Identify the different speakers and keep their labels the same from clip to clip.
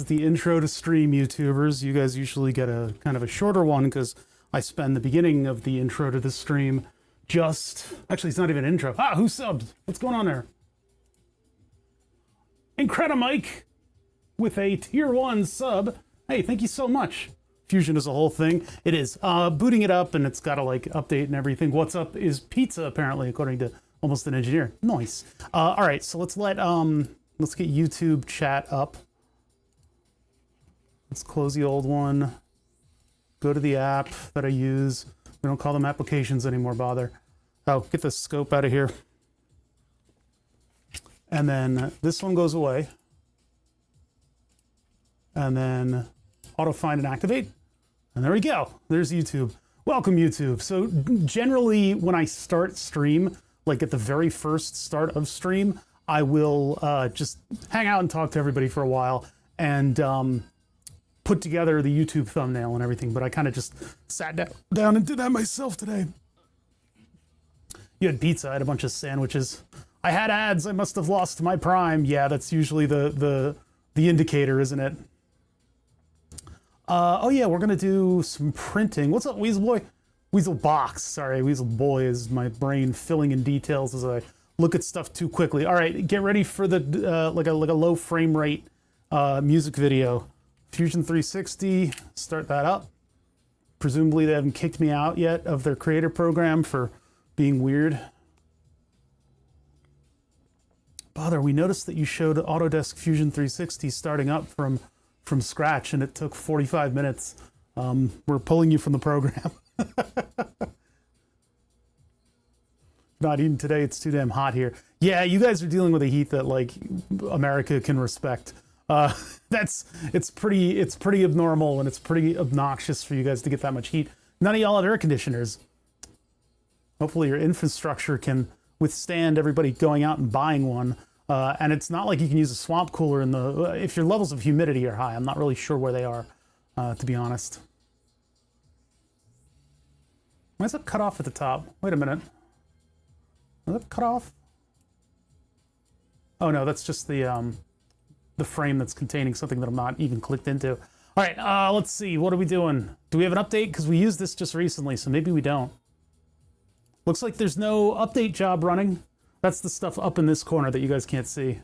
Speaker 1: the intro to stream, YouTubers. You guys usually get a kind of a shorter one because I spend the beginning of the intro to the stream actually, it's not even an intro. Ah, who subbed? What's going on there? Incredimike with a tier 1 sub. Hey, thank you so much. Fusion is a whole thing. It is. Booting it up, and it's got to like update and everything. What's up is pizza, apparently, according to almost an engineer. Nice. All right, so let's get YouTube chat up. Let's close the old one. Go to the app that I use. We don't call them applications anymore, bother. Oh, get the scope out of here. And then this one goes away. And then auto find and activate. And there we go. There's YouTube. Welcome, YouTube. So generally when I start stream, like at the very first start of stream, I will just hang out and talk to everybody for a while and put together the YouTube thumbnail and everything. But I kind of just sat down and did that myself today. You had pizza. I had a bunch of sandwiches. I had ads. I must have lost my prime. Yeah, that's usually the indicator, isn't it? Oh yeah, we're gonna do some printing. What's up, Weasel Boy? Weasel Box. Sorry, Weasel Boy is my brain filling in details as I look at stuff too quickly. All right, get ready for the like a low frame rate music video. Fusion 360. Start that up. Presumably they haven't kicked me out yet of their creator program for being weird. Bother, we noticed that you showed Autodesk Fusion 360 starting up from scratch, and it took 45 minutes. We're pulling you from the program. Not even today, it's too damn hot here. Yeah, you guys are dealing with a heat that like America can respect. It's pretty abnormal, and it's pretty obnoxious for you guys to get that much heat. None of y'all have air conditioners. Hopefully your infrastructure can withstand everybody going out and buying one. And it's not like you can use a swamp cooler in if your levels of humidity are high. I'm not really sure where they are, to be honest. Why is it cut off at the top? Wait a minute. Is it cut off? Oh no, that's just the frame that's containing something that I'm not even clicked into. All right, let's see. What are we doing? Do we have an update? Because we used this just recently, so maybe we don't. Looks like there's no update job running. That's the stuff up in this corner that you guys can't see.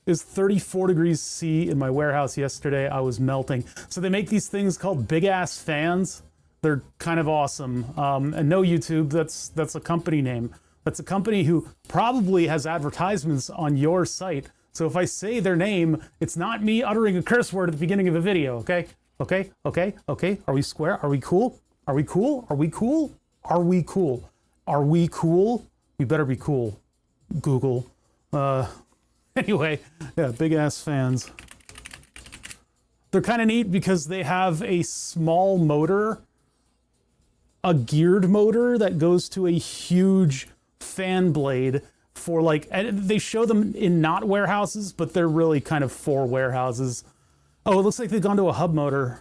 Speaker 1: It was 34 degrees C in my warehouse yesterday. I was melting. So they make these things called big ass fans. They're kind of awesome. And no, YouTube, that's a company name. That's a company who probably has advertisements on your site. So if I say their name, it's not me uttering a curse word at the beginning of a video, okay? Okay, okay, okay. Are we square? Are we cool? Are we cool? Are we cool? Are we cool? Are we cool? We better be cool, Google. Anyway, yeah, big ass fans. They're kind of neat because they have a small motor, a geared motor that goes to a huge fan blade for like, and they show them in not warehouses, but they're really kind of for warehouses. Oh, it looks like they've gone to a hub motor.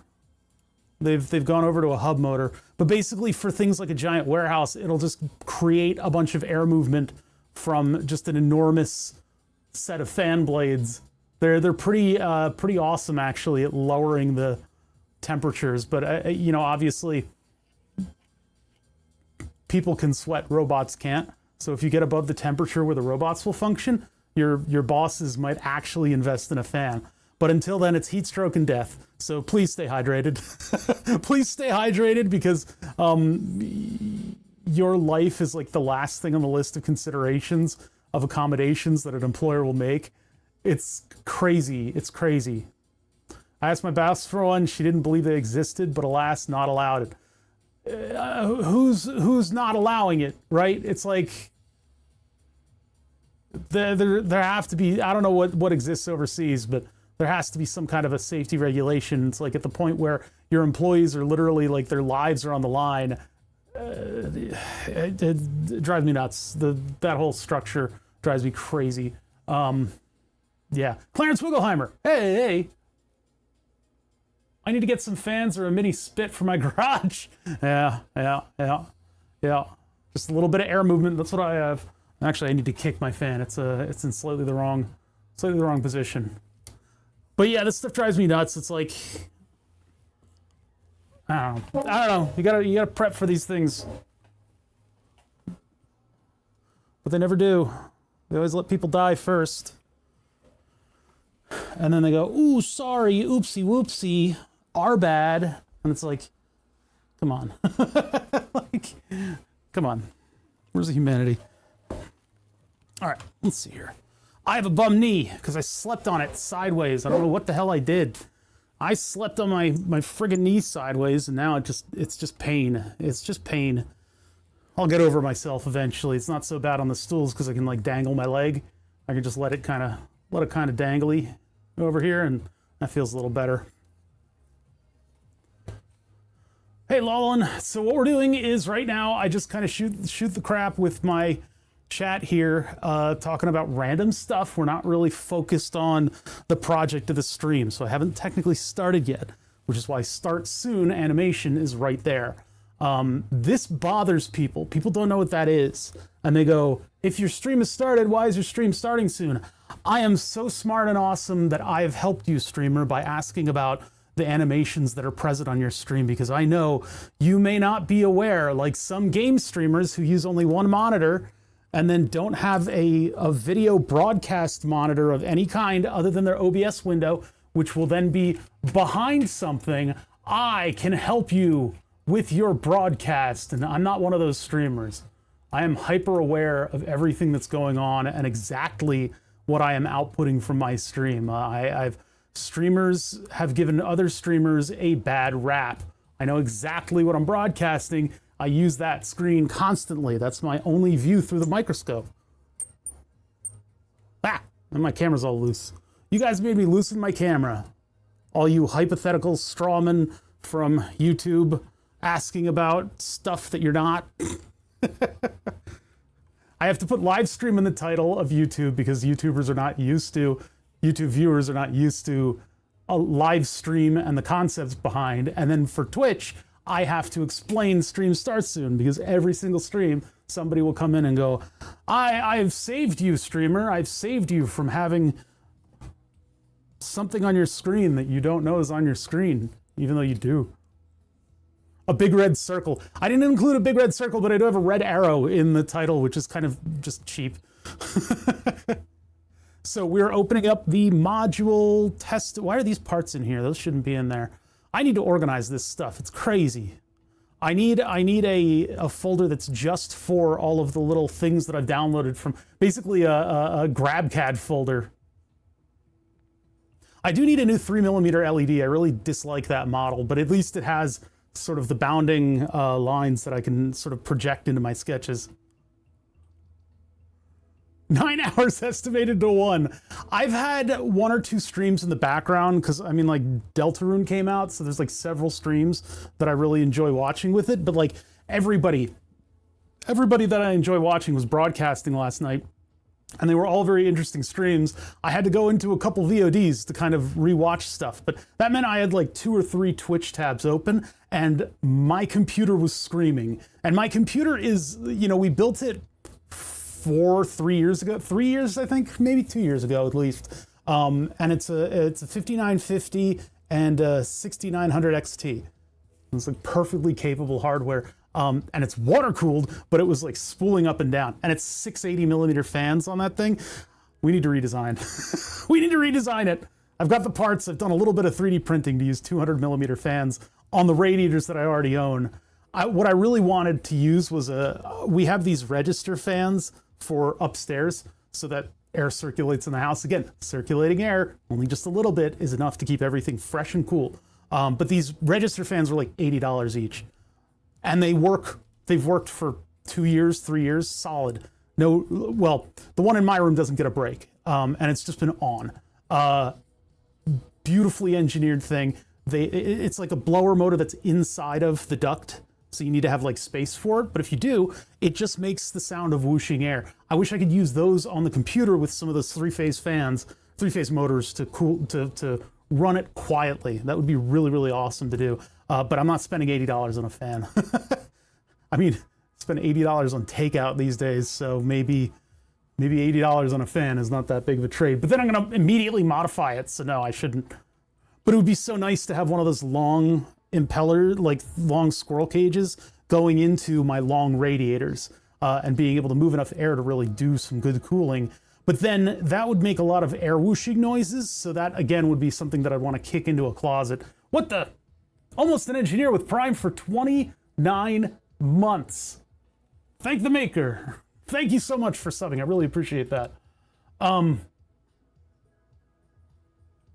Speaker 1: They've gone over to a hub motor, but basically for things like a giant warehouse, it'll just create a bunch of air movement from just an enormous set of fan blades. They're pretty awesome actually at lowering the temperatures, but you know, obviously people can sweat, robots can't. So if you get above the temperature where the robots will function, your bosses might actually invest in a fan. But until then, it's heat stroke and death. So please stay hydrated. Please stay hydrated because your life is like the last thing on the list of considerations of accommodations that an employer will make. It's crazy. It's crazy. I asked my boss for one. She didn't believe they existed, but alas, not allowed it. Who's not allowing it, right? It's like there have to be, I don't know what exists overseas, but there has to be some kind of a safety regulation. It's like at the point where your employees are literally like their lives are on the line. It drives me nuts. That whole structure drives me crazy. Yeah. Clarence Wiggleheimer. Hey. I need to get some fans or a mini spit for my garage. Yeah. Just a little bit of air movement. That's what I have. Actually, I need to kick my fan. It's in slightly the wrong position. But yeah, this stuff drives me nuts. It's like, I don't know. You gotta prep for these things. But they never do. They always let people die first. And then they go, ooh, sorry, oopsie whoopsie, our bad. And it's like, come on. Like, come on. Where's the humanity? All right, let's see here. I have a bum knee because I slept on it sideways. I don't know what the hell I did. I slept on my friggin' knee sideways, and now it's just pain. It's just pain. I'll get over myself eventually. It's not so bad on the stools because I can like dangle my leg. I can just let it kind of dangly over here, and that feels a little better. Hey, Lolin. So what we're doing is right now I just kind of shoot the crap with my chat here, talking about random stuff. We're not really focused on the project of the stream, so I haven't technically started yet, which is why start soon animation is right there. This bothers people. People don't know what that is. And they go, if your stream is started, why is your stream starting soon? I am so smart and awesome that I have helped you, streamer, by asking about the animations that are present on your stream, because I know you may not be aware, like some game streamers who use only one monitor and then don't have a video broadcast monitor of any kind other than their OBS window, which will then be behind something. I can help you with your broadcast, and I'm not one of those streamers. I am hyper aware of everything that's going on and exactly what I am outputting from my stream. Streamers have given other streamers a bad rap. I know exactly what I'm broadcasting. I use that screen constantly. That's my only view through the microscope. Ah, and my camera's all loose. You guys made me loosen my camera. All you hypothetical strawmen from YouTube asking about stuff that you're not. I have to put live stream in the title of YouTube because YouTube viewers are not used to a live stream and the concepts behind. And then for Twitch, I have to explain stream starts soon, because every single stream, somebody will come in and go, I've saved you, streamer. I've saved you from having something on your screen that you don't know is on your screen, even though you do. A big red circle. I didn't include a big red circle, but I do have a red arrow in the title, which is kind of just cheap. So we're opening up the module test. Why are these parts in here? Those shouldn't be in there. I need to organize this stuff. It's crazy. I need a folder that's just for all of the little things that I've downloaded from, basically a GrabCAD folder. I do need a new 3mm LED. I really dislike that model, but at least it has sort of the bounding lines that I can sort of project into my sketches. 9 hours estimated to 1. I've had 1 or 2 streams in the background because, I mean, like, Deltarune came out, so there's like several streams that I really enjoy watching with it. But like everybody that I enjoy watching was broadcasting last night, and they were all very interesting streams. I had to go into a couple VODs to kind of rewatch stuff, but that meant I had like 2 or 3 Twitch tabs open, and my computer was screaming. And my computer is, you know, we built it 3 years ago, 3 years, I think, maybe 2 years ago at least. And it's a 5950 and a 6900 XT. It's like perfectly capable hardware. And it's water cooled, but it was like spooling up and down. And it's 680mm fans on that thing. We need to redesign. We need to redesign it. I've got the parts. I've done a little bit of 3D printing to use 200mm fans on the radiators that I already own. What I really wanted to use was we have these register fans for upstairs so that air circulates in the house. Again, circulating air, only just a little bit, is enough to keep everything fresh and cool. But these register fans were like $80 each. And they've worked for 2 years, 3 years, solid. No, well, the one in my room doesn't get a break. And it's just been on. Beautifully engineered thing. It's like a blower motor that's inside of the duct. So you need to have like space for it. But if you do, it just makes the sound of whooshing air. I wish I could use those on the computer with some of those three-phase motors to run it quietly. That would be really, really awesome to do. But I'm not spending $80 on a fan. I mean, spend $80 on takeout these days. So maybe maybe $80 on a fan is not that big of a trade. But then I'm going to immediately modify it, so no, I shouldn't. But it would be so nice to have one of those long impeller, like long squirrel cages going into my long radiators and being able to move enough air to really do some good cooling. But then that would make a lot of air whooshing noises, so that again would be something that I'd want to kick into a closet. What the? Almost an engineer with Prime for 29 months. Thank the maker. Thank you so much for subbing. I really appreciate that.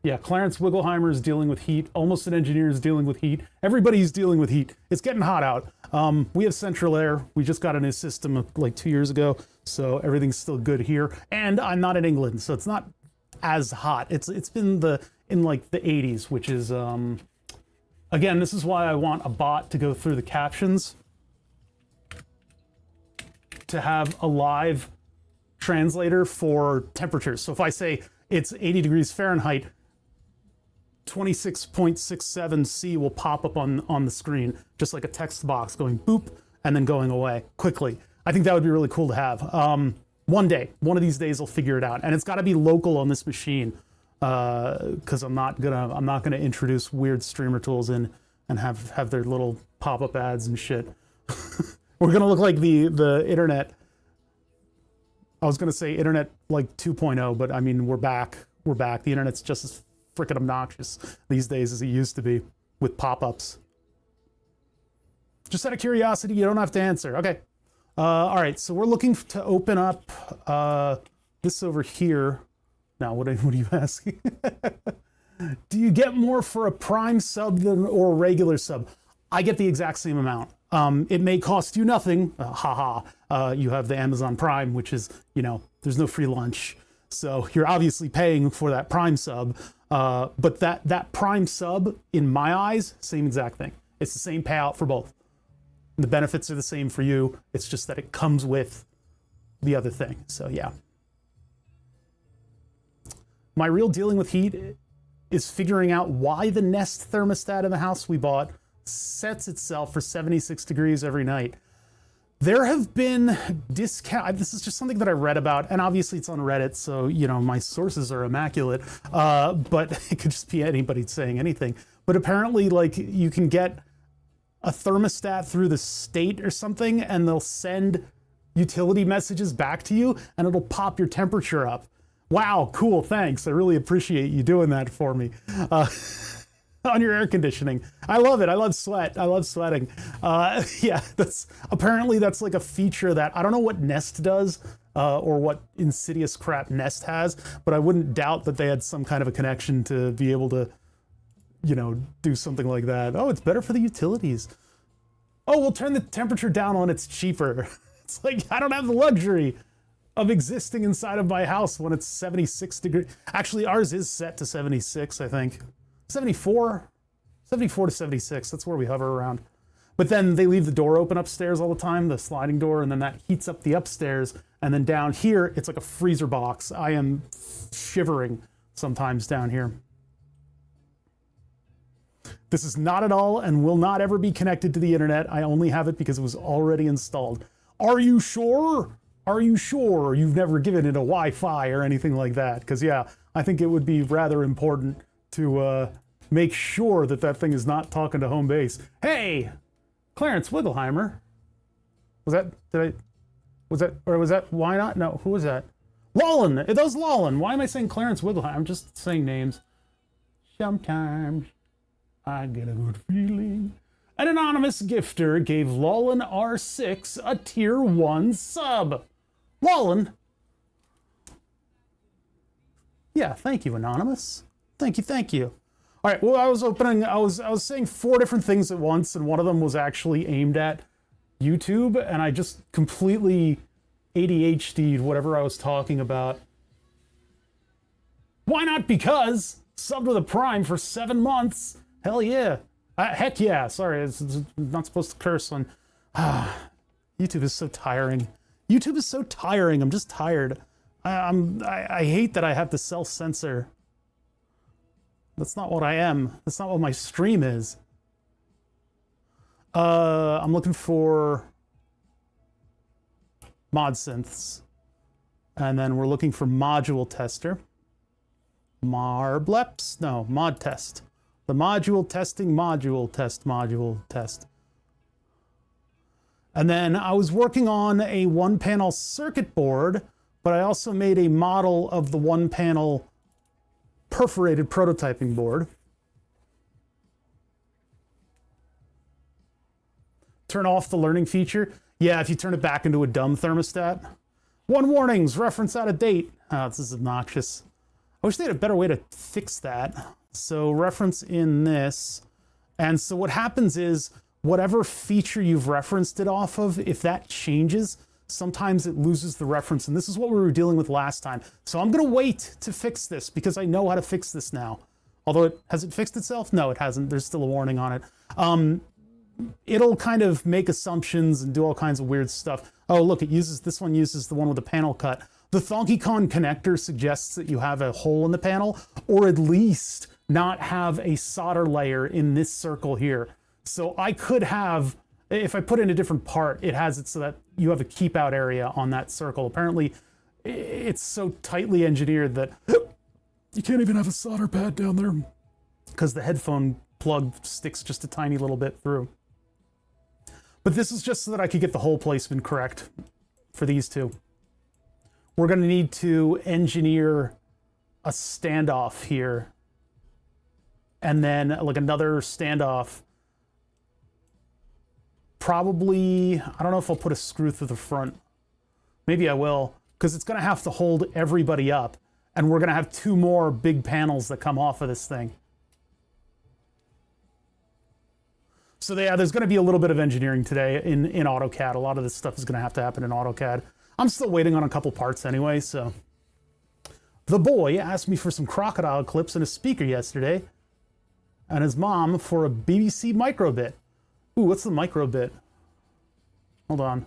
Speaker 1: Yeah, Clarence Wiggleheimer is dealing with heat. Almost an engineer is dealing with heat. Everybody's dealing with heat. It's getting hot out. We have central air. We just got a new system like 2 years ago, so everything's still good here. And I'm not in England, so it's not as hot. It's been in like the 80s, which is again, this is why I want a bot to go through the captions, to have a live translator for temperatures. So if I say it's 80 degrees Fahrenheit, 26.67 C will pop up on the screen, just like a text box going boop and then going away quickly. I think that would be really cool to have. One of these days I'll figure it out, and it's got to be local on this machine, because I'm not gonna introduce weird streamer tools in and have their little pop-up ads and shit. We're gonna look like the internet. I was gonna say internet like 2.0, but I mean we're back. The internet's just as freaking obnoxious these days as it used to be with pop-ups. Just out of curiosity, you don't have to answer. Okay. All right, so we're looking to open up this over here. Now, what are you asking? Do you get more for a Prime sub or a regular sub? I get the exact same amount. It may cost you nothing. You have the Amazon Prime, which is, there's no free lunch. So you're obviously paying for that Prime sub. But that Prime sub, in my eyes, same exact thing. It's the same payout for both. The benefits are the same for you. It's just that it comes with the other thing. So yeah. My real dealing with heat is figuring out why the Nest thermostat in the house we bought sets itself for 76 degrees every night. There have been discount. This is just something that I read about, and obviously it's on Reddit, so my sources are immaculate. But it could just be anybody saying anything. But apparently, like, you can get a thermostat through the state or something, and they'll send utility messages back to you, and it'll pop your temperature up. Wow, cool, thanks. I really appreciate you doing that for me. On your air conditioning. I love it. I love sweat. I love sweating. Yeah, that's like a feature that I don't know what Nest does or what insidious crap Nest has, but I wouldn't doubt that they had some kind of a connection to be able to, do something like that. Oh, it's better for the utilities. Oh, we'll turn the temperature down when it's cheaper. It's like, I don't have the luxury of existing inside of my house when it's 76 degrees. Actually, ours is set to 76, I think. 74 to 76, that's where we hover around. But then they leave the door open upstairs all the time, the sliding door, and then that heats up the upstairs. And then down here, it's like a freezer box. I am shivering sometimes down here. This is not at all and will not ever be connected to the internet. I only have it because it was already installed. Are you sure? Are you sure you've never given it a Wi-Fi or anything like that? Because yeah, I think it would be rather important to make sure that thing is not talking to home base. Hey, Clarence Wiggleheimer. Was that, why not? No, who was that? Lawlin, that was Lawlin. Why am I saying Clarence Wiggleheimer? I'm just saying names. Sometimes I get a good feeling. An anonymous gifter gave Lawlin R6 a tier 1 sub. Lawlin. Yeah, thank you, anonymous. Thank you. All right, well, I was saying 4 different things at once, and one of them was actually aimed at YouTube, and I just completely ADHD'd whatever I was talking about. Why not? Because subbed with a Prime for 7 months. Hell yeah. Heck yeah. Sorry, it's not supposed to curse on. YouTube is so tiring. YouTube is so tiring. I'm just tired. I hate that I have to self-censor. That's not what I am. That's not what my stream is. I'm looking for mod synths. And then we're looking for module tester. Marbleps? No, mod test. The module testing, module test. And then I was working on a one-panel circuit board, but I also made a model of the one-panel perforated prototyping board. Turn off the learning feature. Yeah, if you turn it back into a dumb thermostat. 1 warnings, reference out of date. Oh, this is obnoxious. I wish they had a better way to fix that. So reference in this. And so what happens is whatever feature you've referenced it off of, if that changes, sometimes it loses the reference. And this is what we were dealing with last time. So I'm going to wait to fix this because I know how to fix this now. Although has it fixed itself? No, it hasn't. There's still a warning on it. It'll kind of make assumptions and do all kinds of weird stuff. Oh, look, this one uses the one with the panel cut. The ThonkeyCon connector suggests that you have a hole in the panel, or at least not have a solder layer in this circle here. So I could have, if I put in a different part, it has it so that you have a keep out area on that circle. Apparently, it's so tightly engineered that you can't even have a solder pad down there because the headphone plug sticks just a tiny little bit through. But this is just so that I could get the hole placement correct for these two. We're going to need to engineer a standoff here. And then like another standoff. Probably, I don't know if I'll put a screw through the front. Maybe I will, because it's going to have to hold everybody up. And we're going to have 2 more big panels that come off of this thing. So yeah, there's going to be a little bit of engineering today in AutoCAD. A lot of this stuff is going to have to happen in AutoCAD. I'm still waiting on a couple parts anyway, so. The boy asked me for some crocodile clips and a speaker yesterday, and his mom for a BBC microbit. Ooh, what's the microbit? Hold on.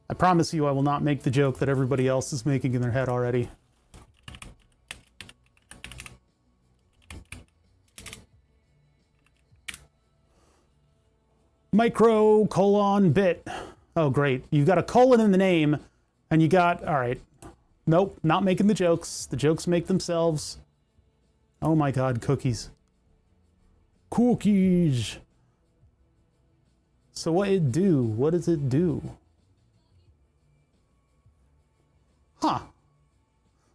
Speaker 1: I promise you I will not make the joke that everybody else is making in their head already. Micro colon bit. Oh, great. You got a colon in the name, and you got, all right. Nope, not making the jokes. The jokes make themselves. Oh my God, cookies. Cookies. So what it do? What does it do? Huh.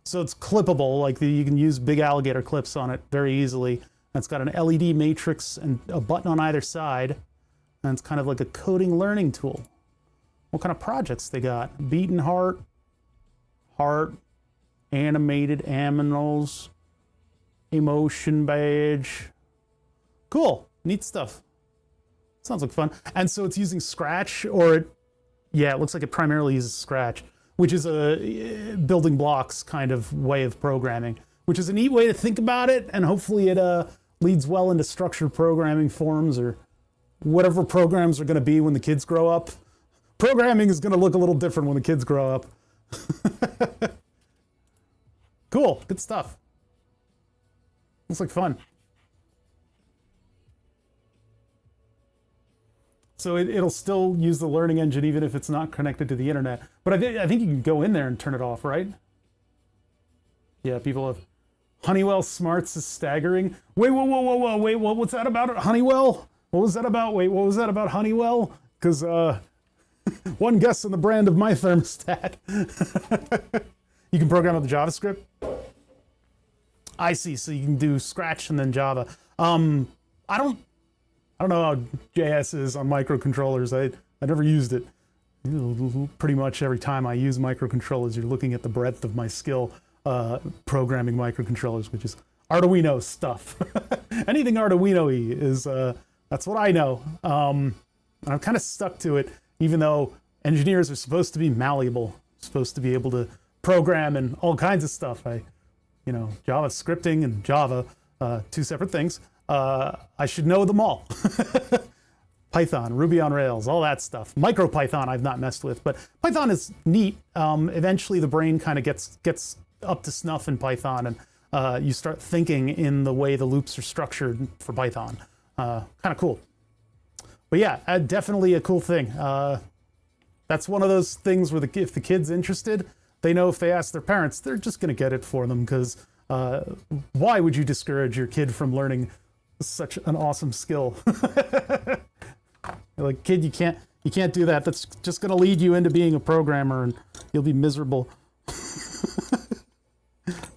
Speaker 1: So it's clippable, like you can use big alligator clips on it very easily. And it's got an LED matrix and a button on either side. And it's kind of like a coding learning tool. What kind of projects they got? Beating heart, animated aminals, emotion badge. Cool, neat stuff. Sounds like fun. And so it's using Scratch, or yeah, it looks like it primarily uses Scratch, which is a building blocks kind of way of programming, which is a neat way to think about it. And hopefully it leads well into structured programming forms or whatever programs are going to be when the kids grow up. Programming is going to look a little different when the kids grow up. Cool, good stuff. Looks like fun. So it'll still use the learning engine even if it's not connected to the internet. But I think you can go in there and turn it off, right? Yeah, people have... Honeywell Smarts is staggering. Wait, whoa, wait, what's that about Honeywell? What was that about? Wait, what was that about Honeywell? Because one guess on the brand of my thermostat. You can program with JavaScript? I see, so you can do Scratch and then Java. I don't know how JS is on microcontrollers. I never used it. Pretty much every time I use microcontrollers, you're looking at the breadth of my skill programming microcontrollers, which is Arduino stuff. Anything Arduino-y is, that's what I know. And I'm kind of stuck to it, even though engineers are supposed to be malleable, supposed to be able to program and all kinds of stuff. Java scripting and Java, 2 separate things. I should know them all. Python, Ruby on Rails, all that stuff. MicroPython I've not messed with, but Python is neat. Eventually the brain kind of gets up to snuff in Python, and you start thinking in the way the loops are structured for Python. Kind of cool. But yeah, definitely a cool thing. That's one of those things where if the kid's interested, they know if they ask their parents, they're just going to get it for them, because why would you discourage your kid from learning such an awesome skill? Like, kid, you can't do that. That's just going to lead you into being a programmer, and you'll be miserable.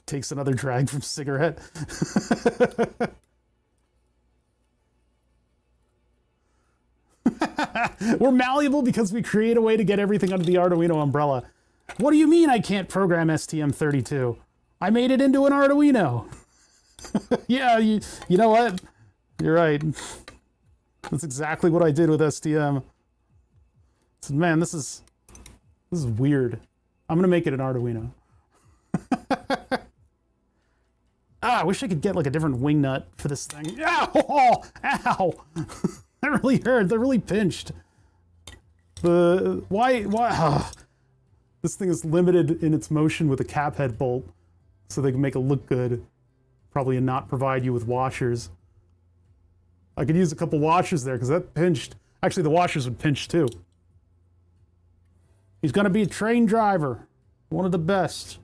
Speaker 1: Takes another drag from cigarette. We're malleable because we create a way to get everything under the Arduino umbrella. What do you mean I can't program STM32? I made it into an Arduino. Yeah, you know what? You're right. That's exactly what I did with STM. So, man, this is weird. I'm gonna make it an Arduino. I wish I could get like a different wing nut for this thing. Ow! Oh, ow! That really hurt. That really pinched. Why? This thing is limited in its motion with a cap head bolt, so they can make it look good, probably, and not provide you with washers. I could use a couple washers there, because that pinched. Actually, the washers would pinch too. He's gonna be a train driver, one of the best.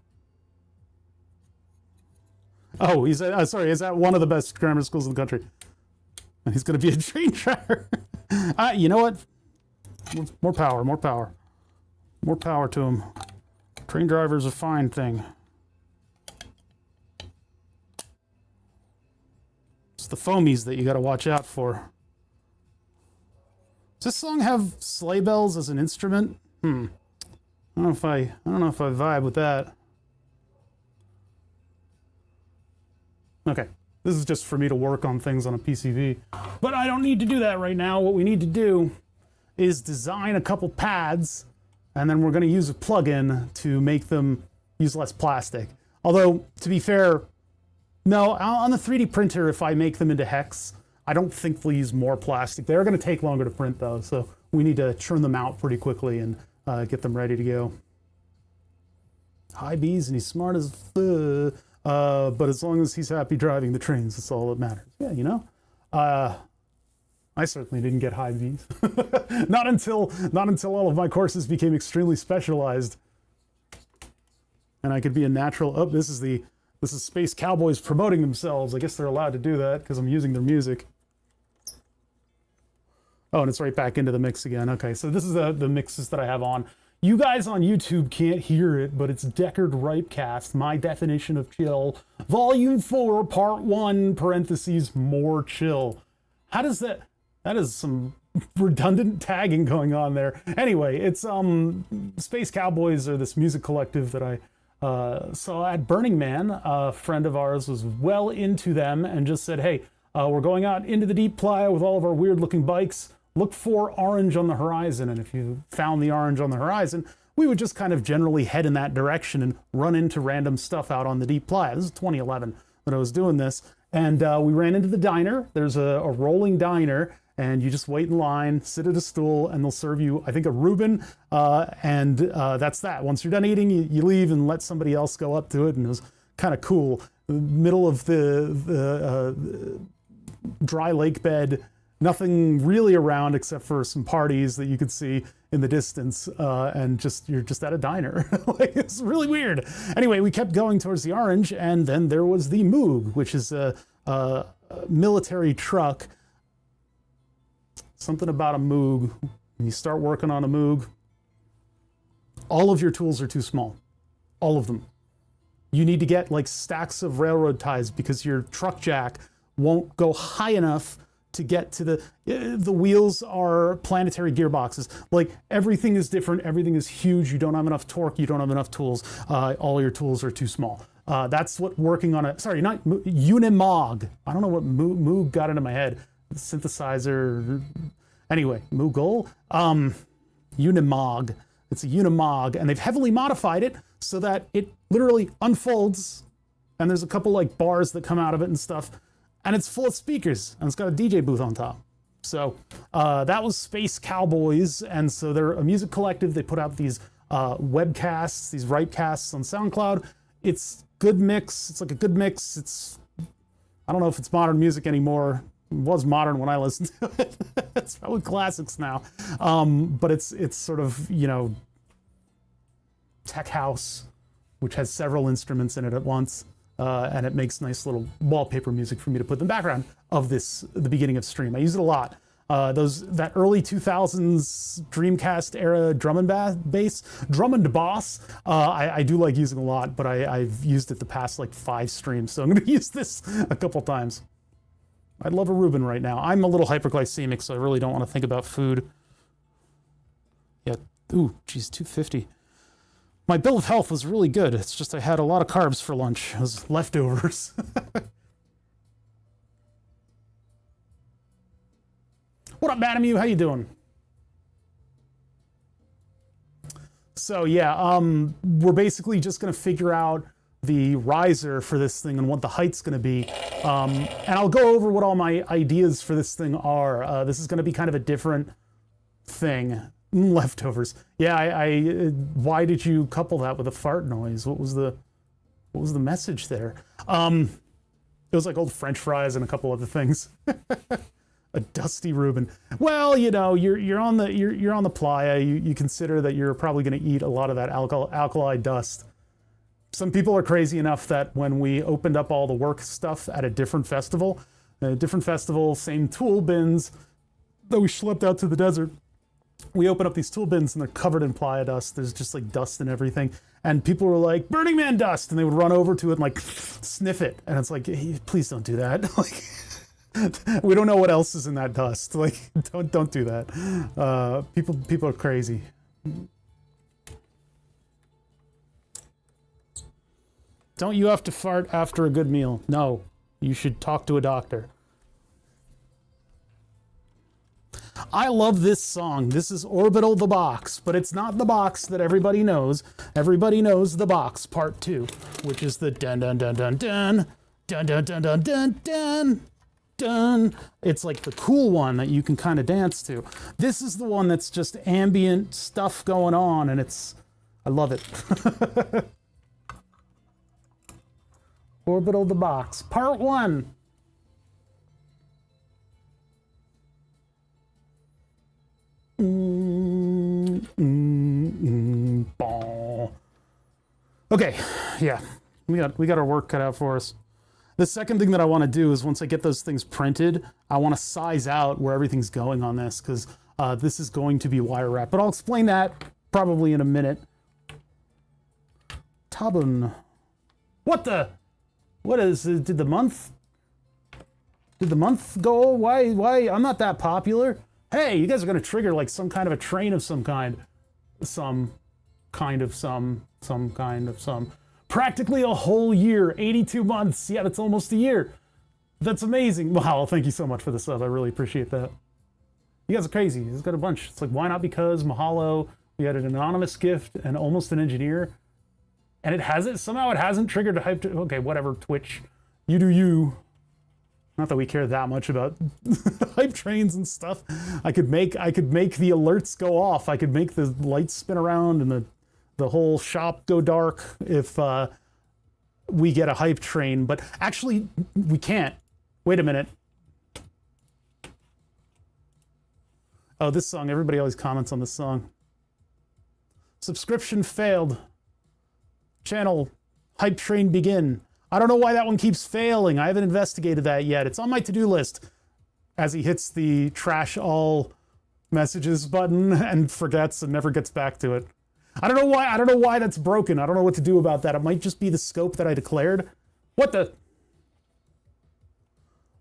Speaker 1: Oh, he's sorry, is that one of the best grammar schools in the country? And he's gonna be a train driver. You know what? More power, more power. More power to him. Train driver's a fine thing. It's the foamies that you gotta watch out for. Does this song have sleigh bells as an instrument? I don't know if I vibe with that. Okay, this is just for me to work on things on a PCB. But I don't need to do that right now. What we need to do is design a couple pads, and then we're gonna use a plugin to make them use less plastic. Although, to be fair, no, on the 3D printer, if I make them into hex, I don't think they'll use more plastic. They're gonna take longer to print though, so we need to churn them out pretty quickly and get them ready to go. High B's and he's smart as but as long as he's happy driving the trains, that's all that matters. Yeah, you know? I certainly didn't get high B's. Not until all of my courses became extremely specialized. And I could be a natural, oh, this is Space Cowboys promoting themselves. I guess they're allowed to do that because I'm using their music. Oh, and it's right back into the mix again. Okay, so this is the mixes that I have on. You guys on YouTube can't hear it, but it's Deckard Ripecast, my definition of chill, Volume 4, Part 1, parentheses, more chill. How does that is some redundant tagging going on there. Anyway, it's Space Cowboys are this music collective that I saw at Burning Man. A friend of ours was well into them and just said, hey, we're going out into the deep playa with all of our weird looking bikes. Look for orange on the horizon, and if you found the orange on the horizon, we would just kind of generally head in that direction and run into random stuff out on the deep playa. This is 2011 that I was doing this, and we ran into the diner. There's a rolling diner, and you just wait in line, sit at a stool, and they'll serve you, I think, a Reuben, and that's that. Once you're done eating, you leave and let somebody else go up to it, and it was kind of cool. The middle of the dry lake bed, nothing really around except for some parties that you could see in the distance, and you're just at a diner. Like, it's really weird. Anyway, we kept going towards the orange, and then there was the Moog, which is a military truck. Something about a Moog. When you start working on a Moog, all of your tools are too small. All of them. You need to get like stacks of railroad ties because your truck jack won't go high enough to get to the wheels are planetary gearboxes. Like, everything is different, everything is huge, you don't have enough torque, you don't have enough tools, all your tools are too small. That's what working on Unimog. I don't know what Moog got into my head. Synthesizer, anyway, Moogle, Unimog. It's a Unimog, and they've heavily modified it so that it literally unfolds, and there's a couple like bars that come out of it and stuff. And it's full of speakers, and it's got a DJ booth on top. So that was Space Cowboys, and so they're a music collective. They put out these webcasts, these ripecasts on SoundCloud. It's good mix. It's like a good mix. I don't know if it's modern music anymore. was modern when I listened to it. It's probably classics now. But it's sort of, you know, tech house, which has several instruments in it at once. And it makes nice little wallpaper music for me to put in the background of the beginning of stream. I use it a lot. That early 2000s Dreamcast era drum and bass, I do like using a lot, but I've used it the past like 5 streams, so I'm going to use this a couple times. I'd love a Reuben right now. I'm a little hyperglycemic, so I really don't want to think about food. Yeah, ooh, geez, 250. My bill of health was really good. It's just I had a lot of carbs for lunch. It was leftovers. What up, Madam U? How you doing? So yeah, we're basically just gonna figure out the riser for this thing and what the height's gonna be. And I'll go over what all my ideas for this thing are. This is gonna be kind of a different thing. Leftovers. Yeah, why did you couple that with a fart noise? What was the message there? It was like old French fries and a couple other things. A dusty Reuben. Well, you know, you're on the playa. You consider that you're probably going to eat a lot of that alkali dust. Some people are crazy enough that when we opened up all the work stuff at a different festival, same tool bins that we schlepped out to the desert. We open up these tool bins and they're covered in playa dust. There's just like dust and everything. And people were like, Burning Man dust. And they would run over to it and like sniff it. And it's like, hey, please don't do that. Like, we don't know what else is in that dust. Like, don't do that. People are crazy. Don't you have to fart after a good meal? No, you should talk to a doctor. I love this song. This is Orbital the Box, but it's not the box that everybody knows. Everybody knows the box part 2, which is the dun dun dun dun dun dun dun dun dun dun dun dun. It's like the cool one that you can kind of dance to. This is the one that's just ambient stuff going on, and I love it. Orbital the Box, part 1. Okay, yeah, we got our work cut out for us. The second thing that I want to do is once I get those things printed, I want to size out where everything's going on this, because this is going to be wire wrap. But I'll explain that probably in a minute. Tabun. What did the month go? Why? I'm not that popular. Hey, you guys are going to trigger like some kind of a train of some kind. Some kind of some. Practically a whole year, 82 months. Yeah, that's almost a year. That's amazing. Wow, thank you so much for the sub. I really appreciate that. You guys are crazy. He's got a bunch. It's like, why not? Because mahalo. We had an anonymous gift and almost an engineer. And somehow it hasn't triggered a hype. Okay, whatever, Twitch. You do you. Not that we care that much about hype trains and stuff. I could make the alerts go off. I could make the lights spin around and the whole shop go dark if we get a hype train. But actually, we can't. Wait a minute. Oh, this song. Everybody always comments on this song. Subscription failed. Channel hype train begin. I don't know why that one keeps failing. I haven't investigated that yet. It's on my to-do list. As he hits the trash all messages button and forgets and never gets back to it. I don't know why that's broken. I don't know what to do about that. It might just be the scope that I declared. What the?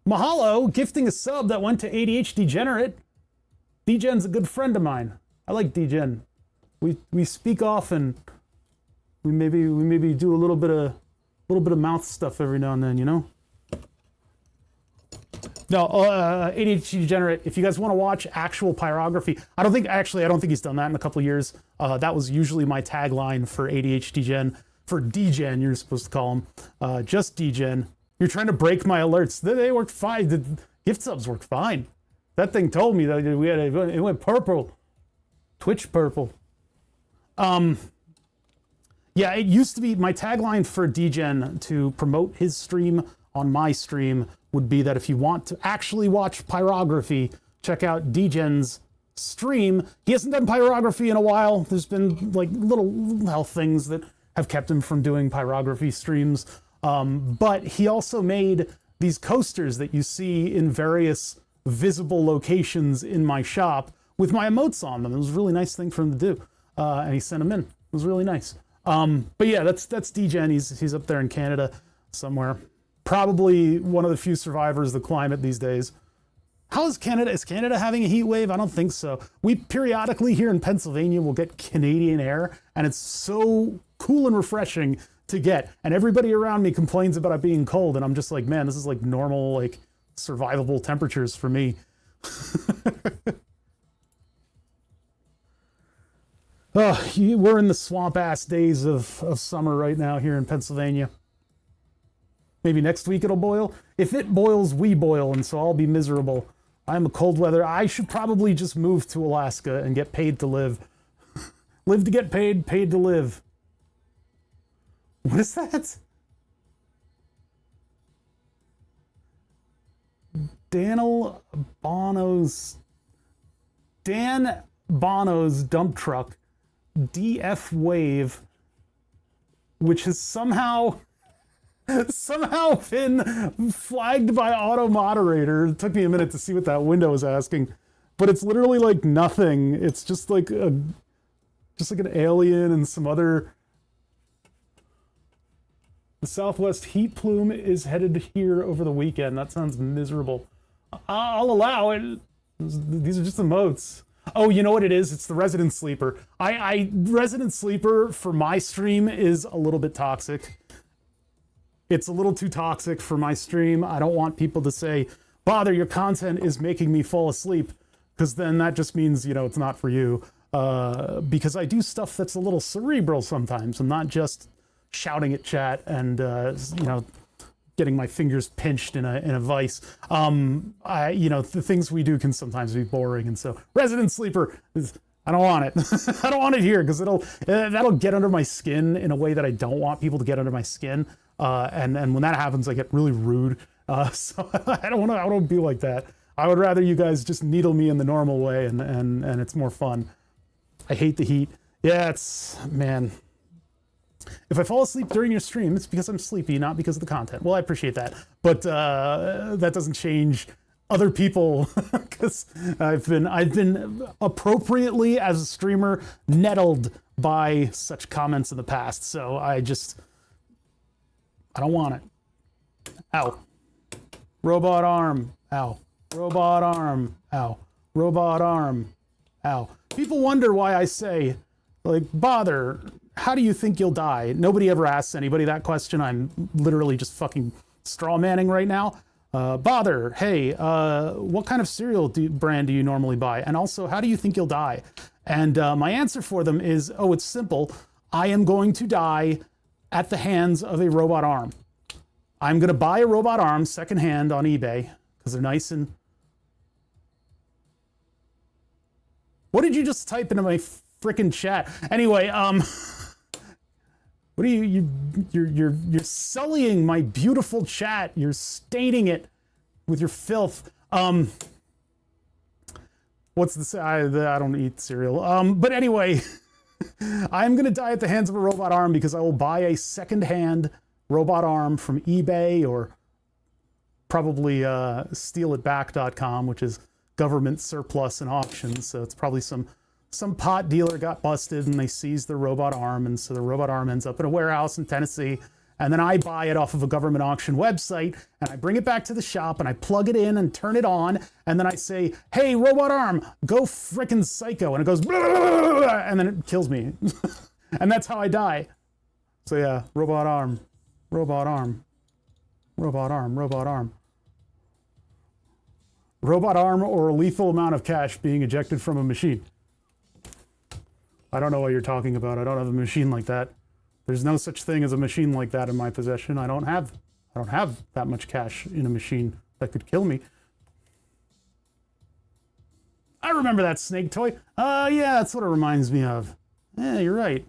Speaker 1: Mahalo, gifting a sub that went to ADHD Degenerate. Degen's a good friend of mine. I like Degen. We speak often. We maybe do a little bit of mouth stuff every now and then, you know? No, ADHD Degenerate, if you guys want to watch actual pyrography, I don't think he's done that in a couple of years. That was usually my tagline for ADHD Gen. For Degen, you're supposed to call him. Just Degen. You're trying to break my alerts. They worked fine. The gift subs worked fine. That thing told me that it went purple. Twitch purple. Yeah, it used to be my tagline for Degen to promote his stream on my stream would be that if you want to actually watch pyrography, check out DGen's stream. He hasn't done pyrography in a while. There's been like little health things that have kept him from doing pyrography streams. But he also made these coasters that you see in various visible locations in my shop with my emotes on them. It was a really nice thing for him to do. And he sent them in. It was really nice. But yeah, that's DGen. He's up there in Canada somewhere. Probably one of the few survivors of the climate these days. How is Canada? Is Canada having a heat wave? I don't think so. We periodically here in Pennsylvania will get Canadian air, and it's so cool and refreshing to get. And everybody around me complains about it being cold, and I'm just like, man, this is like normal, like survivable temperatures for me. Oh, we're in the swamp-ass days of summer right now here in Pennsylvania. Maybe next week it'll boil. If it boils, we boil, and so I'll be miserable. I'm a cold weather. I should probably just move to Alaska and get paid to live. Live to get paid, paid to live. What is that? Dan Bono's dump truck, DF Wave, which has somehow been flagged by auto moderator. It took me a minute to see what that window was asking, but it's literally like nothing. It's just like an alien and some other. The Southwest heat plume is headed here over the weekend. That sounds miserable. I'll allow it. These are just emotes. Oh, you know what it is? It's the Resident Sleeper. Resident Sleeper for my stream is a little bit toxic. It's a little too toxic for my stream. I don't want people to say, Bother, your content is making me fall asleep, because then that just means, it's not for you. Because I do stuff that's a little cerebral sometimes. I'm not just shouting at chat and, getting my fingers pinched in a vice. The things we do can sometimes be boring. And so Resident Sleeper I don't want it. I don't want it here because that'll get under my skin in a way that I don't want people to get under my skin. And when that happens, I get really rude. So I don't want to be like that. I would rather you guys just needle me in the normal way, and it's more fun. I hate the heat. Yeah, man. If I fall asleep during your stream, it's because I'm sleepy, not because of the content. Well, I appreciate that, but that doesn't change other people, because I've been appropriately, as a streamer, nettled by such comments in the past. So I don't want it. Ow. Robot arm. Ow. Robot arm. Ow. Robot arm. Ow. People wonder why I say, Bother, how do you think you'll die? Nobody ever asks anybody that question. I'm literally just fucking straw manning right now. Bother, hey, what kind of cereal brand do you normally buy? And also, how do you think you'll die? And my answer for them is, it's simple. I am going to die at the hands of a robot arm. I'm going to buy a robot arm secondhand on eBay because they're nice and... What did you just type into my frickin' chat? Anyway, what are you're sullying my beautiful chat. You're staining it with your filth. What's this? I don't eat cereal. But anyway, I'm gonna die at the hands of a robot arm because I will buy a second-hand robot arm from eBay or probably stealitback.com, which is government surplus and auctions. So it's probably some pot dealer got busted and they seized the robot arm, and so the robot arm ends up in a warehouse in Tennessee, and then I buy it off of a government auction website, and I bring it back to the shop, and I plug it in and turn it on, and then I say, hey, robot arm, go frickin' psycho, and it goes, and then it kills me. And that's how I die. So yeah, robot arm, robot arm, robot arm, robot arm. Robot arm or a lethal amount of cash being ejected from a machine. I don't know what you're talking about. I don't have a machine like that. There's no such thing as a machine like that in my possession. I don't have that much cash in a machine that could kill me. I remember that snake toy. Yeah, that's what it reminds me of. Yeah, you're right.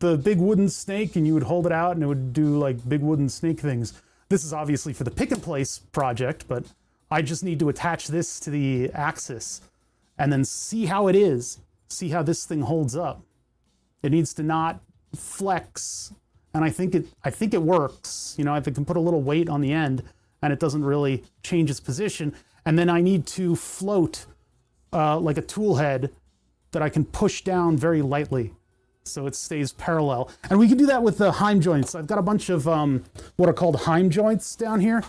Speaker 1: The big wooden snake, and you would hold it out and it would do like big wooden snake things. This is obviously for the pick and place project, but I just need to attach this to the axis and then see how it is, see how this thing holds up. It needs to not flex, and I think it works. You know, I can put a little weight on the end and it doesn't really change its position. And then I need to float like a tool head that I can push down very lightly so it stays parallel. And we can do that with the heim joints. I've got a bunch of what are called heim joints down here.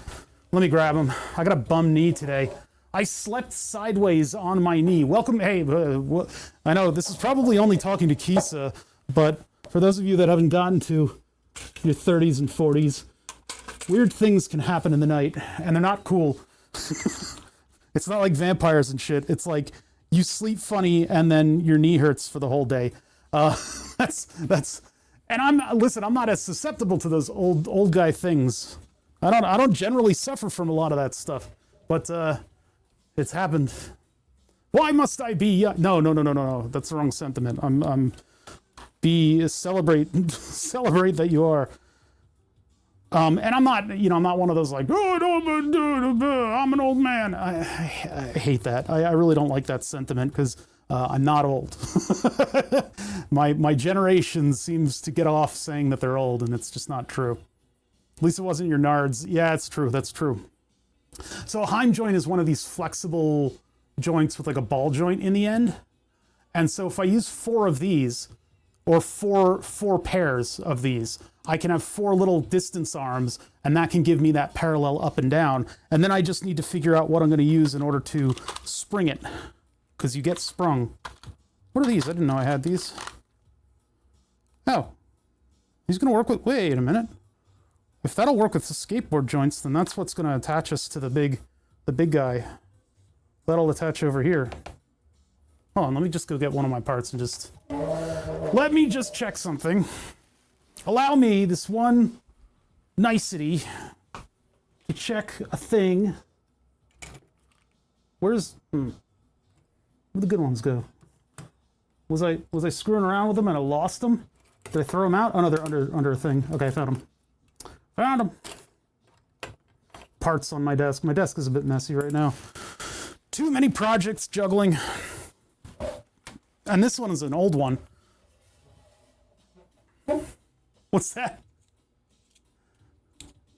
Speaker 1: Let me grab them. I got a bum knee today. I slept sideways on my knee. Welcome, hey, I know this is probably only talking to Kisa, but for those of you that haven't gotten to your 30s and 40s, weird things can happen in the night, and they're not cool. It's not like vampires and shit. It's like you sleep funny and then your knee hurts for the whole day. That's, and I'm not as susceptible to those old guy things. I don't generally suffer from a lot of that stuff, but it's happened. Why must I be young? No. That's the wrong sentiment. Celebrate that you are. And I'm not one of those like, oh, I'm an old man. I hate that. I really don't like that sentiment because I'm not old. My generation seems to get off saying that they're old, and it's just not true. At least it wasn't your nards. Yeah, it's true. That's true. So a heim joint is one of these flexible joints with like a ball joint in the end. And so if I use 4 of these, or four pairs of these, I can have 4 little distance arms, and that can give me that parallel up and down. And then I just need to figure out what I'm going to use in order to spring it, because you get sprung. What are these? I didn't know I had these. Oh, he's going to work with, wait a minute. If that'll work with the skateboard joints, then that's what's going to attach us to the big guy. That'll attach over here. Hold on, let me just go get one of my parts and just... Let me just check something. Allow me this one nicety to check a thing. Where'd the good ones go? Was I screwing around with them and I lost them? Did I throw them out? Oh no, they're under a thing. Okay, I found them. Found them. Parts on my desk. My desk is a bit messy right now. Too many projects juggling. And this one is an old one. What's that?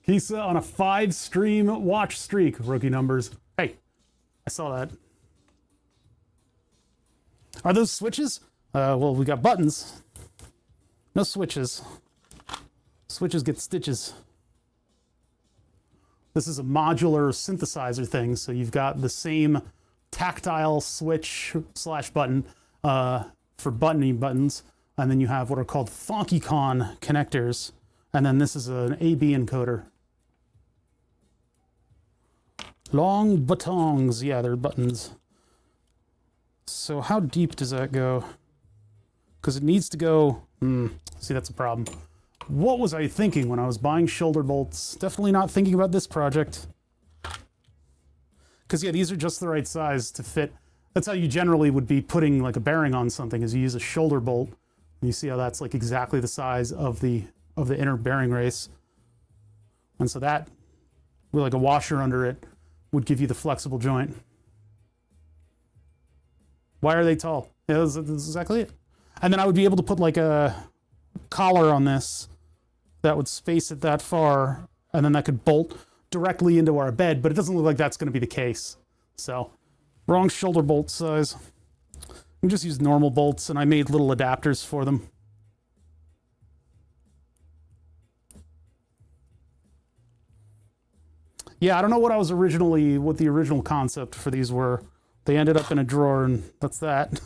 Speaker 1: Kisa on a 5-stream watch streak. Rookie numbers. Hey, I saw that. Are those switches? Well, we got buttons. No switches. Switches get stitches. This is a modular synthesizer thing, so you've got the same tactile switch / button for buttoning buttons, and then you have what are called FonkyCon connectors, and then this is an AB encoder. Long batons, yeah, they're buttons. So how deep does that go? Because it needs to go, see, that's a problem. What was I thinking when I was buying shoulder bolts? Definitely not thinking about this project. Because yeah, these are just the right size to fit. That's how you generally would be putting like a bearing on something, is you use a shoulder bolt. And you see how that's like exactly the size of the inner bearing race. And so that, with like a washer under it, would give you the flexible joint. Why are they tall? Yeah, that's exactly it. And then I would be able to put like a collar on this that would space it that far, and then that could bolt directly into our bed, but it doesn't look like that's going to be the case. So, wrong shoulder bolt size. We just used normal bolts, and I made little adapters for them. Yeah, I don't know what the original concept for these were. They ended up in a drawer, and that's that.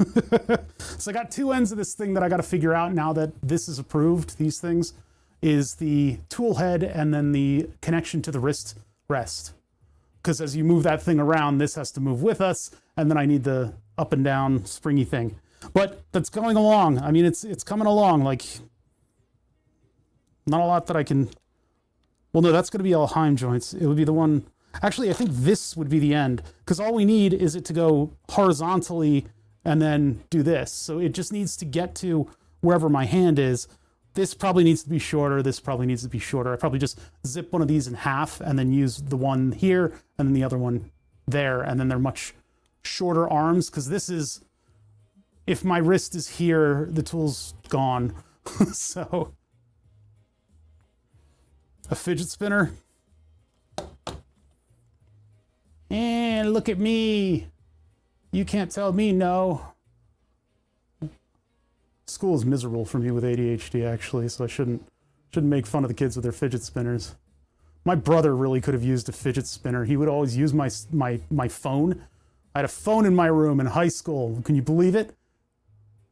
Speaker 1: So I got 2 ends of this thing that I got to figure out now that this is approved, these things, is the tool head and then the connection to the wrist rest. Because as you move that thing around, this has to move with us, and then I need the up and down springy thing. But that's going along. I mean, it's coming along. Like, not a lot that I can... Well, no, that's going to be all heim joints. It would be the one... Actually, I think this would be the end, because all we need is it to go horizontally and then do this. So it just needs to get to wherever my hand is. This probably needs to be shorter. This probably needs to be shorter. I probably just zip one of these in half and then use the one here and then the other one there. And then they're much shorter arms, because this is, if my wrist is here, the tool's gone. So a fidget spinner. And look at me. You can't tell me no. School is miserable for me with ADHD, actually, so I shouldn't make fun of the kids with their fidget spinners. My brother really could have used a fidget spinner. He would always use my phone. I had a phone in my room in high school. Can you believe it?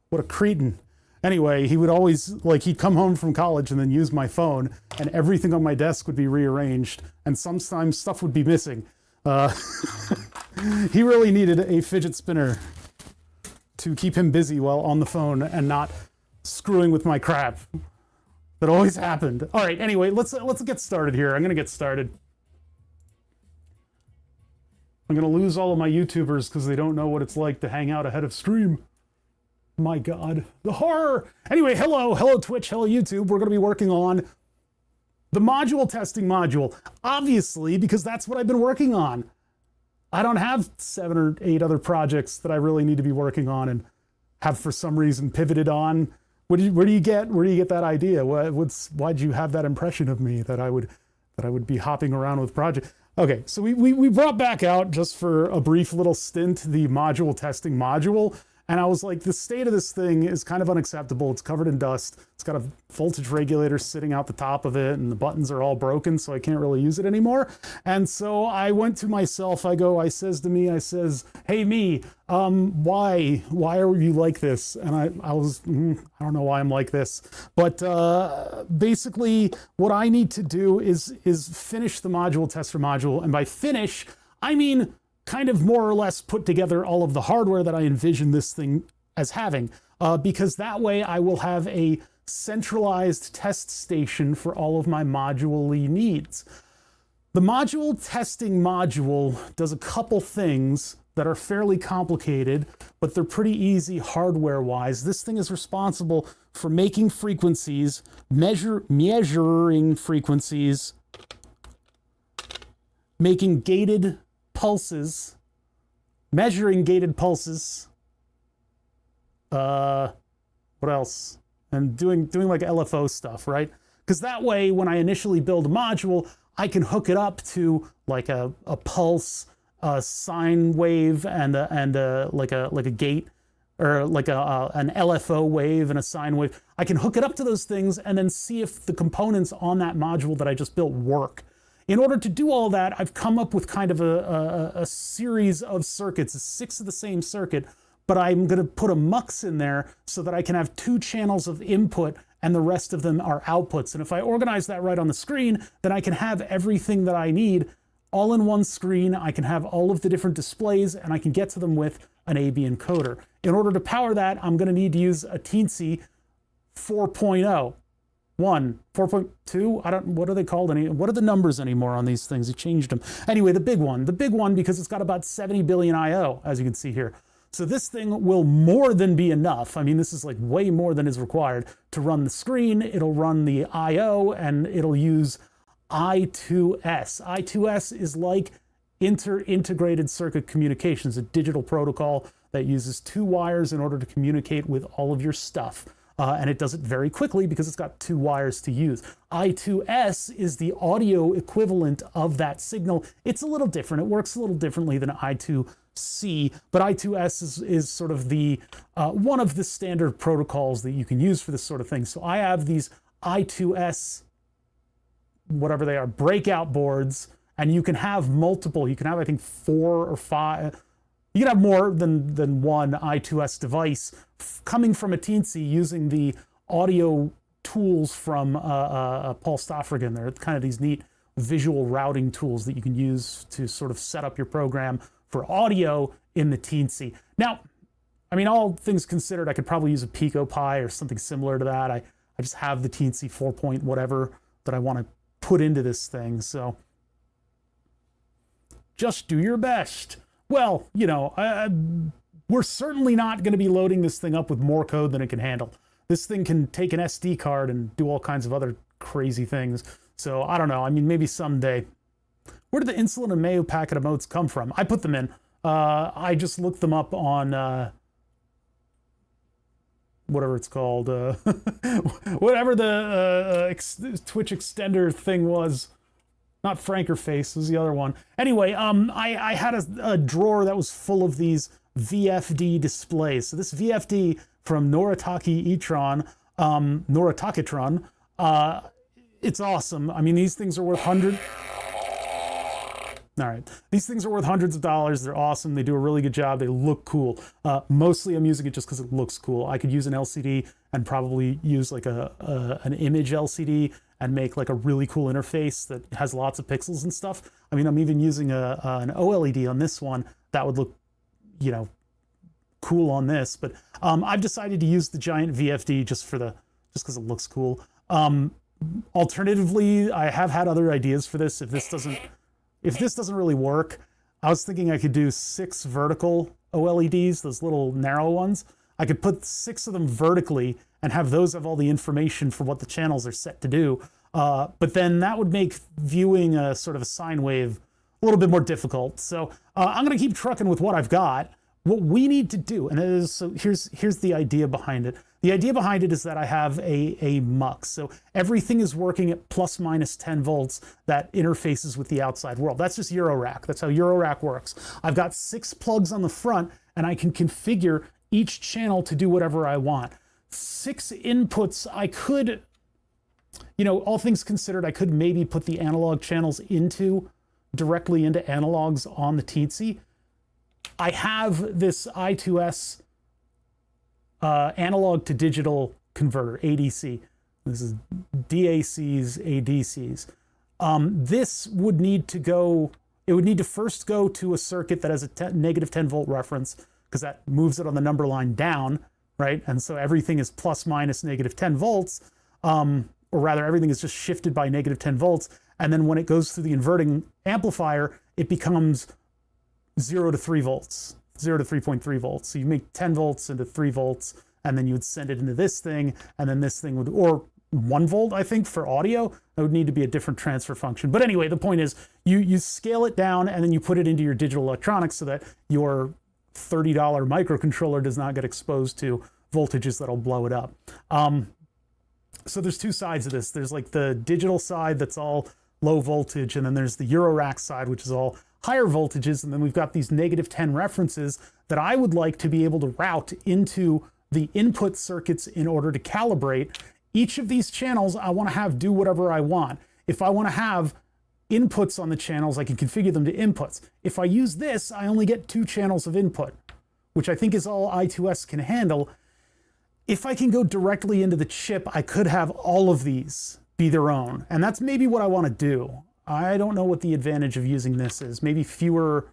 Speaker 1: What a cretin. Anyway, he would always, like, he'd come home from college and then use my phone, and everything on my desk would be rearranged, and sometimes stuff would be missing. He really needed a fidget spinner to keep him busy while on the phone and not screwing with my crap. That always happened. All right, anyway, let's get started here. I'm gonna get started. I'm gonna lose all of my YouTubers because they don't know what it's like to hang out ahead of stream. My God, the horror. Anyway, hello Twitch, hello YouTube. We're gonna be working on the module testing module, obviously, because that's what I've been working on. I don't have 7 or 8 other projects that I really need to be working on and have for some reason pivoted on. Where do you get that idea? Why'd you have that impression of me that I would be hopping around with projects? Okay, so we brought back out, just for a brief little stint, the module testing module. And I was like, the state of this thing is kind of unacceptable. It's covered in dust. It's got a voltage regulator sitting out the top of it, and the buttons are all broken, so I can't really use it anymore. And so I went to myself, I says, hey me, why are you like this? And I don't know why I'm like this. But basically what I need to do is finish the module tester module. And by finish, I mean kind of more or less put together all of the hardware that I envision this thing as having, because that way I will have a centralized test station for all of my modularly needs. The module testing module does a couple things that are fairly complicated, but they're pretty easy hardware-wise. This thing is responsible for making frequencies, measuring frequencies, making gated pulses, measuring gated pulses, what else? And doing like LFO stuff, right? Because that way, when I initially build a module, I can hook it up to like a pulse, a sine wave, and like a gate, or like an LFO wave and a sine wave. I can hook it up to those things and then see if the components on that module that I just built work. In order to do all that, I've come up with kind of a series of circuits, 6 of the same circuit, but I'm going to put a mux in there so that I can have 2 channels of input and the rest of them are outputs. And if I organize that right on the screen, then I can have everything that I need all in one screen. I can have all of the different displays, and I can get to them with an AB encoder. In order to power that, I'm going to need to use a Teensy 4.0. 4.2, what are they called? What are the numbers anymore on these things? He changed them. Anyway, the big one because it's got about 70 billion IO, as you can see here. So this thing will more than be enough. I mean, this is like way more than is required to run the screen. It'll run the IO, and it'll use I2S. I2S is like integrated circuit communications, a digital protocol that uses 2 wires in order to communicate with all of your stuff. And it does it very quickly because it's got 2 wires to use. I2S is the audio equivalent of that signal. It's a little different. It works a little differently than I2C, but I2S is sort of the one of the standard protocols that you can use for this sort of thing. So I have these I2S, whatever they are, breakout boards, and you can have multiple. You can have, I think, 4 or 5. You can have more than one I2S device coming from a Teensy using the audio tools from Paul Stoffrigan. They're kind of these neat visual routing tools that you can use to sort of set up your program for audio in the Teensy. Now, I mean, all things considered, I could probably use a Pico Pi or something similar to that. I just have the Teensy 4 point whatever that I want to put into this thing. So just do your best. Well, you know, we're certainly not going to be loading this thing up with more code than it can handle. this thing can take an SD card and do all kinds of other crazy things. So I don't know. I mean, maybe someday. Where did the insulin and mayo packet emotes come from? I put them in. I just looked them up on whatever it's called, whatever the Twitch extender thing was. Not Frankerface, was the other one. Anyway, I had a drawer that was full of these VFD displays. So this VFD from Noritake Noratakitron, it's awesome. I mean, these things are worth hundreds. All right, these things are worth hundreds of dollars. They're awesome. They do a really good job. They look cool. Mostly I'm using it just because it looks cool. I could use an LCD and probably use like an image LCD and make like a really cool interface that has lots of pixels and stuff. I mean, I'm even using an OLED on this one that would look, you know, cool on this. But I've decided to use the giant VFD just because it looks cool. Alternatively, I have had other ideas for this. If this doesn't really work, I was thinking I could do 6 vertical OLEDs, those little narrow ones. I could put 6 of them vertically and have those have all the information for what the channels are set to do. But then that would make viewing a sort of a sine wave a little bit more difficult. So I'm going to keep trucking with what I've got. What we need to do, and it is, so here's the idea behind it. The idea behind it is that I have a mux. So everything is working at plus minus 10 volts that interfaces with the outside world. That's just Eurorack. That's how Eurorack works. I've got 6 plugs on the front, and I can configure each channel to do whatever I want. 6 inputs, I could, you know, all things considered, I could maybe put the analog channels directly into analogs on the Teensy. I have this I2S analog to digital converter, ADC. This is DACs, ADCs. This would need to go, it would need to first go to a circuit that has a negative 10 volt reference, because that moves it on the number line down, right? And so everything is plus minus negative 10 volts, or rather everything is just shifted by negative 10 volts. And then when it goes through the inverting amplifier, it becomes 0 to 3 volts, 0 to 3.3 volts. So you make 10 volts into 3 volts, and then you would send it into this thing, and then this thing would, or 1 volt, I think, for audio. That would need to be a different transfer function. But anyway, the point is you scale it down, and then you put it into your digital electronics so that your $30 microcontroller does not get exposed to voltages that'll blow it up. So there's 2 sides of this. There's like the digital side that's all low voltage, and then there's the Eurorack side, which is all higher voltages, and then we've got these negative 10 references that I would like to be able to route into the input circuits in order to calibrate. Each of these channels I want to have do whatever I want. If I want to have inputs on the channels, I can configure them to inputs. If I use this, I only get 2 channels of input, which I think is all I2S can handle. If I can go directly into the chip, I could have all of these be their own, and that's maybe what I want to do. I don't know what the advantage of using this is. Maybe fewer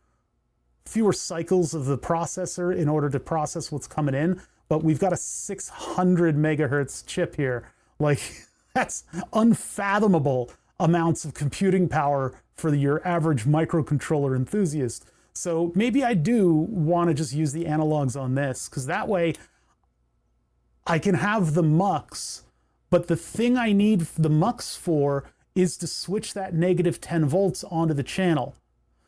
Speaker 1: cycles of the processor in order to process what's coming in, but we've got a 600 megahertz chip here. Like, that's unfathomable amounts of computing power for your average microcontroller enthusiast. So maybe I do want to just use the analogs on this, because that way I can have the mux, but the thing I need the mux for is to switch that negative 10 volts onto the channel.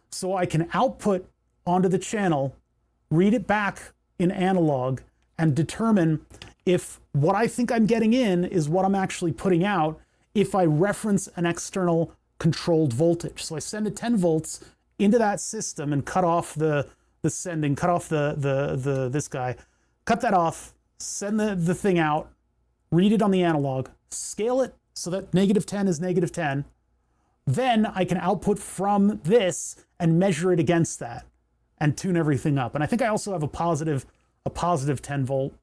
Speaker 1: So I can output onto the channel, read it back in analog, and determine if what I think I'm getting in is what I'm actually putting out if I reference an external controlled voltage. So I send a 10 volts into that system and cut off the sending, cut off this guy, cut that off, send the thing out, read it on the analog, scale it so that negative 10 is negative 10. Then I can output from this and measure it against that and tune everything up. And I think I also have a positive 10 volt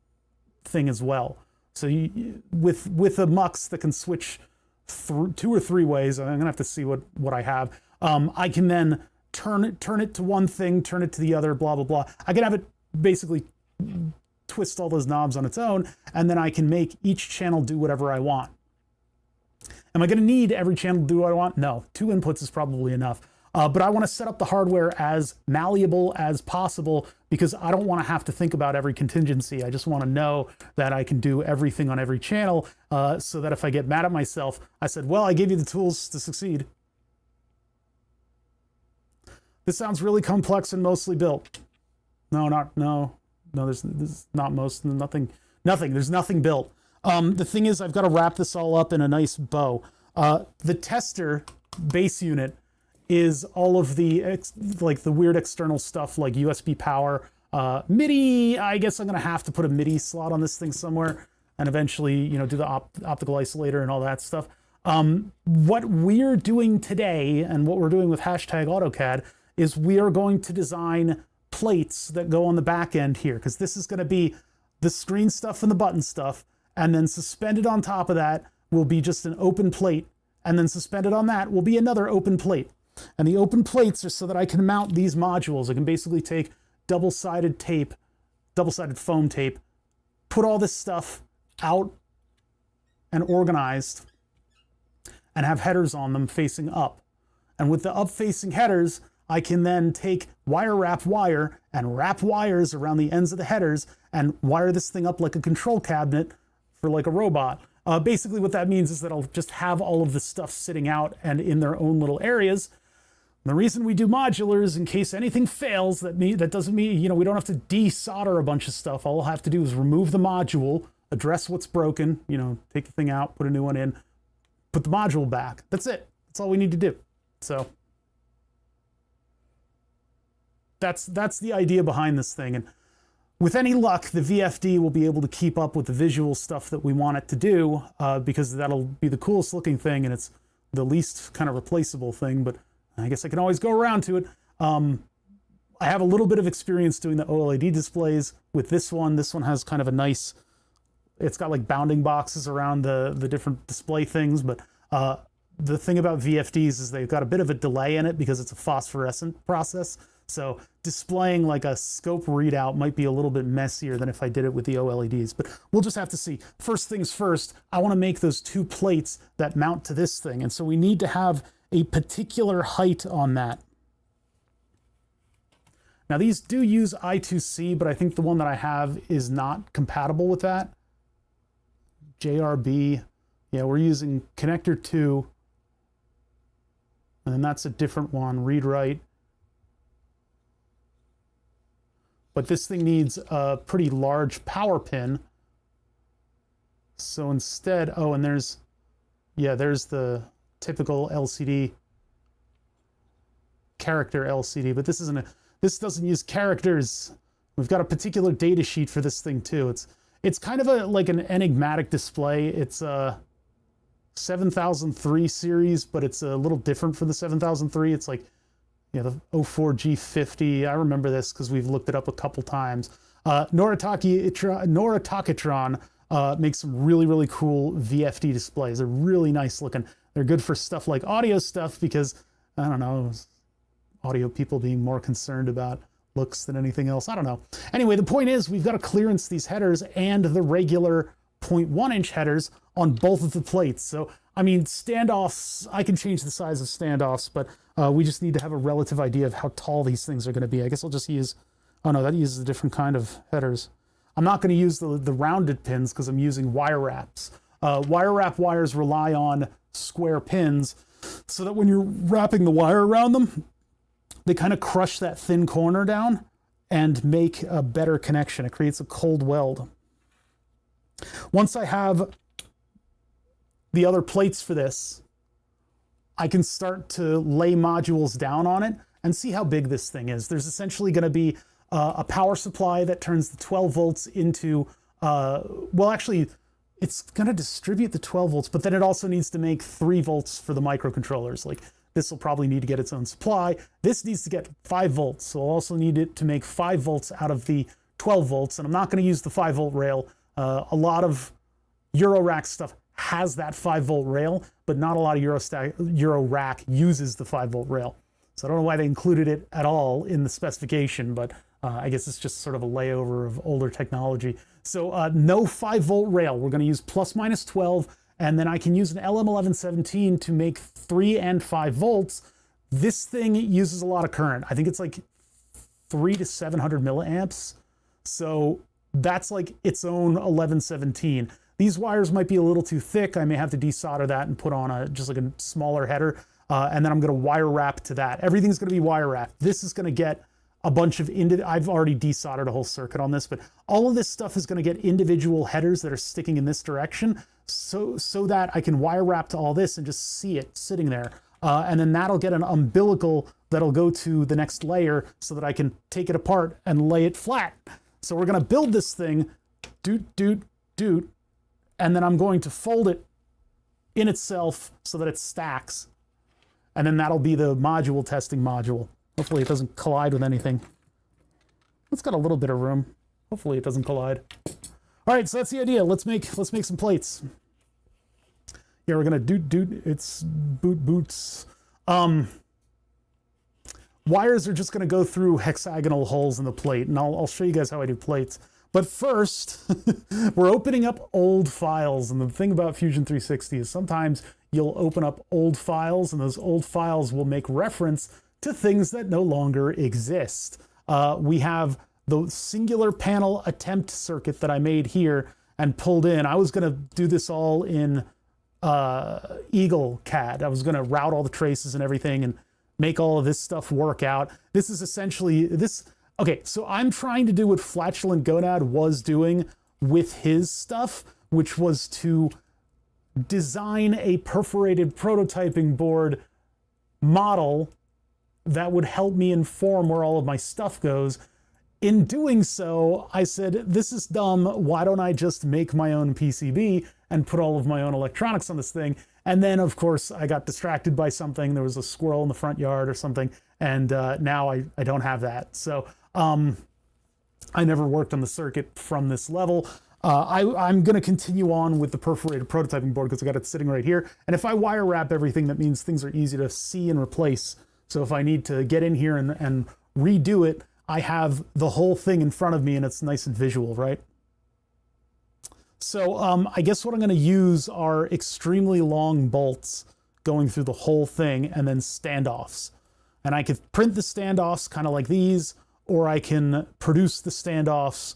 Speaker 1: thing as well. So with a mux that can switch through 2 or 3 ways, I'm gonna have to see what I have. I can then turn it to one thing, turn it to the other, blah, blah, blah. I can have it basically twist all those knobs on its own, and then I can make each channel do whatever I want. Am I going to need every channel to do what I want? No, 2 inputs is probably enough. But I want to set up the hardware as malleable as possible because I don't want to have to think about every contingency. I just want to know that I can do everything on every channel so that if I get mad at myself, I said, well, I gave you the tools to succeed. This sounds really complex and mostly built. No, there's not nothing, there's nothing built. The thing is, I've got to wrap this all up in a nice bow. The tester base unit is all of the like the weird external stuff like USB power, MIDI. I guess I'm gonna have to put a MIDI slot on this thing somewhere and eventually, you know, do the optical isolator and all that stuff. What we're doing today and what we're doing with #AutoCAD is we are going to design plates that go on the back end here, because this is going to be the screen stuff and the button stuff, and then suspended on top of that will be just an open plate, and then suspended on that will be another open plate. And the open plates are so that I can mount these modules. I can basically take double-sided tape, double-sided foam tape, put all this stuff out and organized, and have headers on them facing up. And with the up-facing headers, I can then take wire wrap wire and wrap wires around the ends of the headers and wire this thing up like a control cabinet for like a robot. Basically what that means is that I'll just have all of this stuff sitting out and in their own little areas. And the reason we do modular is in case anything fails, that doesn't mean, you know, we don't have to desolder a bunch of stuff. All I'll have to do is remove the module, address what's broken, you know, take the thing out, put a new one in, put the module back. That's it. That's all we need to do. So that's the idea behind this thing. And with any luck, the VFD will be able to keep up with the visual stuff that we want it to do, because that'll be the coolest looking thing and it's the least kind of replaceable thing, but I guess I can always go around to it. I have a little bit of experience doing the OLED displays with this one. This one has kind of a nice, it's got like bounding boxes around the different display things, but the thing about VFDs is they've got a bit of a delay in it because it's a phosphorescent process. So displaying like a scope readout might be a little bit messier than if I did it with the OLEDs, but we'll just have to see. First things first, I want to make those two plates that mount to this thing. And so we need to have a particular height on that. Now these do use I2C, but I think the one that I have is not compatible with that. JRB, yeah, we're using connector 2, and then that's a different one, read write. But this thing needs a pretty large power pin. So instead, oh, and there's the typical LCD, character LCD, but this doesn't use characters. We've got a particular data sheet for this thing too. It's kind of like an enigmatic display. It's a 7003 series, but it's a little different for the 7003. It's like, yeah, the 04G50. I remember this because we've looked it up a couple times. Noratakitron makes some really, really cool VFD displays. They're really nice looking. They're good for stuff like audio stuff because, I don't know, audio people being more concerned about looks than anything else. I don't know. Anyway, the point is we've got to clearance these headers and the regular 0.1 inch headers on both of the plates. So, I mean, standoffs, I can change the size of standoffs, but we just need to have a relative idea of how tall these things are going to be. I guess I'll just use, oh no, that uses a different kind of headers. I'm not going to use the rounded pins because I'm using wire wraps. Wire wrap wires rely on square pins so that when you're wrapping the wire around them, they kind of crush that thin corner down and make a better connection. It creates a cold weld. Once I have the other plates for this, I can start to lay modules down on it and see how big this thing is. There's essentially going to be a power supply that turns the 12 volts into, well, actually, it's going to distribute the 12 volts, but then it also needs to make 3 volts for the microcontrollers. Like, this will probably need to get its own supply. This needs to get 5 volts, so I'll also need it to make 5 volts out of the 12 volts, and I'm not going to use the 5 volt rail. A lot of Eurorack stuff has that 5 volt rail, but not a lot of Eurorack uses the 5 volt rail. So I don't know why they included it at all in the specification, but I guess it's just sort of a layover of older technology. So no 5 volt rail. We're going to use plus minus 12, and then I can use an LM1117 to make 3 and 5 volts. This thing uses a lot of current. I think it's like 300 to 700 milliamps. So that's like its own 1117. These wires might be a little too thick. I may have to desolder that and put on just like a smaller header. And then I'm going to wire wrap to that. Everything's going to be wire wrapped. This is going to get a bunch of, I've already desoldered a whole circuit on this, but all of this stuff is going to get individual headers that are sticking in this direction so that I can wire wrap to all this and just see it sitting there. And then that'll get an umbilical that'll go to the next layer so that I can take it apart and lay it flat. So we're going to build this thing, doot, and then I'm going to fold it in itself so that it stacks. And then that'll be the module testing module. Hopefully it doesn't collide with anything. It's got a little bit of room. Hopefully it doesn't collide. All right, so that's the idea. Let's make some plates. Yeah, we're gonna doot. It's boots. Wires are just gonna go through hexagonal holes in the plate, and I'll show you guys how I do plates. But first, we're opening up old files, and the thing about Fusion 360 is sometimes you'll open up old files, and those old files will make reference to things that no longer exist. We have the singular panel attempt circuit that I made here and pulled in. I was gonna do this all in Eagle CAD. I was gonna route all the traces and everything and make all of this stuff work out. This is essentially this. Okay, so I'm trying to do what Flatulent Gonad was doing with his stuff, which was to design a perforated prototyping board model that would help me inform where all of my stuff goes. In doing so, I said, this is dumb. Why don't I just make my own PCB and put all of my own electronics on this thing? And then, of course, I got distracted by something. There was a squirrel in the front yard or something. And now I don't have that. So I never worked on the circuit from this level. I'm going to continue on with the perforated prototyping board because I got it sitting right here. And if I wire wrap everything, that means things are easy to see and replace. So if I need to get in here and redo it, I have the whole thing in front of me and it's nice and visual, right? So I guess what I'm going to use are extremely long bolts going through the whole thing and then standoffs. And I could print the standoffs kind of like these, or I can produce the standoffs.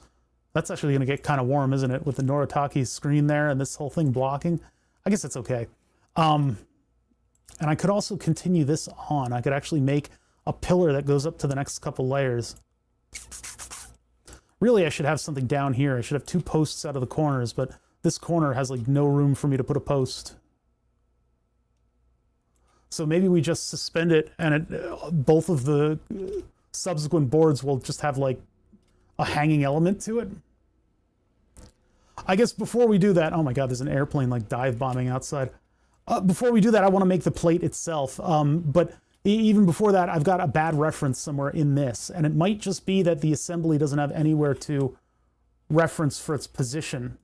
Speaker 1: That's actually going to get kind of warm, isn't it? With the Noritake screen there and this whole thing blocking. I guess that's okay. And I could also continue this on. I could actually make a pillar that goes up to the next couple layers. Really, I should have something down here. I should have 2 posts out of the corners, but this corner has like no room for me to put a post. So maybe we just suspend it and both of the subsequent boards will just have like a hanging element to it. I guess before we do that, oh my God, there's an airplane like dive bombing outside. Before we do that, I want to make the plate itself. But even before that, I've got a bad reference somewhere in this. And it might just be that the assembly doesn't have anywhere to reference for its position.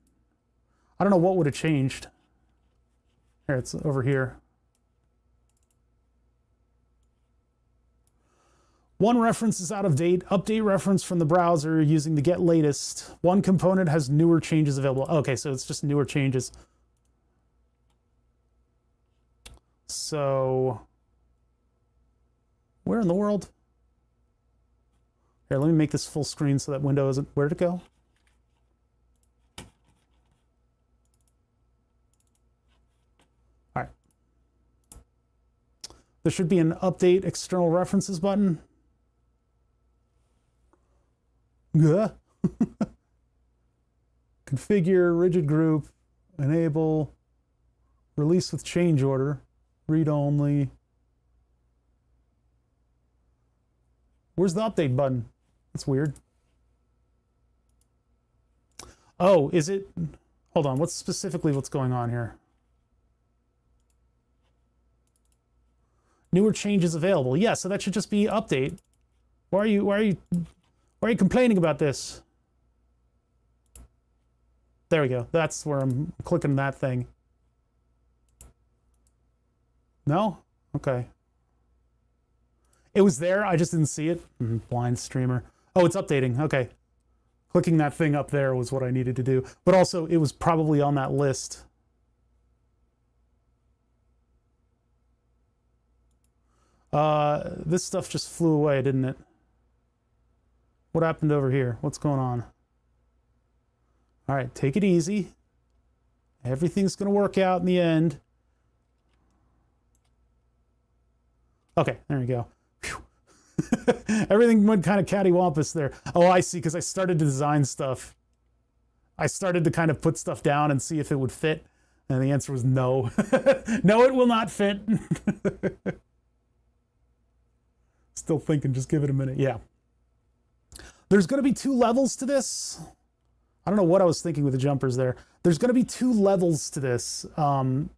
Speaker 1: I don't know what would have changed. Here, it's over here. One reference is out of date. Update reference from the browser using the get latest. One component has newer changes available. Okay, so it's just newer changes. So, where in the world? Here, let me make this full screen so that window isn't, where'd it go? All right. There should be an update external references button. Yeah. Configure, rigid group, enable, release with change order, read only. Where's the update button? That's weird. Oh, is it? Hold on, what's going on here? Newer changes available. Yeah, so that should just be update. Why are you complaining about this? There we go. That's where I'm clicking that thing. No? Okay. It was there, I just didn't see it. Blind streamer. Oh, it's updating. Okay. Clicking that thing up there was what I needed to do. But also, it was probably on that list. This stuff just flew away, didn't it? What happened over here? What's going on? All right, take it easy. Everything's going to work out in the end. Okay, there we go. Everything went kind of cattywampus there. Oh, I see, because I started to design stuff. I started to kind of put stuff down and see if it would fit, and the answer was no. No, it will not fit. Still thinking, just give it a minute. Yeah. There's going to be 2 levels to this. I don't know what I was thinking with the jumpers there. There's going to be 2 levels to this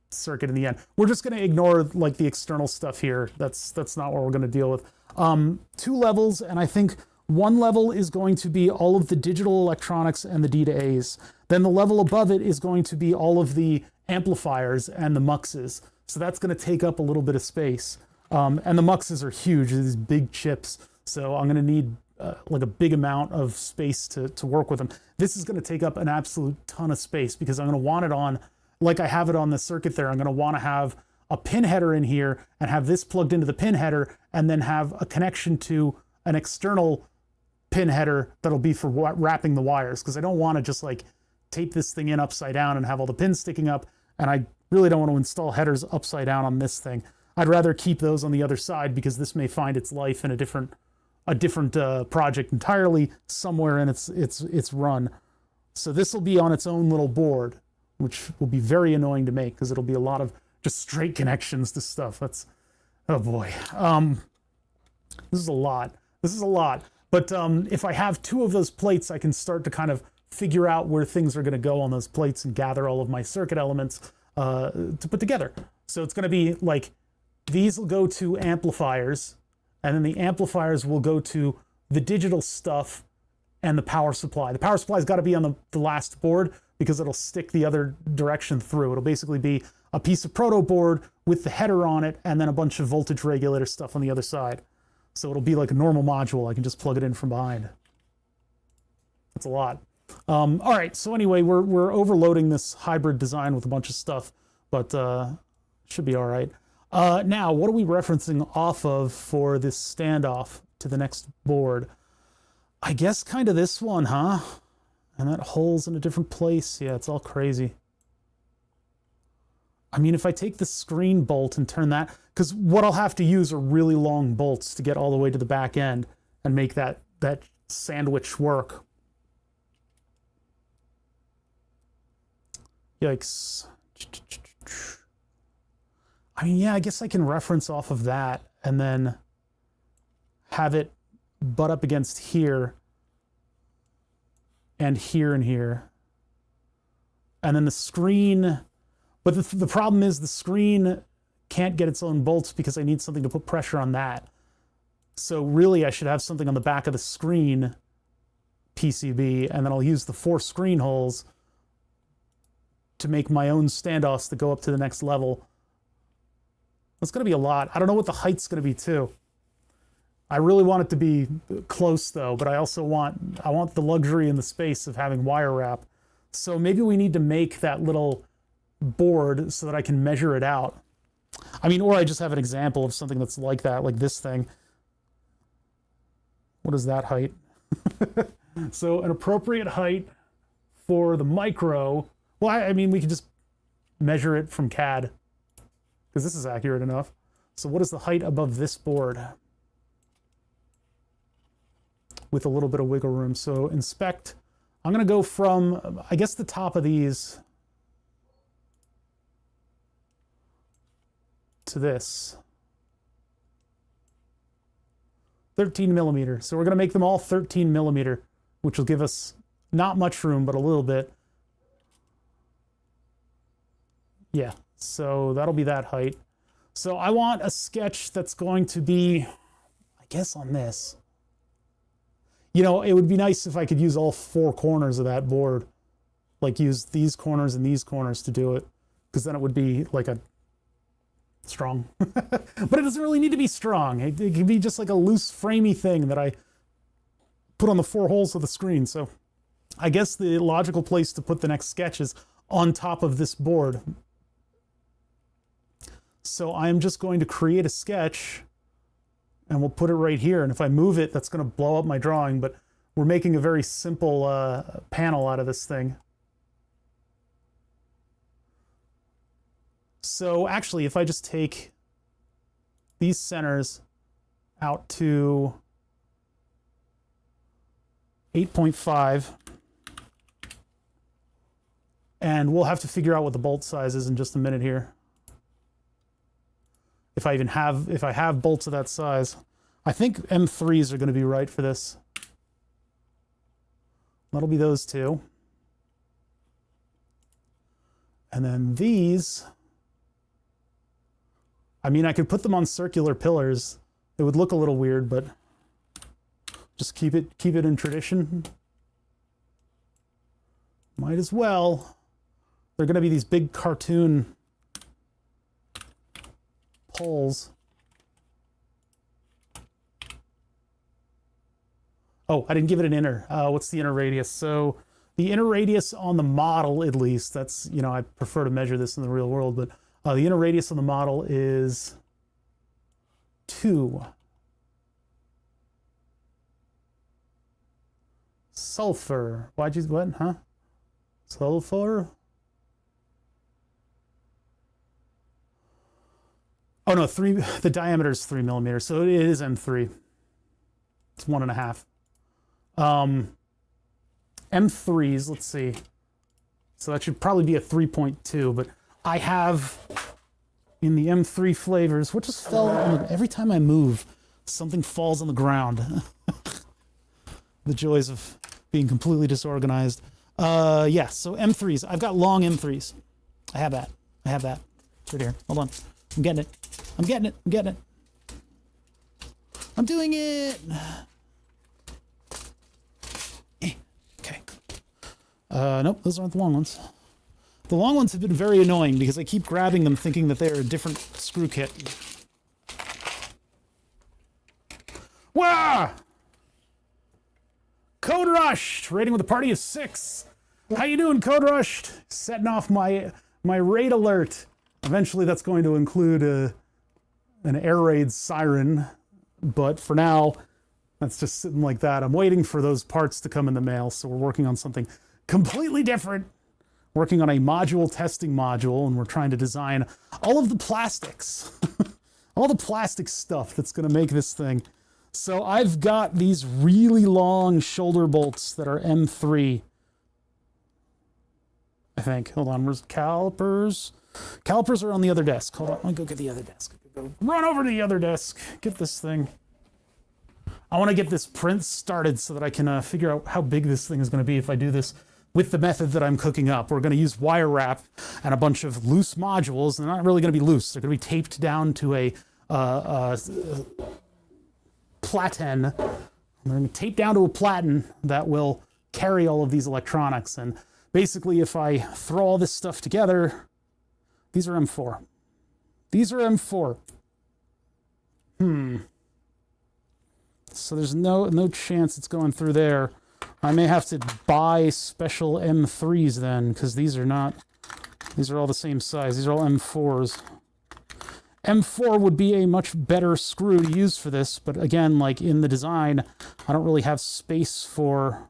Speaker 1: circuit in the end. We're just going to ignore like the external stuff here. That's not what we're going to deal with. 2 levels, and I think one level is going to be all of the digital electronics and the D to A's. Then the level above it is going to be all of the amplifiers and the muxes. So that's going to take up a little bit of space. And the muxes are huge, these big chips. So I'm going to need like a big amount of space to work with them. This is going to take up an absolute ton of space because I'm going to want it on, like I have it on the circuit there, I'm going to want to have a pin header in here and have this plugged into the pin header and then have a connection to an external pin header that'll be for wrapping the wires, because I don't want to just like tape this thing in upside down and have all the pins sticking up, and I really don't want to install headers upside down on this thing. I'd rather keep those on the other side because this may find its life in a different project entirely somewhere in its run. So this will be on its own little board, which will be very annoying to make because it'll be a lot of just straight connections to stuff. That's, oh boy. This is a lot. This is a lot. But if I have 2 of those plates, I can start to kind of figure out where things are going to go on those plates and gather all of my circuit elements to put together. So it's going to be like, these will go to amplifiers, and then the amplifiers will go to the digital stuff and the power supply. The power supply's got to be on the last board because it'll stick the other direction through. It'll basically be a piece of proto board with the header on it and then a bunch of voltage regulator stuff on the other side. So it'll be like a normal module. I can just plug it in from behind. That's a lot. All right, so anyway, we're overloading this hybrid design with a bunch of stuff, but should be all right. Now, what are we referencing off of for this standoff to the next board? I guess kind of this one, huh? And that hole's in a different place. Yeah, it's all crazy. I mean, if I take the screen bolt and turn that, because what I'll have to use are really long bolts to get all the way to the back end and make that sandwich work. Yikes. I mean, yeah, I guess I can reference off of that and then have it butt up against here and here and here. And then the screen, but the problem is the screen can't get its own bolts because I need something to put pressure on that. So really I should have something on the back of the screen PCB, and then I'll use the 4 screen holes to make my own standoffs that go up to the next level. That's going to be a lot. I don't know what the height's going to be too. I really want it to be close though, but I also want the luxury and the space of having wire wrap. So maybe we need to make that little board so that I can measure it out. I mean, or I just have an example of something that's like that, like this thing. What is that height? So an appropriate height for the micro. Well, I mean, we can just measure it from CAD because this is accurate enough. So what is the height above this board? With a little bit of wiggle room. So inspect. I'm going to go from, I guess, the top of these to this. 13 millimeter. So we're going to make them all 13 millimeter, which will give us not much room, but a little bit. Yeah, so that'll be that height. So I want a sketch that's going to be, I guess, on this. You know, it would be nice if I could use all 4 corners of that board. Like use these corners and these corners to do it. Because then it would be like a strong. But it doesn't really need to be strong. It can be just like a loose framey thing that I put on the 4 holes of the screen. So I guess the logical place to put the next sketch is on top of this board. So I'm just going to create a sketch and we'll put it right here. And if I move it, that's going to blow up my drawing, but we're making a very simple panel out of this thing. So actually, if I just take these centers out to 8.5, and we'll have to figure out what the bolt size is in just a minute here. If I have bolts of that size. I think M3s are going to be right for this. That'll be those two. And then these, I mean, I could put them on circular pillars. It would look a little weird, but just keep it in tradition. Might as well. They're going to be these big cartoon poles. Oh, I didn't give it an inner. What's the inner radius? So the inner radius on the model, at least, that's, you know, I prefer to measure this in the real world, but the inner radius on the model is 2. Sulfur. Why'd you, what, huh? Sulfur? Oh no, the diameter is 3 millimeters, so it is M3. It's 1.5. M3s, let's see. So that should probably be a 3.2, but I have in the M3 flavors, what just fell on the, every time I move, something falls on the ground. The joys of being completely disorganized. Yeah, so M3s. I've got long M3s. I have that. It's right here. Hold on. I'm getting it. I'm getting it. I'm doing it. Okay. Nope, those aren't the long ones. The long ones have been very annoying because I keep grabbing them thinking that they're a different screw kit. Wah! Code Rushed, rating with a party of 6. How you doing, Code Rushed? Setting off my raid alert. Eventually that's going to include an air raid siren, but for now, that's just sitting like that. I'm waiting for those parts to come in the mail, so we're working on something completely different. Working on a module testing module, and we're trying to design all of the plastics, all the plastic stuff that's going to make this thing. So I've got these really long shoulder bolts that are M3. I think. Hold on, where's calipers? Calipers are on the other desk. Hold on, let me go get the other desk. Run over to the other desk. Get this thing. I want to get this print started so that I can figure out how big this thing is going to be if I do this with the method that I'm cooking up. We're going to use wire wrap and a bunch of loose modules. They're not really going to be loose. They're going to be taped down to a platen. They're going to be taped down to a platen that will carry all of these electronics. And basically, if I throw all this stuff together, these are M4. These are M4. So there's no chance it's going through there. I may have to buy special M3s then, because these are all the same size. These are all M4s. M4 would be a much better screw to use for this, but again, like in the design, I don't really have space for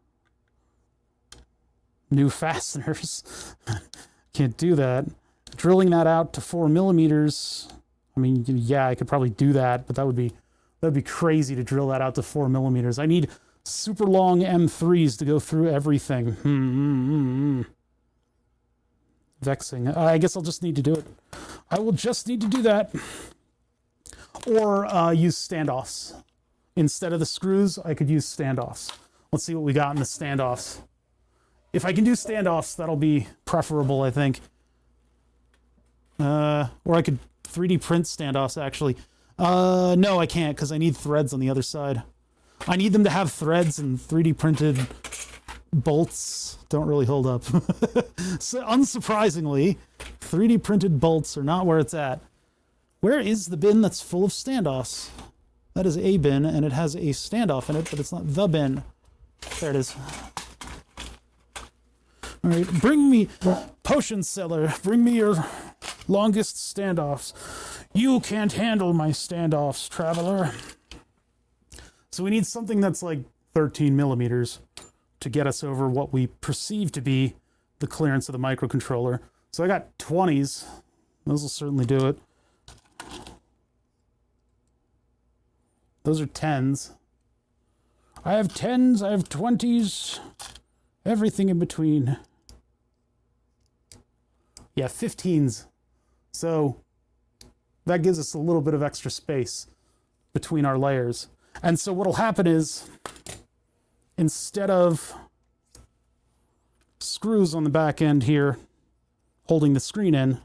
Speaker 1: new fasteners. Can't do that. Drilling that out to 4 millimeters, I mean, yeah, I could probably do that, but that would be crazy to drill that out to 4 millimeters. I need super long M3s to go through everything. Vexing. I guess I'll just need to do it. I will just need to do that. Or use standoffs. Instead of the screws, I could use standoffs. Let's see what we got in the standoffs. If I can do standoffs, that'll be preferable, I think. Or I could 3D print standoffs, actually. No, I can't, because I need threads on the other side. I need them to have threads, and 3D printed bolts don't really hold up. So, unsurprisingly, 3D printed bolts are not where it's at. Where is the bin that's full of standoffs? That is a bin, and it has a standoff in it, but it's not the bin. There it is. All right, bring me, potion seller, bring me your longest standoffs. You can't handle my standoffs, traveler. So we need something that's like 13 millimeters to get us over what we perceive to be the clearance of the microcontroller. So I got 20s. Those will certainly do it. Those are 10s. I have 10s, I have 20s, everything in between. Yeah, 15s. So that gives us a little bit of extra space between our layers. And so what'll happen is, instead of screws on the back end here holding the screen in,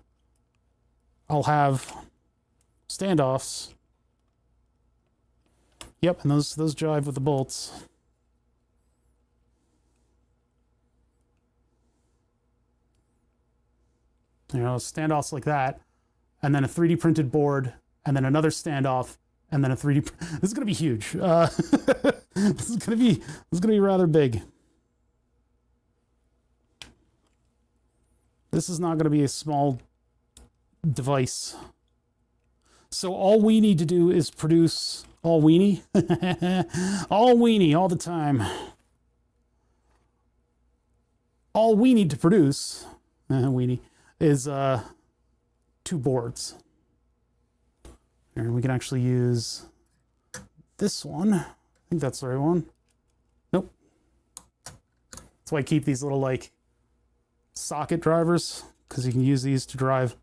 Speaker 1: I'll have standoffs. Yep, and those jive with the bolts. You know, standoffs like that, and then a 3D printed board, and then another standoff, and then a 3D. This is going to be huge. This is going to be rather big. This is not going to be a small device. So all we need to do is produce all weenie, all weenie, all the time. All we need to produce, weenie, is 2 boards. And we can actually use this one. I think that's the right one. Nope. That's why I keep these little like socket drivers, because you can use these to drive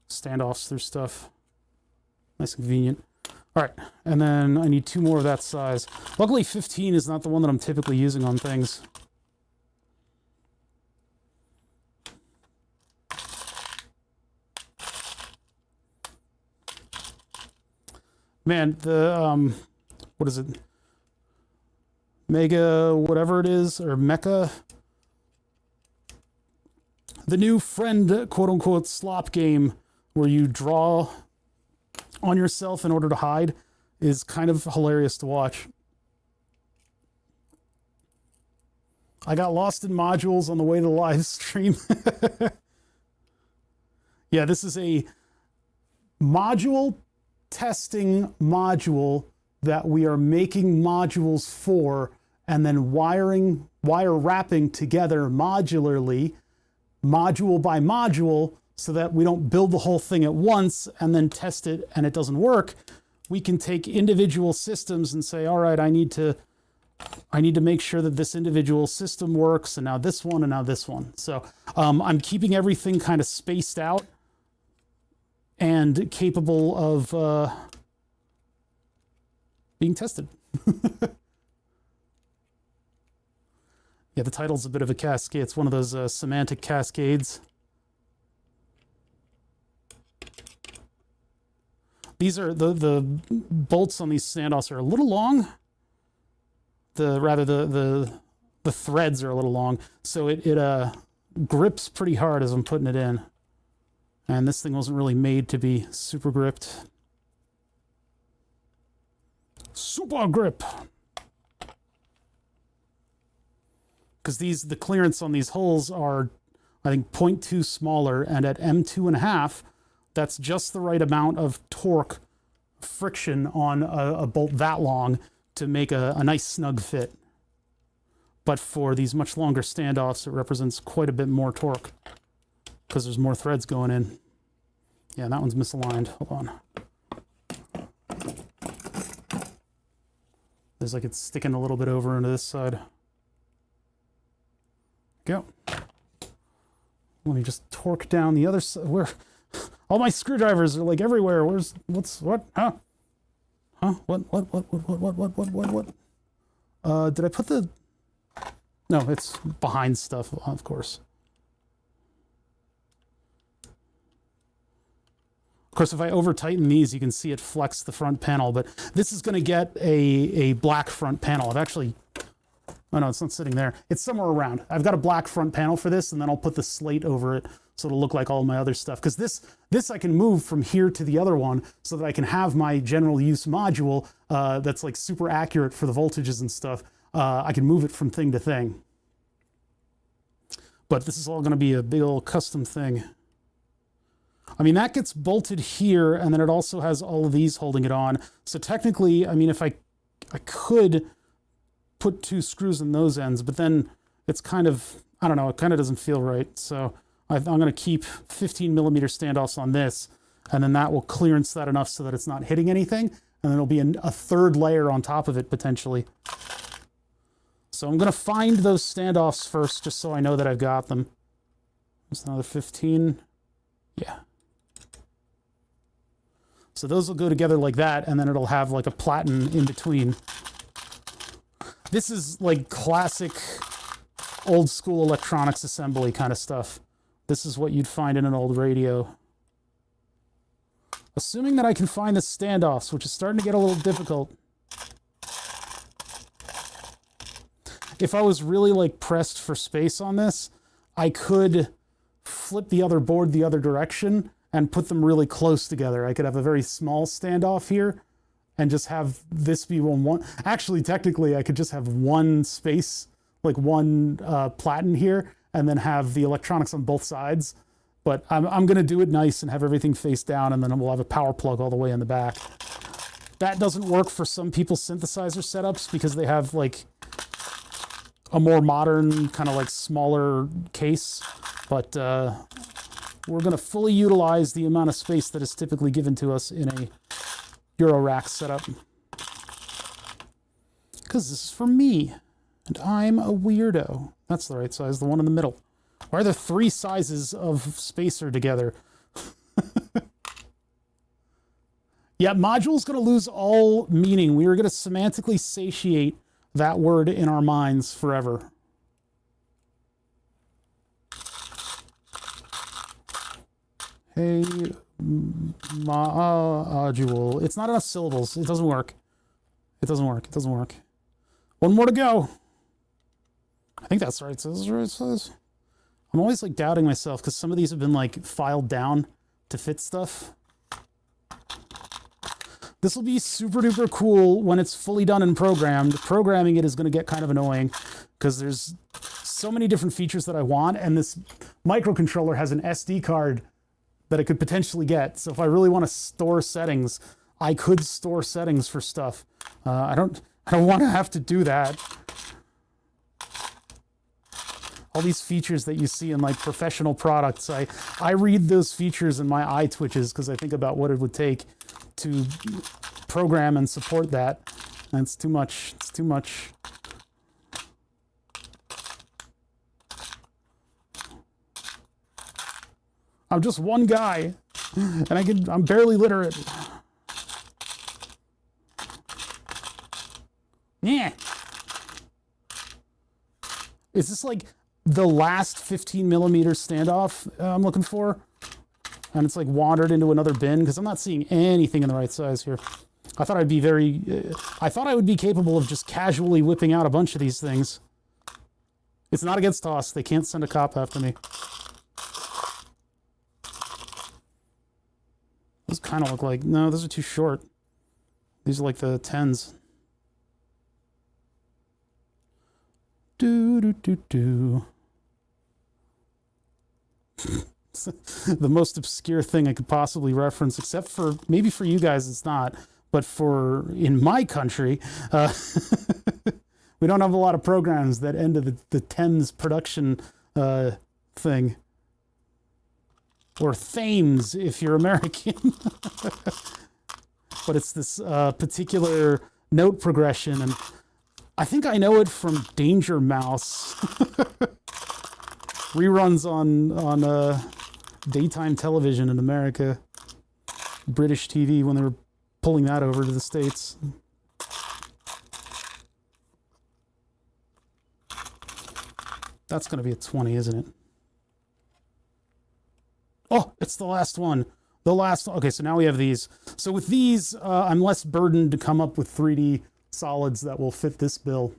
Speaker 1: standoffs through stuff. Nice and convenient. All right, and then I need 2 more of that size. Luckily 15 is not the one that I'm typically using on things. Man, the, what is it? Mega, whatever it is, or Mecha. The new friend, quote unquote, slop game where you draw on yourself in order to hide is kind of hilarious to watch. I got lost in modules on the way to the live stream. Yeah, this is a module testing module that we are making modules for, and then wire wrapping together modularly, module by module, so that we don't build the whole thing at once and then test it and it doesn't work. We can take individual systems and say, all right, I need to make sure that this individual system works, and now this one, and now this one. So I'm keeping everything kind of spaced out and capable of being tested. Yeah, the title's a bit of a cascade. It's one of those semantic cascades. These are the bolts on these standoffs are a little long. The threads are a little long, so it grips pretty hard as I'm putting it in. And this thing wasn't really made to be super gripped. Super grip. Because the clearance on these holes are, I think, 0.2 smaller, and at M2.5, that's just the right amount of torque friction on a bolt that long to make a nice snug fit. But for these much longer standoffs, it represents quite a bit more torque because there's more threads going in. Yeah, that one's misaligned. Hold on. There's like it's sticking a little bit over into this side. Go. Let me just torque down the other side. Where all my screwdrivers are like everywhere. What? Huh? What? Did I put the... No, it's behind stuff, of course. Of course, if I over-tighten these, you can see it flex the front panel, but this is going to get a black front panel. I've actually... Oh, no, it's not sitting there. It's somewhere around. I've got a black front panel for this, and then I'll put the slate over it so it'll look like all my other stuff. Because this I can move from here to the other one so that I can have my general use module that's like super accurate for the voltages and stuff. I can move it from thing to thing. But this is all going to be a big old custom thing. I mean, that gets bolted here, and then it also has all of these holding it on. So technically, I mean, if I I could put 2 screws in those ends, but then it's kind of, I don't know, it kind of doesn't feel right. So I'm going to keep 15 millimeter standoffs on this, and then that will clearance that enough so that it's not hitting anything, and then it'll be a third layer on top of it potentially. So I'm going to find those standoffs first, just so I know that I've got them. There's another 15. Yeah. So those will go together like that, and then it'll have like a platen in between. This is like classic old school electronics assembly kind of stuff. This is what you'd find in an old radio. Assuming that I can find the standoffs, which is starting to get a little difficult. If I was really like pressed for space on this, I could flip the other board the other direction and put them really close together. I could have a very small standoff here and just have this be one. Actually, technically, I could just have one space, like one platen here, and then have the electronics on both sides. But I'm going to do it nice and have everything face down, and then we'll have a power plug all the way in the back. That doesn't work for some people's synthesizer setups because they have like a more modern, kind of like smaller case. But we're going to fully utilize the amount of space that is typically given to us in a Euro rack setup. Because this is for me, and I'm a weirdo. That's the right size, the one in the middle. Why are there 3 sizes of spacer together? Yeah, module's going to lose all meaning. We are going to semantically satiate that word in our minds forever. Hey, module. It's not enough syllables. It doesn't work. It doesn't work. It doesn't work. One more to go. I think that's right. So this is right. It says. I'm always like doubting myself because some of these have been like filed down to fit stuff. This will be super duper cool when it's fully done and programmed. Programming it is going to get kind of annoying because there's so many different features that I want, and this microcontroller has an SD card that I could potentially get. So if I really want to store settings, I could store settings for stuff. I don't want to have to do that. All these features that you see in like professional products, I read those features and my eye twitches because I think about what it would take to program and support that. And it's too much. It's too much. I'm just one guy, and I'm barely literate. Yeah. Is this like the last 15 millimeter standoff I'm looking for? And it's like wandered into another bin because I'm not seeing anything in the right size here. I thought I'd be I thought I would be capable of just casually whipping out a bunch of these things. It's not against toss. They can't send a cop after me. Those kind of look like, no, those are too short. These are like the 10s. Do. The most obscure thing I could possibly reference, except for, maybe for you guys it's not, but for, in my country, we don't have a lot of programs that end of the 10s production thing. Or Thames, if you're American. But it's this particular note progression, and I think I know it from Danger Mouse. Reruns on daytime television in America. British TV when they were pulling that over to the States. That's going to be a 20, isn't it? Oh, it's the last one. The last one. Okay, so now we have these. So with these, I'm less burdened to come up with 3D solids that will fit this bill.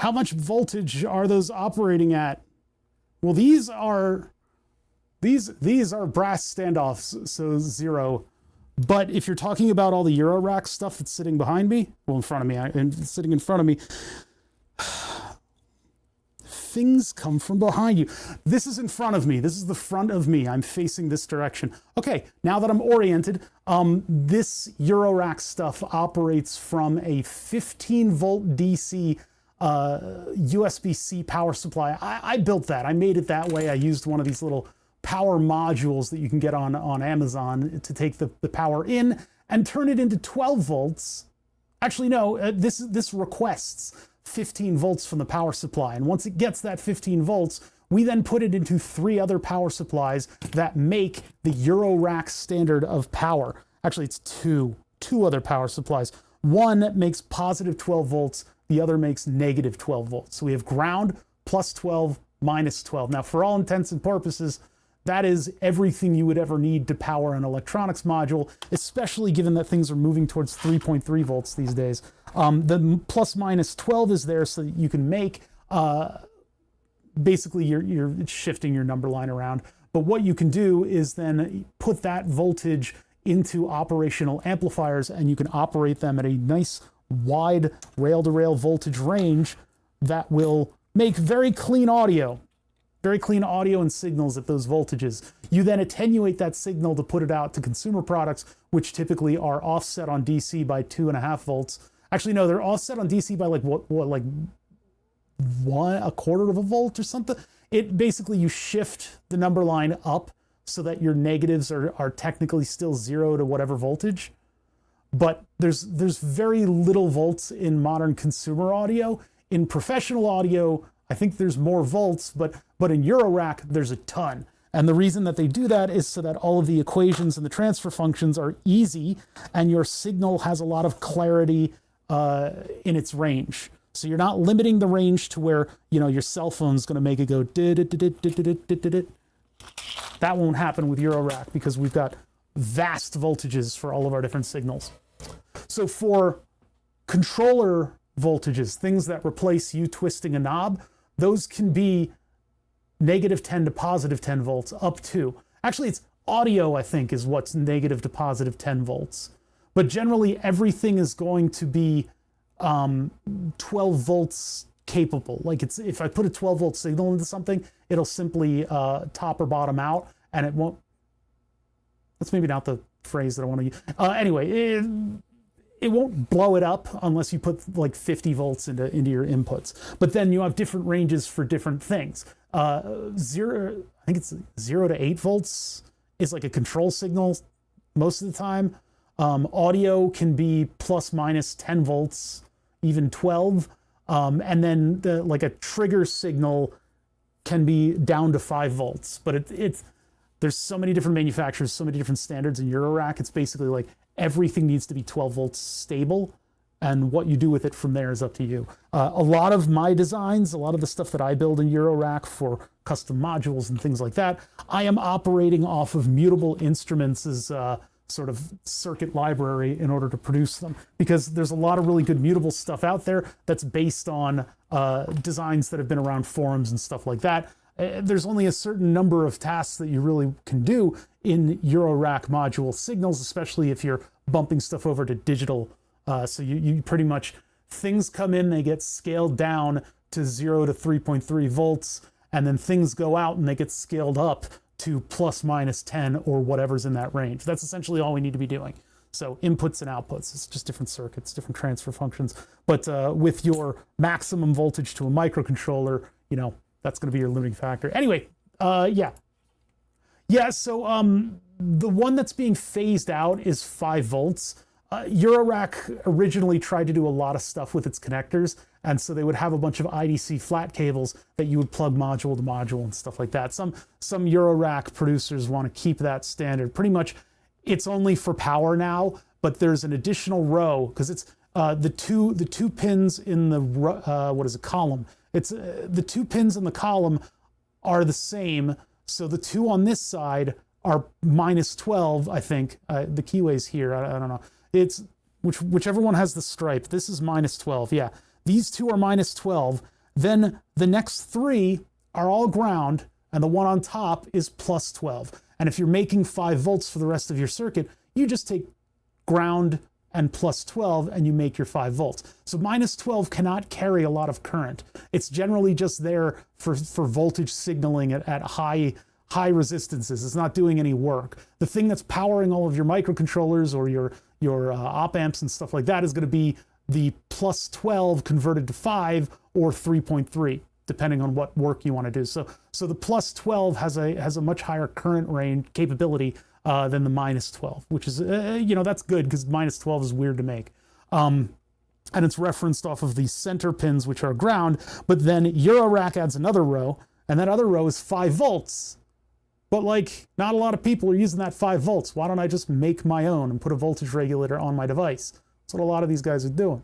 Speaker 1: How much voltage are those operating at? Well, these are brass standoffs, so 0. But if you're talking about all the Euro rack stuff that's sitting behind me, well, in front of me, and sitting in front of me, things come from behind you. This is in front of me. This is the front of me. I'm facing this direction. Okay, now that I'm oriented, this Eurorack stuff operates from a 15-volt DC USB-C power supply. I built that. I made it that way. I used one of these little power modules that you can get on Amazon to take the power in and turn it into 12 volts. Actually, no, this requests 15 volts from the power supply. And once it gets that 15 volts, we then put it into 3 other power supplies that make the Eurorack standard of power. Actually, it's two other power supplies. One makes positive 12 volts, the other makes negative 12 volts. So we have ground, plus 12, minus 12. Now, for all intents and purposes, that is everything you would ever need to power an electronics module, especially given that things are moving towards 3.3 volts these days. The plus minus 12 is there so that you can make, basically you're shifting your number line around. But what you can do is then put that voltage into operational amplifiers, and you can operate them at a nice wide rail-to-rail voltage range that will make very clean audio and signals at those voltages. You then attenuate that signal to put it out to consumer products, which typically are offset on DC by 2.5 volts. Actually, no, they're offset on DC by like like 1/4 of a volt or something. It basically, you shift the number line up so that your negatives are technically still 0 to whatever voltage. But there's very little volts in modern consumer audio. In professional audio, I think there's more volts, but in Eurorack, there's a ton. And the reason that they do that is so that all of the equations and the transfer functions are easy, and your signal has a lot of clarity in its range. So you're not limiting the range to where, you know, your cell phone's going to make it go dit. That won't happen with Eurorack because we've got vast voltages for all of our different signals. So for controller voltages, things that replace you twisting a knob, those can be -10 to +10 volts up to. Actually, it's audio, I think, is what's negative to +10 volts. But generally, everything is going to be 12 volts capable. Like if I put a 12 volt signal into something, it'll simply top or bottom out, and it won't. That's maybe not the phrase that I want to use. Anyway, it won't blow it up unless you put like 50 volts into your inputs. But then you have different ranges for different things. I think it's 0 to 8 volts is like a control signal most of the time. Audio can be ±10 volts, even 12. And then like a trigger signal can be down to 5 volts. But there's so many different manufacturers, so many different standards in Eurorack. It's basically like everything needs to be 12 volts stable, and what you do with it from there is up to you. A lot of my designs, a lot of the stuff that I build in Eurorack for custom modules and things like that, I am operating off of mutable instruments as sort of circuit library in order to produce them, because there's a lot of really good mutable stuff out there that's based on designs that have been around forums and stuff like that. There's only a certain number of tasks that you really can do in Eurorack module signals, especially if you're bumping stuff over to digital. So you pretty much, things come in, they get scaled down to 0 to 3.3 volts, and then things go out and they get scaled up to ±10 or whatever's in that range. That's essentially all we need to be doing. So inputs and outputs, it's just different circuits, different transfer functions. But with your maximum voltage to a microcontroller, you know, that's going to be your limiting factor. Anyway, yeah. So the one that's being phased out is 5 volts. Eurorack originally tried to do a lot of stuff with its connectors, and so they would have a bunch of IDC flat cables that you would plug module to module and stuff like that. Some Eurorack producers want to keep that standard. Pretty much, it's only for power now, but there's an additional row because it's the two pins in the column. It's the 2 pins in the column are the same, so the 2 on this side are -12, I think. The keyway's here, I don't know. It's whichever one has the stripe. This is -12, yeah. These 2 are -12. Then the next 3 are all ground, and the one on top is +12. And if you're making 5 volts for the rest of your circuit, you just take ground and plus 12, and you make your 5 volts. So minus 12 cannot carry a lot of current. It's generally just there for voltage signaling at high resistances. It's not doing any work. The thing that's powering all of your microcontrollers or your op amps and stuff like that is going to be the plus 12 converted to 5 or 3.3, depending on what work you want to do. So the plus 12 has a much higher current range capability than the minus 12, which is, that's good because minus 12 is weird to make. And it's referenced off of the center pins, which are ground, but then Eurorack adds another row, and that other row is 5 volts. But not a lot of people are using that 5 volts. Why don't I just make my own and put a voltage regulator on my device? That's what a lot of these guys are doing.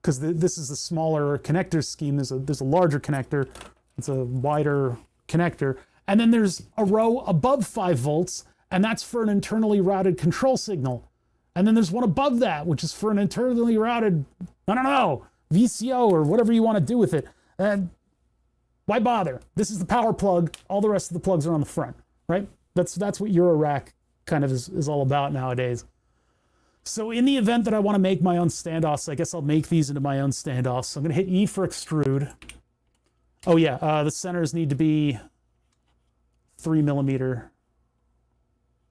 Speaker 1: Because this is a smaller connector scheme. There's a larger connector. It's a wider connector. And then there's a row above 5 volts, and that's for an internally routed control signal. And then there's one above that, which is for an internally routed, I don't know, VCO or whatever you want to do with it. And why bother? This is the power plug. All the rest of the plugs are on the front, right? That's what Eurorack kind of is all about nowadays. So in the event that I want to make my own standoffs, I guess I'll make these into my own standoffs. So I'm going to hit E for extrude. Oh yeah, the centers need to be 3 millimeter.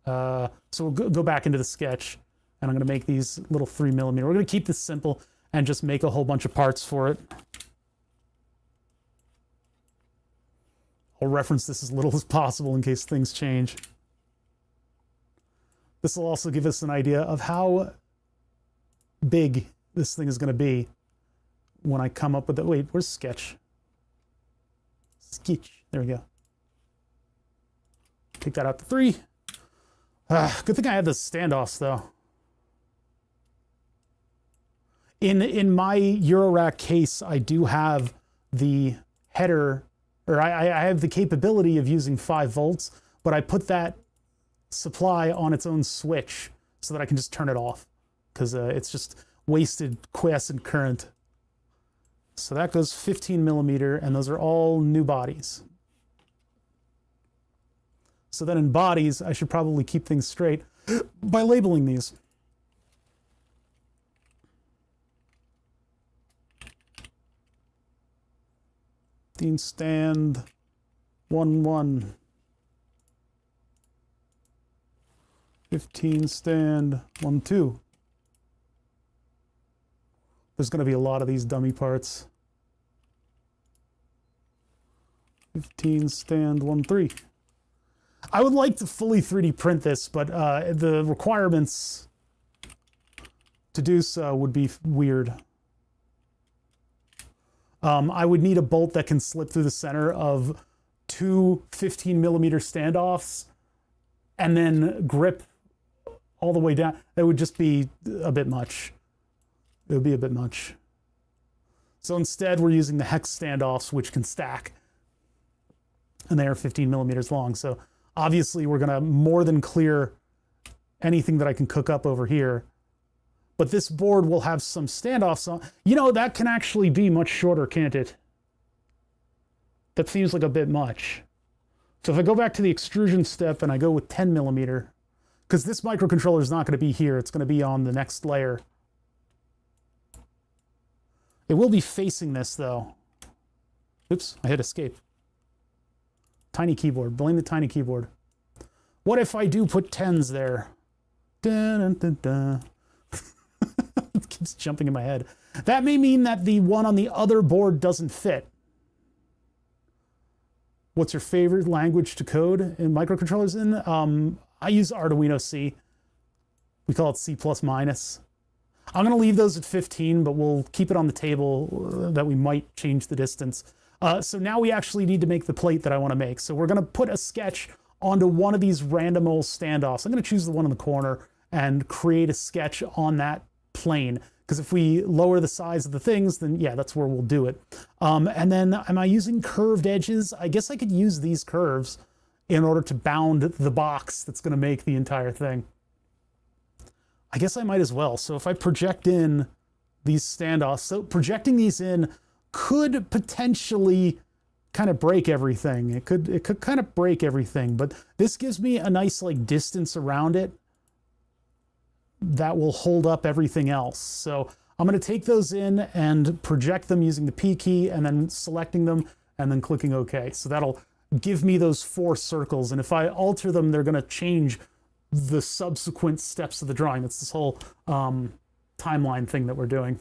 Speaker 1: So we'll go back into the sketch, and I'm going to make these little 3 millimeter. We're going to keep this simple and just make a whole bunch of parts for it. I'll reference this as little as possible in case things change. This will also give us an idea of how big this thing is going to be when I come up with it. Wait, where's sketch? Sketch. There we go. Take that out to 3. Good thing I have the standoffs, though. In my Eurorack case, I do have the header, or I have the capability of using 5 volts, but I put that supply on its own switch so that I can just turn it off because it's just wasted quiescent current. So that goes 15 millimeter, and those are all new bodies. So then in bodies, I should probably keep things straight by labeling these. Dean stand 1-1. 15 stand 1-2. There's going to be a lot of these dummy parts. 15 stand 1-3. I would like to fully 3D print this, but the requirements to do so would be weird. I would need a bolt that can slip through the center of 2 15 millimeter standoffs and then grip all the way down. That would just be a bit much. It would be a bit much. So instead, we're using the hex standoffs, which can stack. And they are 15 millimeters long. So obviously, we're going to more than clear anything that I can cook up over here. But this board will have some standoffs on. You know, that can actually be much shorter, can't it? That seems like a bit much. So if I go back to the extrusion step and I go with 10 millimeter, because this microcontroller is not going to be here, it's going to be on the next layer. It will be facing this, though. Oops, I hit escape. Tiny keyboard. Blame the tiny keyboard. What if I do put 10s there? Dun, dun, dun, dun. It keeps jumping in my head. That may mean that the one on the other board doesn't fit. What's your favorite language to code in microcontrollers in? I use Arduino C. We call it C++. I'm going to leave those at 15, but we'll keep it on the table that we might change the distance. So now we actually need to make the plate that I want to make. So we're going to put a sketch onto one of these random old standoffs. I'm going to choose the one in the corner and create a sketch on that plane. Because if we lower the size of the things, then yeah, that's where we'll do it. And then am I using curved edges? I guess I could use these curves in order to bound the box that's going to make the entire thing. I guess I might as well. So if I project in these standoffs, so projecting these in could potentially kind of break everything. It could kind of break everything, but this gives me a nice like distance around it. that will hold up everything else. So I'm going to take those in and project them using the P key and then selecting them and then clicking OK. So that'll give me those 4 circles. And if I alter them, they're going to change the subsequent steps of the drawing. That's this whole timeline thing that we're doing.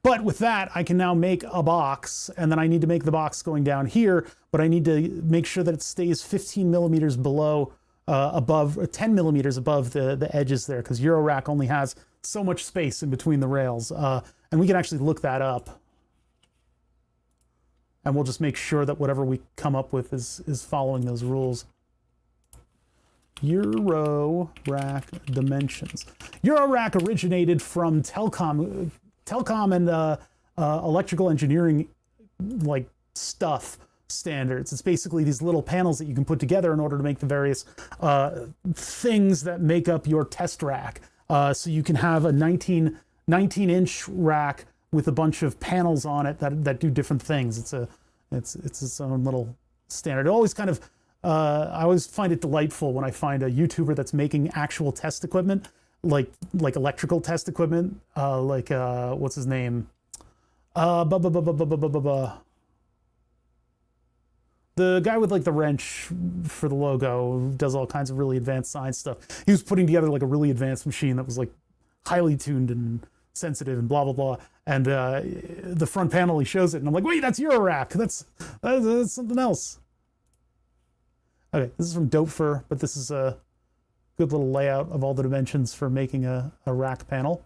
Speaker 1: But with that, I can now make a box, and then I need to make the box going down here, but I need to make sure that it stays 15 millimeters below, above, 10 millimeters above the edges there, because Eurorack only has so much space in between the rails. And we can actually look that up. And we'll just make sure that whatever we come up with is following those rules. Eurorack dimensions. Eurorack originated from telecom and electrical engineering like stuff standards. It's basically these little panels that you can put together in order to make the various things that make up your test rack. So you can have a 19-inch rack with a bunch of panels on it that do different things. It's its own little standard. It always kind of I always find it delightful when I find a YouTuber that's making actual test equipment, like electrical test equipment, what's his name? The guy with like the wrench for the logo, who does all kinds of really advanced science stuff. He was putting together like a really advanced machine that was like highly tuned and sensitive and blah blah blah. And the front panel, he shows it, and I'm like, wait, that's Eurorack. That's something else. Okay, this is from Dopefer, but this is a good little layout of all the dimensions for making a rack panel.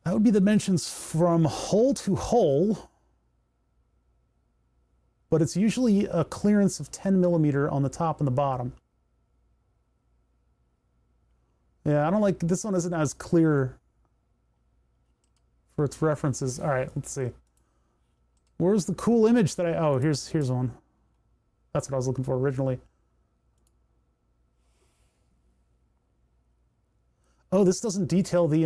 Speaker 1: That would be the dimensions from hole to hole, but it's usually a clearance of 10 millimeter on the top and the bottom. Yeah, I don't like, this one isn't as clear for its references. All right, let's see. Where's the cool image that oh, here's one. That's what I was looking for originally. Oh, this doesn't detail the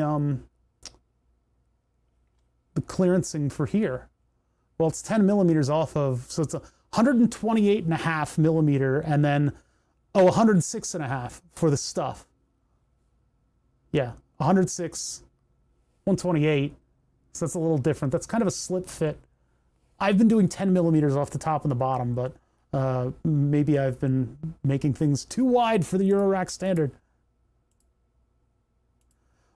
Speaker 1: clearancing for here. Well, it's 10 millimeters off of, so it's 128.5 millimeter, and then 106.5 for the stuff. Yeah, 106, 128. So that's a little different. That's kind of a slip fit. I've been doing 10 millimeters off the top and the bottom, but maybe I've been making things too wide for the Eurorack standard.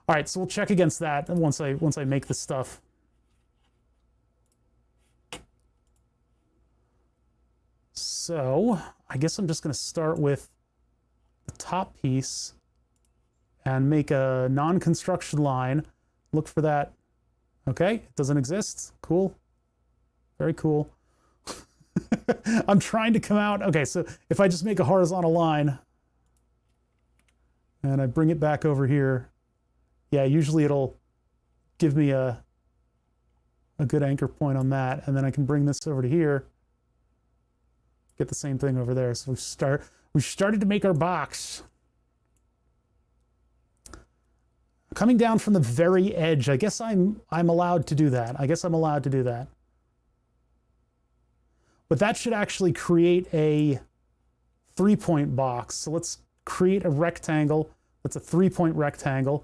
Speaker 1: All right, so we'll check against that once I make the stuff. So I guess I'm just going to start with the top piece and make a non-construction line. Look for that. Okay, it doesn't exist. Cool. Very cool. I'm trying to come out. Okay, so if I just make a horizontal line and I bring it back over here, yeah, usually it'll give me a good anchor point on that, and then I can bring this over to here, get the same thing over there. So we started to make our box. Coming down from the very edge, I guess I'm allowed to do that. I guess I'm allowed to do that. But that should actually create a 3-point box. So let's create a rectangle. That's a 3-point rectangle.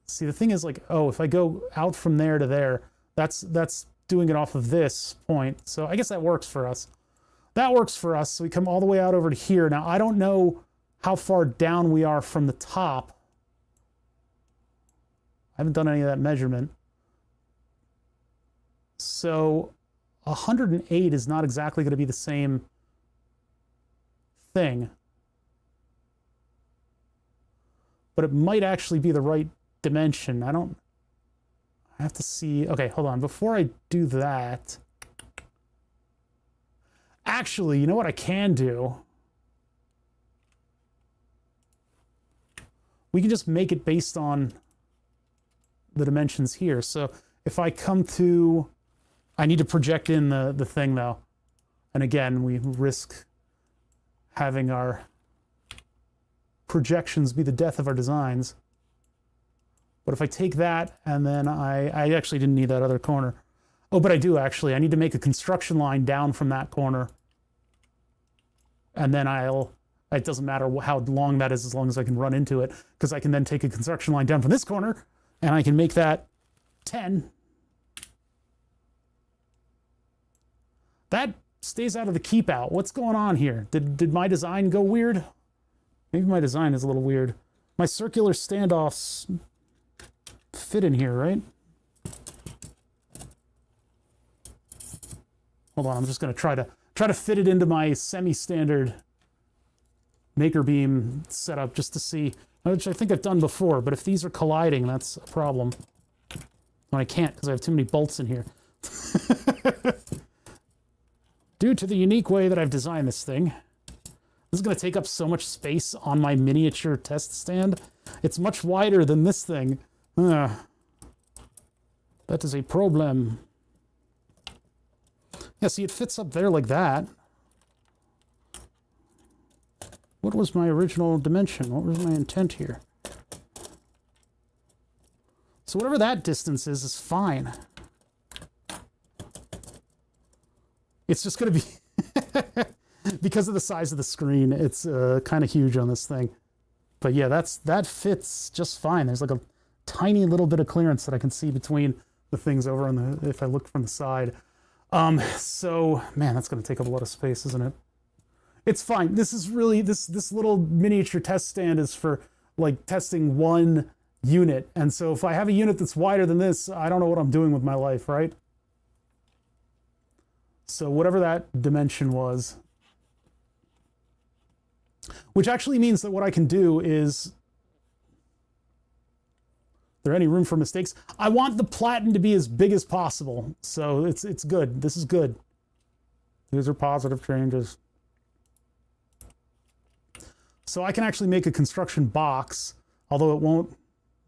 Speaker 1: See, the thing is, like, oh, if I go out from there to there, that's doing it off of this point. So I guess that works for us. That works for us. So we come all the way out over to here. Now, I don't know how far down we are from the top. I haven't done any of that measurement. So 108 is not exactly going to be the same thing. But it might actually be the right dimension. I have to see. Okay, hold on. Before I do that, actually, you know what I can do? We can just make it based on the dimensions here. So if I come to, I need to project in the thing though. And again, we risk having our projections be the death of our designs. But if I take that and then I actually didn't need that other corner. Oh, but I do actually. I need to make a construction line down from that corner. And then it doesn't matter how long that is as long as I can run into it, because I can then take a construction line down from this corner and I can make that 10. That stays out of the keep out. What's going on here? Did my design go weird? Maybe my design is a little weird. My circular standoffs fit in here, right? Hold on, I'm just gonna try to fit it into my semi-standard maker beam setup just to see, which I think I've done before, but if these are colliding, that's a problem. When I can't because I have too many bolts in here. Due to the unique way that I've designed this thing, this is going to take up so much space on my miniature test stand. It's much wider than this thing. That is a problem. Yeah, see, it fits up there like that. What was my original dimension? What was my intent here? So whatever that distance is fine. It's just going to be, because of the size of the screen, it's kind of huge on this thing. But yeah, that fits just fine. There's like a tiny little bit of clearance that I can see between the things over on the, if I look from the side. So, man, that's going to take up a lot of space, isn't it? It's fine. This is really, this little miniature test stand is for like testing one unit. And so if I have a unit that's wider than this, I don't know what I'm doing with my life, right? So whatever that dimension was, which actually means that what I can do is, there any room for mistakes? I want the platen to be as big as possible. So it's good. This is good. These are positive changes. So I can actually make a construction box, although it won't.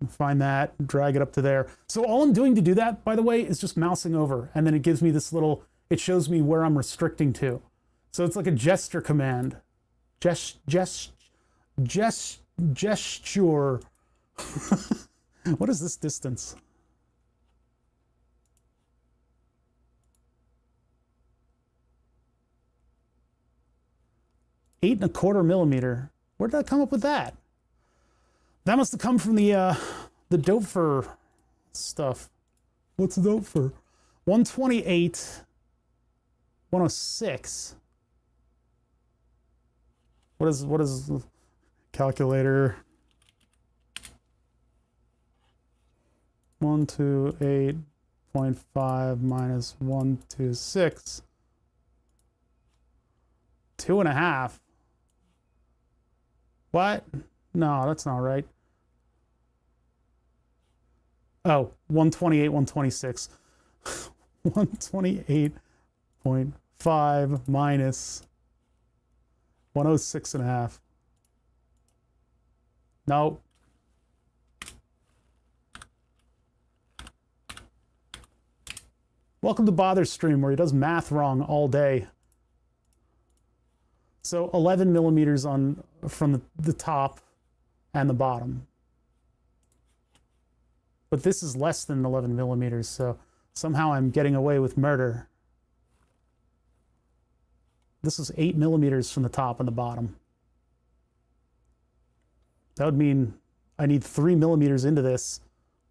Speaker 1: Find that, drag it up to there. So all I'm doing to do that, by the way, is just mousing over, and then it gives me this little, it shows me where I'm restricting to. So it's like a gesture command. Gesture. What is this distance? 8¼ millimeter. Where did I come up with that? That must have come from the Doepfer stuff. What's the Doepfer? 128, 106. What is calculator? 128.5 minus 126. 2.5. What? No, that's not right. Oh, 128, 126. 128.5 minus 106.5. No. Welcome to Bother's stream, where he does math wrong all day. So 11 millimeters on from the top and the bottom. But this is less than 11 millimeters, so somehow I'm getting away with murder. This is 8 millimeters from the top and the bottom. That would mean I need 3 millimeters into this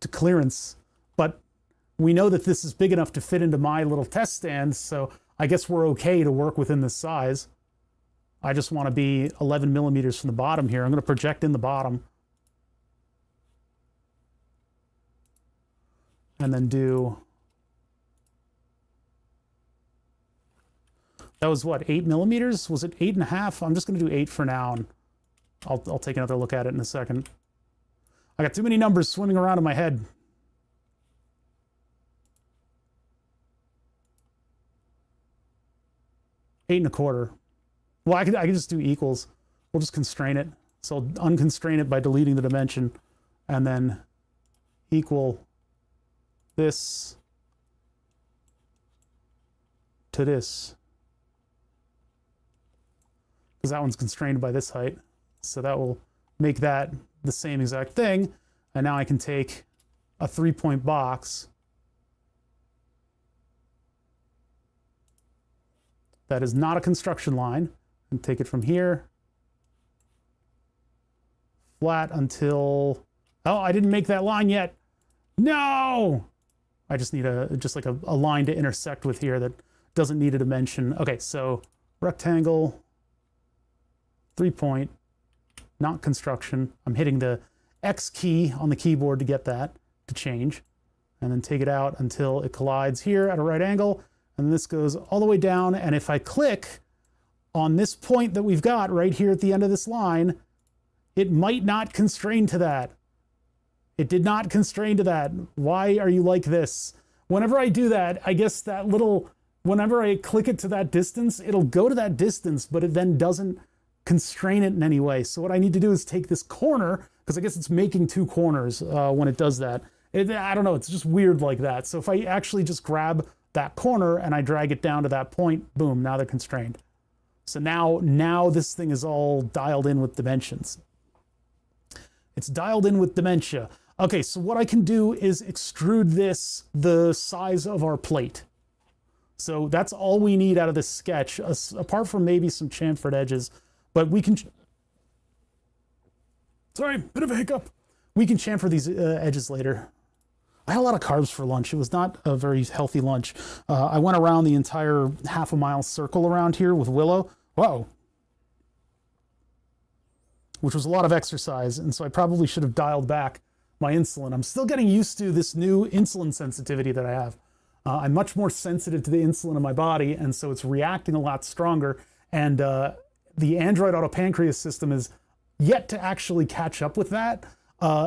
Speaker 1: to clearance, but we know that this is big enough to fit into my little test stand, so I guess we're okay to work within this size. I just want to be 11 millimeters from the bottom here. I'm going to project in the bottom. And then do, that was what, 8 millimeters? Was it 8.5? I'm just going to do 8 for now, and I'll take another look at it in a second. I got too many numbers swimming around in my head. Eight and a quarter. Well, I could just do equals. We'll just constrain it. So I'll unconstrain it by deleting the dimension, and then equal this to this. Because that one's constrained by this height. So that will make that the same exact thing. And now I can take a 3-point box that is not a construction line, and take it from here, flat until, oh, I didn't make that line yet. No! I just need just like a line to intersect with here that doesn't need a dimension. Okay, so rectangle, 3-point, not construction. I'm hitting the X key on the keyboard to get that to change, and then take it out until it collides here at a right angle, and this goes all the way down, and if I click on this point that we've got right here at the end of this line, it might not constrain to that. It did not constrain to that. Why are you like this? Whenever I do that, I guess that little, whenever I click it to that distance, it'll go to that distance, but it then doesn't constrain it in any way. So what I need to do is take this corner, because I guess it's making 2 corners when it does that. I don't know, it's just weird like that. So if I actually just grab that corner and I drag it down to that point, boom, now they're constrained. So now this thing is all dialed in with dimensions. It's dialed in with dementia. Okay, so what I can do is extrude this the size of our plate. So that's all we need out of this sketch, apart from maybe some chamfered edges. But we can, sorry, bit of a hiccup. We can chamfer these edges later. I had a lot of carbs for lunch. It was not a very healthy lunch. I went around the entire half-a-mile circle around here with Willow. Whoa. Which was a lot of exercise, and so I probably should have dialed back my insulin. I'm still getting used to this new insulin sensitivity that I have. I'm much more sensitive to the insulin in my body, and so it's reacting a lot stronger. And the Android Auto Pancreas system is yet to actually catch up with that.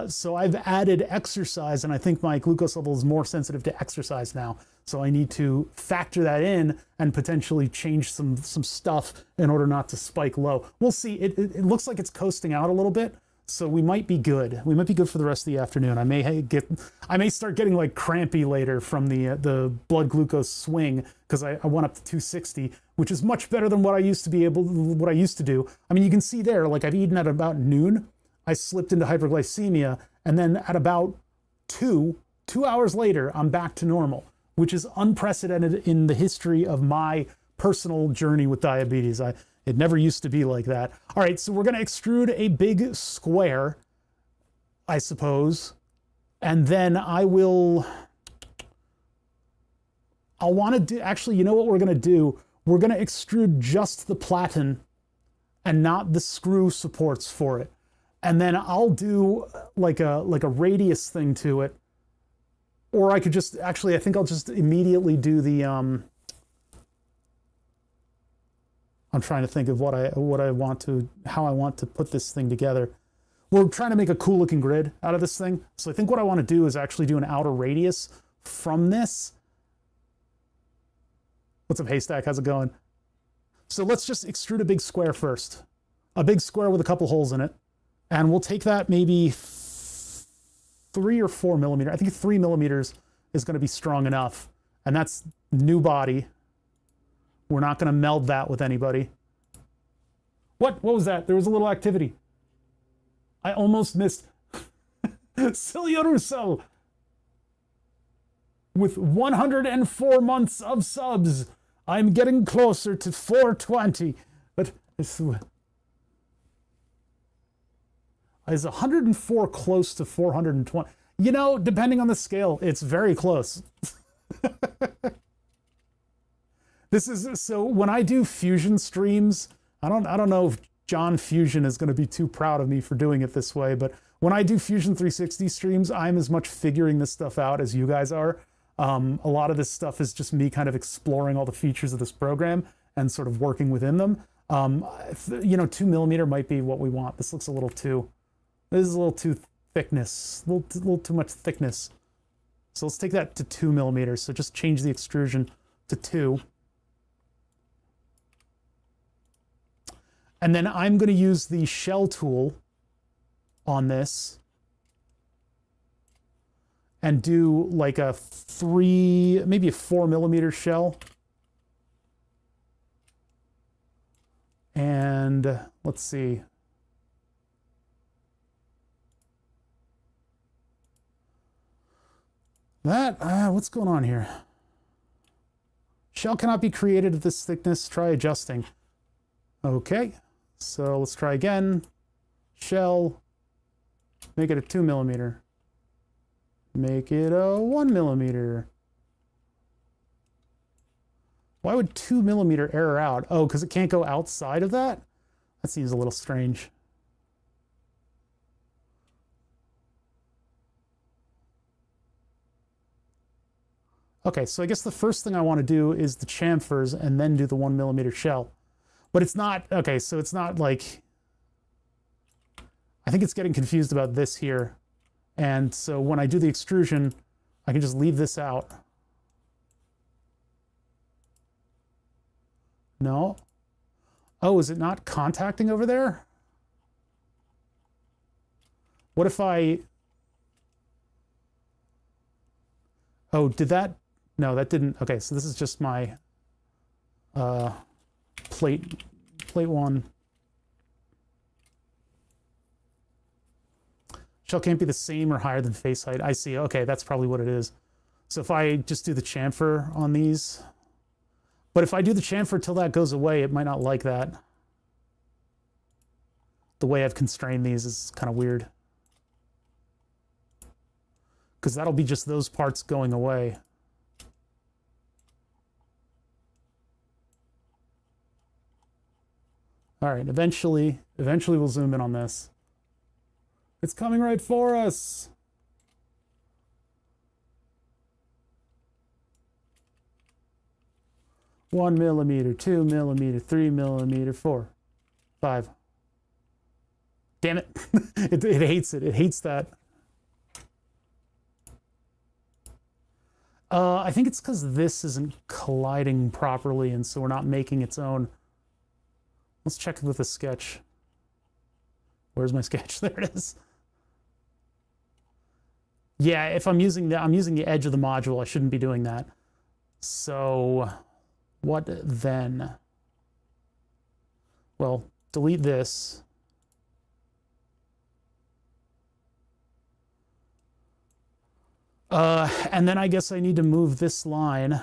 Speaker 1: So I've added exercise, and I think my glucose level is more sensitive to exercise now. So I need to factor that in and potentially change some stuff in order not to spike low. We'll see. It looks like it's coasting out a little bit, so we might be good. We might be good for the rest of the afternoon. I may start getting like crampy later from the blood glucose swing, because I went up to 260, which is much better than what I used to do. I mean, you can see there, like I've eaten at about noon. I slipped into hyperglycemia, and then at about 2 hours later, I'm back to normal, which is unprecedented in the history of my personal journey with diabetes. It never used to be like that. All right, so we're gonna extrude a big square, I suppose, and then I'll wanna do, actually, you know what we're gonna do? We're gonna extrude just the platen and not the screw supports for it. And then I'll do like a radius thing to it. Or I could just, actually, I think I'll just immediately do the, I'm trying to think of how I want to put this thing together. We're trying to make a cool looking grid out of this thing. So I think what I want to do is actually do an outer radius from this. What's up, Haystack? How's it going? So let's just extrude a big square first. A big square with a couple holes in it. And we'll take that maybe 3 or 4 millimeters. I think 3 millimeters is going to be strong enough. And that's new body. We're not going to meld that with anybody. What was that? There was a little activity. I almost missed. Celia Russo. With 104 months of subs, I'm getting closer to 420. But it's... Is 104 close to 420? You know, depending on the scale, it's very close. This is, so when I do Fusion streams, I don't know if John Fusion is going to be too proud of me for doing it this way, but when I do Fusion 360 streams, I'm as much figuring this stuff out as you guys are. A lot of this stuff is just me kind of exploring all the features of this program and sort of working within them. You know, 2 millimeter might be what we want. This looks a little too... This is a little too thickness, a little too much thickness. So let's take that to 2 millimeters. So just change the extrusion to 2. And then I'm going to use the shell tool on this and do like a 3, maybe a 4 millimeter shell. And let's see. What's going on here? Shell cannot be created at this thickness. Try adjusting. Okay, so let's try again. Shell, make it a 2 millimeter. Make it a 1 millimeter. Why would 2 millimeter error out? Oh, because it can't go outside of that? That seems a little strange. Okay, so I guess the first thing I want to do is the chamfers and then do the 1 millimeter shell. But it's not, okay, so it's not like, I think it's getting confused about this here. And so when I do the extrusion, I can just leave this out. No. Oh, is it not contacting over there? What if I... Oh, did that... No, that didn't... Okay, so this is just my plate 1. Shell can't be the same or higher than face height. I see. Okay, that's probably what it is. So if I just do the chamfer on these... But if I do the chamfer till that goes away, it might not like that. The way I've constrained these is kind of weird. Because that'll be just those parts going away. All right, eventually we'll zoom in on this. It's coming right for us. One millimeter, 2 millimeter, 3 millimeter, 4, 5. Damn it. It hates it. It hates that. I think it's because this isn't colliding properly, and so we're not making its own. Let's check it with a sketch. Where's my sketch? There it is. Yeah, if I'm using the edge of the module, I shouldn't be doing that. So what then? Well, delete this. And then I guess I need to move this line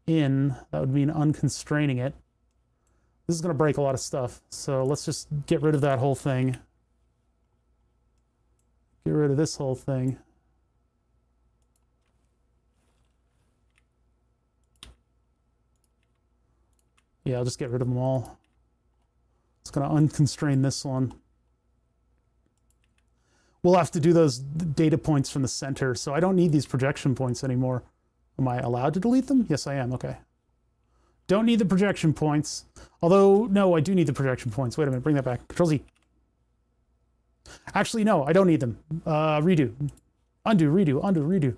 Speaker 1: in. That would mean unconstraining it. This is going to break a lot of stuff. So let's just get rid of that whole thing. Get rid of this whole thing. Yeah, I'll just get rid of them all. It's going to unconstrain this one. We'll have to do those data points from the center, so I don't need these projection points anymore. Am I allowed to delete them? Yes, I am. Okay. Don't need the projection points. Although, no, I do need the projection points. Wait a minute, bring that back. Control-Z. Actually, no, I don't need them. Redo. Undo, redo, undo, redo.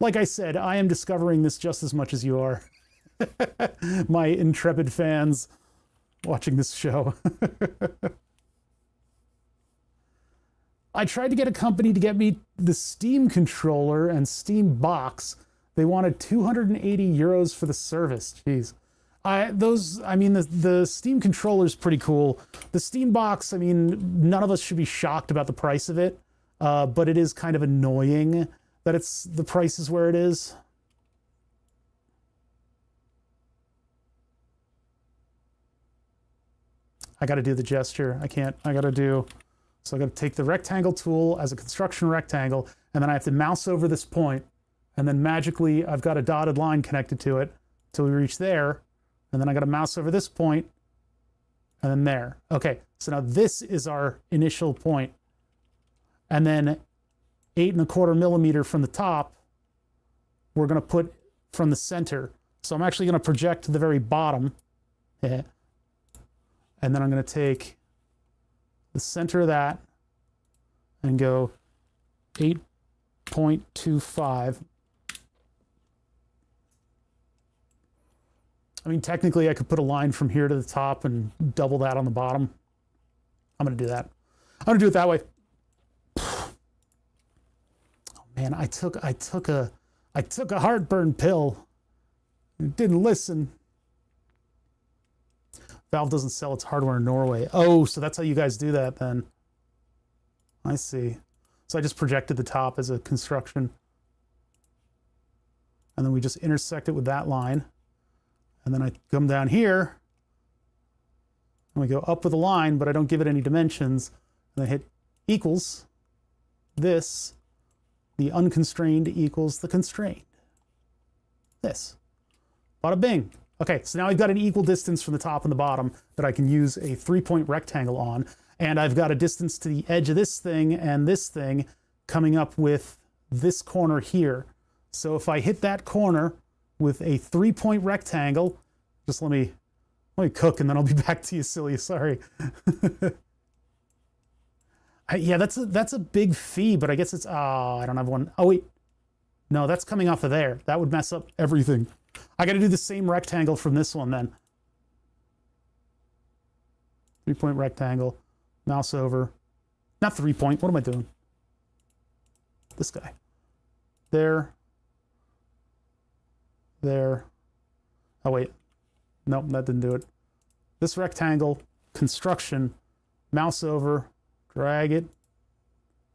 Speaker 1: Like I said, I am discovering this just as much as you are. My intrepid fans watching this show. I tried to get a company to get me the Steam controller and Steam box. They wanted 280 euros for the service. Jeez. The Steam controller is pretty cool. The Steam box, I mean, none of us should be shocked about the price of it, but it is kind of annoying that the price is where it is. I got to do the gesture. I can't. I got to do. So I got to take the rectangle tool as a construction rectangle, and then I have to mouse over this point, and then magically I've got a dotted line connected to it till we reach there, and then I got to mouse over this point, and then there. Okay, so now this is our initial point, and then 8 1/4 millimeter from the top, we're going to put from the center. So I'm actually going to project to the very bottom, and then I'm going to take the center of that and go 8.25. I mean, technically I could put a line from here to the top and double that on the bottom. I'm going to do that. I'm going to do it that way. Oh man, I took a heartburn pill. It didn't listen. Valve doesn't sell its hardware in Norway. Oh, so that's how you guys do that then. I see. So I just projected the top as a construction. and then we just intersect it with that line. And then I come down here, and we go up with a line, but I don't give it any dimensions. And I hit equals this, the unconstrained equals the constrained. This. Bada bing. Okay, so now I've got an equal distance from the top and the bottom that I can use a 3-point rectangle on. And I've got a distance to the edge of this thing and this thing coming up with this corner here. So if I hit that corner with a 3-point rectangle, just let me cook and then I'll be back to you, silly. Sorry. Yeah, that's a big fee, but I guess it's, I don't have one. Oh, wait. No, that's coming off of there. That would mess up everything. I got to do the same rectangle from this one then. 3-point rectangle, mouse over. Not 3-point, what am I doing? This guy. There. There. Oh, wait. Nope, that didn't do it. This rectangle, construction, mouse over, drag it,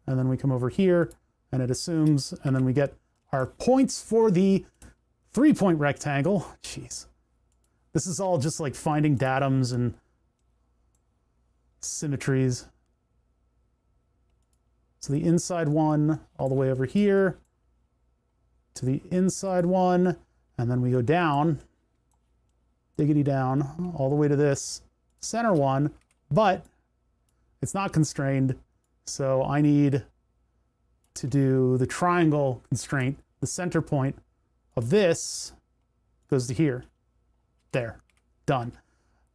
Speaker 1: and then we come over here, and it assumes, and then we get our points for the 3-point rectangle. Jeez. This is all just like finding datums and symmetries. So the inside one all the way over here to the inside one, and then we go down, diggity down, all the way to this center one, but it's not constrained, so I need to do the triangle constraint. The center point of this goes to here. There. Done.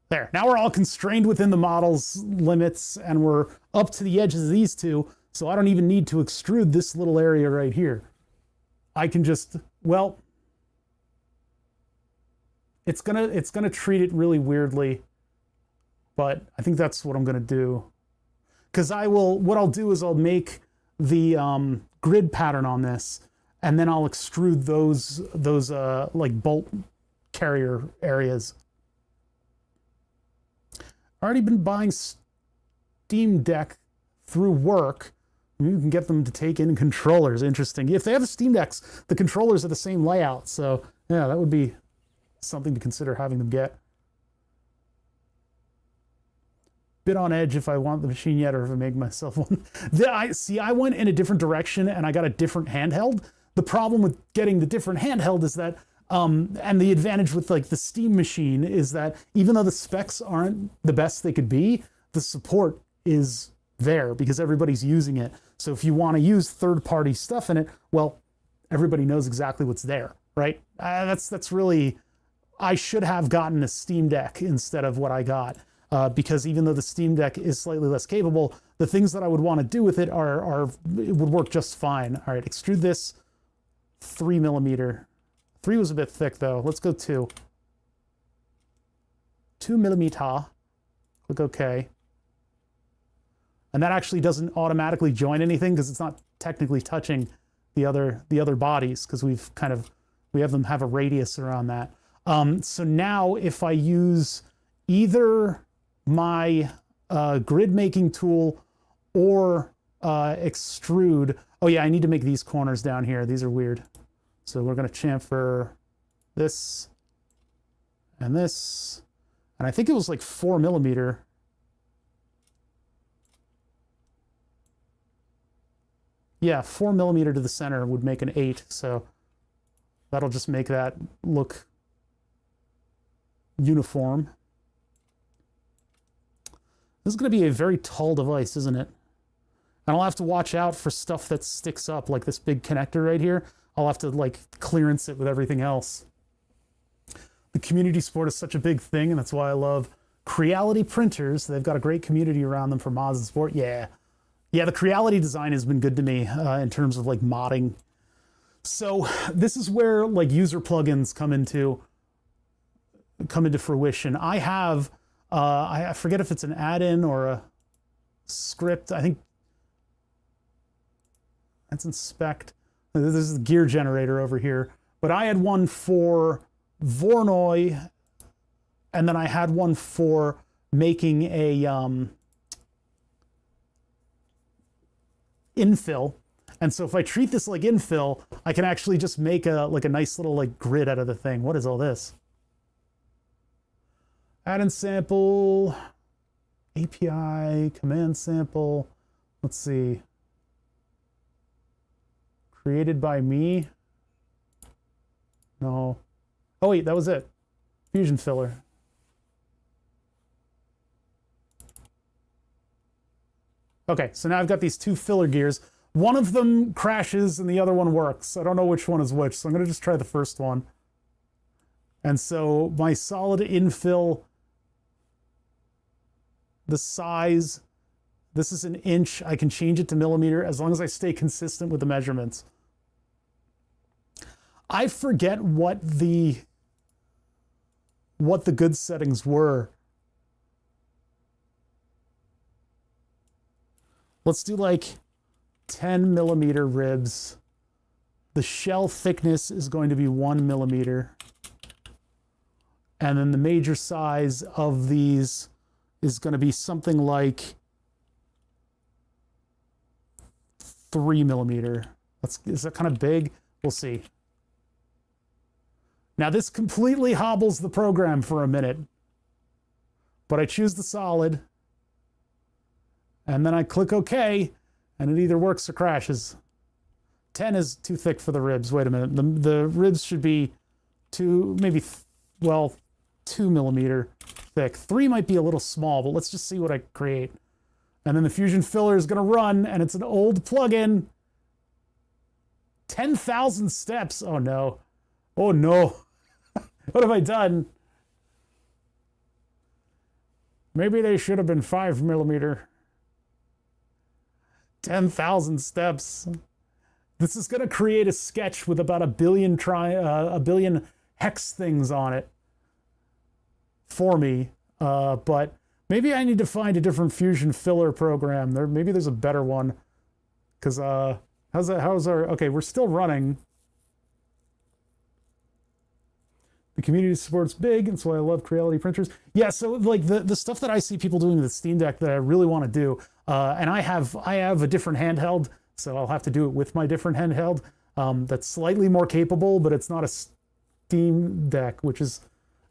Speaker 1: There. Now we're all constrained within the model's limits, and we're up to the edges of these two, so I don't even need to extrude this little area right here. I can just, well, it's gonna treat it really weirdly, but I think that's what I'm gonna do. Because what I'll do is I'll make the grid pattern on this, and then I'll extrude those like bolt carrier areas. I've already been buying Steam Deck through work. You can get them to take in controllers. Interesting. If they have Steam Decks, the controllers are the same layout. So yeah, that would be something to consider having them get. Bit on edge if I want the machine yet or if I make myself one. I went in a different direction and I got a different handheld. The problem with getting the different handheld is that, and the advantage with like the Steam machine is that even though the specs aren't the best they could be, the support is there because everybody's using it. So if you want to use third-party stuff in it, well, everybody knows exactly what's there, right? That's really, I should have gotten a Steam Deck instead of what I got. Because even though the Steam Deck is slightly less capable, the things that I would want to do with it it would work just fine. All right, extrude this 3 millimeter. 3 was a bit thick though. Let's go 2. 2 millimeter. Click OK. And that actually doesn't automatically join anything because it's not technically touching the other bodies because we have them have a radius around that. So now if I use either my grid making tool or extrude. Oh yeah, I need to make these corners down here. These are weird. So we're going to chamfer this and this. And I think it was like 4 millimeter. Yeah, 4 millimeter to the center would make an 8. So that'll just make that look uniform. This is going to be a very tall device, isn't it? And I'll have to watch out for stuff that sticks up, like this big connector right here. I'll have to like clearance it with everything else. The community support is such a big thing, and that's why I love Creality printers. They've got a great community around them for mods and support. Yeah, the Creality design has been good to me in terms of like modding. So this is where like user plugins come into fruition. I have I forget if it's an add-in or a script. I think that's inspect. This is the gear generator over here. But I had one for Voronoi, and then I had one for making a infill. And so if I treat this like infill, I can actually just make a nice little like grid out of the thing. What is all this? Add in sample, API, command sample. Let's see. Created by me. No. Oh wait, that was it. Fusion filler. Okay, so now I've got these two filler gears. One of them crashes and the other one works. I don't know which one is which, so I'm going to just try the first one. And so my solid infill, the size, this is an inch. I can change it to millimeter as long as I stay consistent with the measurements. I forget what the good settings were. Let's do like 10 millimeter ribs. The shell thickness is going to be 1 millimeter. And then the major size of these is going to be something like 3 millimeter. Is that kind of big? We'll see. Now this completely hobbles the program for a minute. But I choose the solid. And then I click OK. And it either works or crashes. 10 is too thick for the ribs. Wait a minute. The ribs should be 2 millimeter thick. 3 might be a little small, but let's just see what I create. And then the Fusion filler is going to run, and it's an old plugin. 10,000 steps. Oh, no. Oh, no. What have I done? Maybe they should have been 5 millimeter. 10,000 steps. This is going to create a sketch with about a billion hex things on it for me. But maybe I need to find a different Fusion filler program. Maybe there's a better one. Because how's our? Okay, we're still running. The community support's big, and so I love Creality printers. Yeah, so like the stuff that I see people doing with the Steam Deck that I really want to do, and I have a different handheld, so I'll have to do it with my different handheld. That's slightly more capable, but it's not a Steam Deck, which is,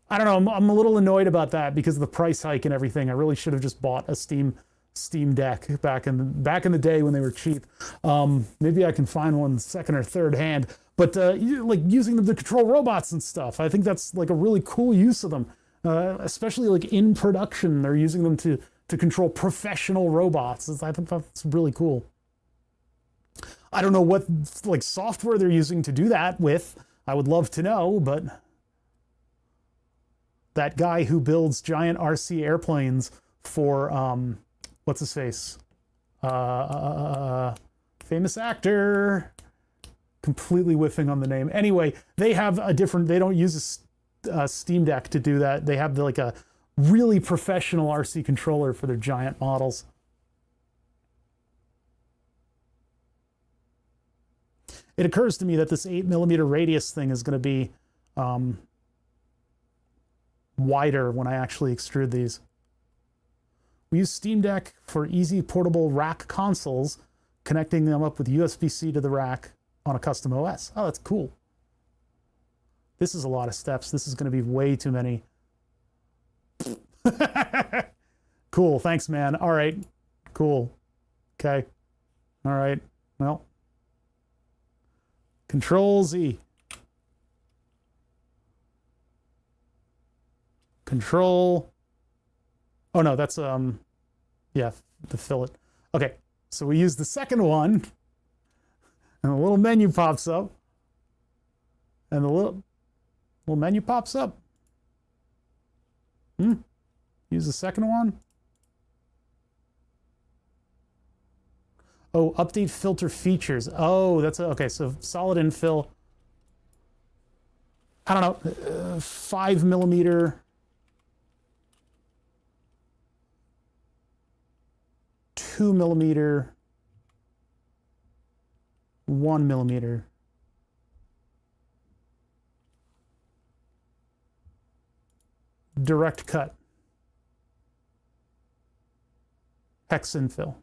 Speaker 1: I don't know. I'm a little annoyed about that because of the price hike and everything. I really should have just bought a Steam Deck back in the day when they were cheap. Maybe I can find one second or third hand. But like using them to control robots and stuff, I think that's like a really cool use of them. Especially like in production, they're using them to control professional robots. I think that's really cool. I don't know what like software they're using to do that with. I would love to know, but that guy who builds giant RC airplanes for what's his face? Famous actor. Completely whiffing on the name. Anyway, they have a different, they don't use a Steam Deck to do that. They have like a really professional RC controller for their giant models. It occurs to me that this 8 millimeter radius thing is going to be wider when I actually extrude these. We use Steam Deck for easy portable rack consoles, connecting them up with USB-C to the rack on a custom OS. Oh, that's cool. This is a lot of steps. This is going to be way too many. Cool. Thanks, man. All right. Cool. Okay. All right. Well. Control Z. Control. Oh, no, that's, yeah, the fillet. Okay. So we use the second one. And a little menu pops up. And the little menu pops up. Use the second one. Oh, update filter features. Oh, that's okay. So solid infill. I don't know, 5 millimeter. 2 millimeter. 1 millimeter. Direct cut. Hex infill.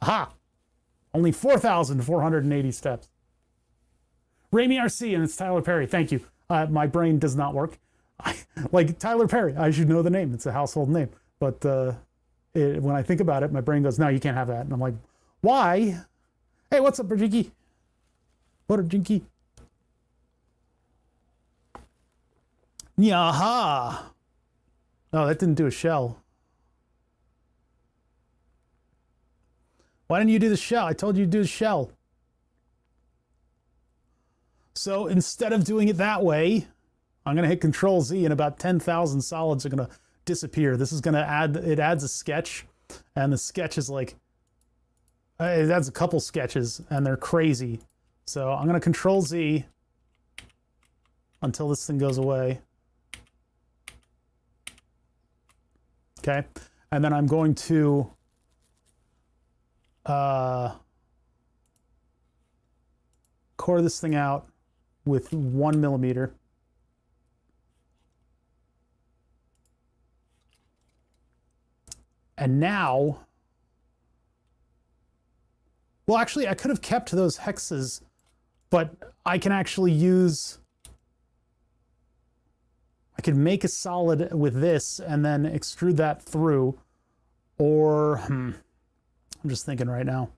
Speaker 1: Aha! Only 4,480 steps. Rami RC, and it's Tyler Perry. Thank you. My brain does not work. Like Tyler Perry, I should know the name. It's a household name. But when I think about it, my brain goes, no, you can't have that. And I'm like, why? Hey, what's up, Jinky? What up, Jinky? Yaha! Oh, that didn't do a shell. Why didn't you do the shell? I told you to do the shell. So instead of doing it that way, I'm going to hit Control Z and about 10,000 solids are going to disappear. This is going to add, it adds a sketch, and the sketch is like, it adds a couple sketches and they're crazy. So I'm going to Control Z until this thing goes away. Okay. And then I'm going to core this thing out with 1 millimeter. And now, well, actually, I could have kept those hexes, but I can actually use, I could make a solid with this and then extrude that through, or, I'm just thinking right now.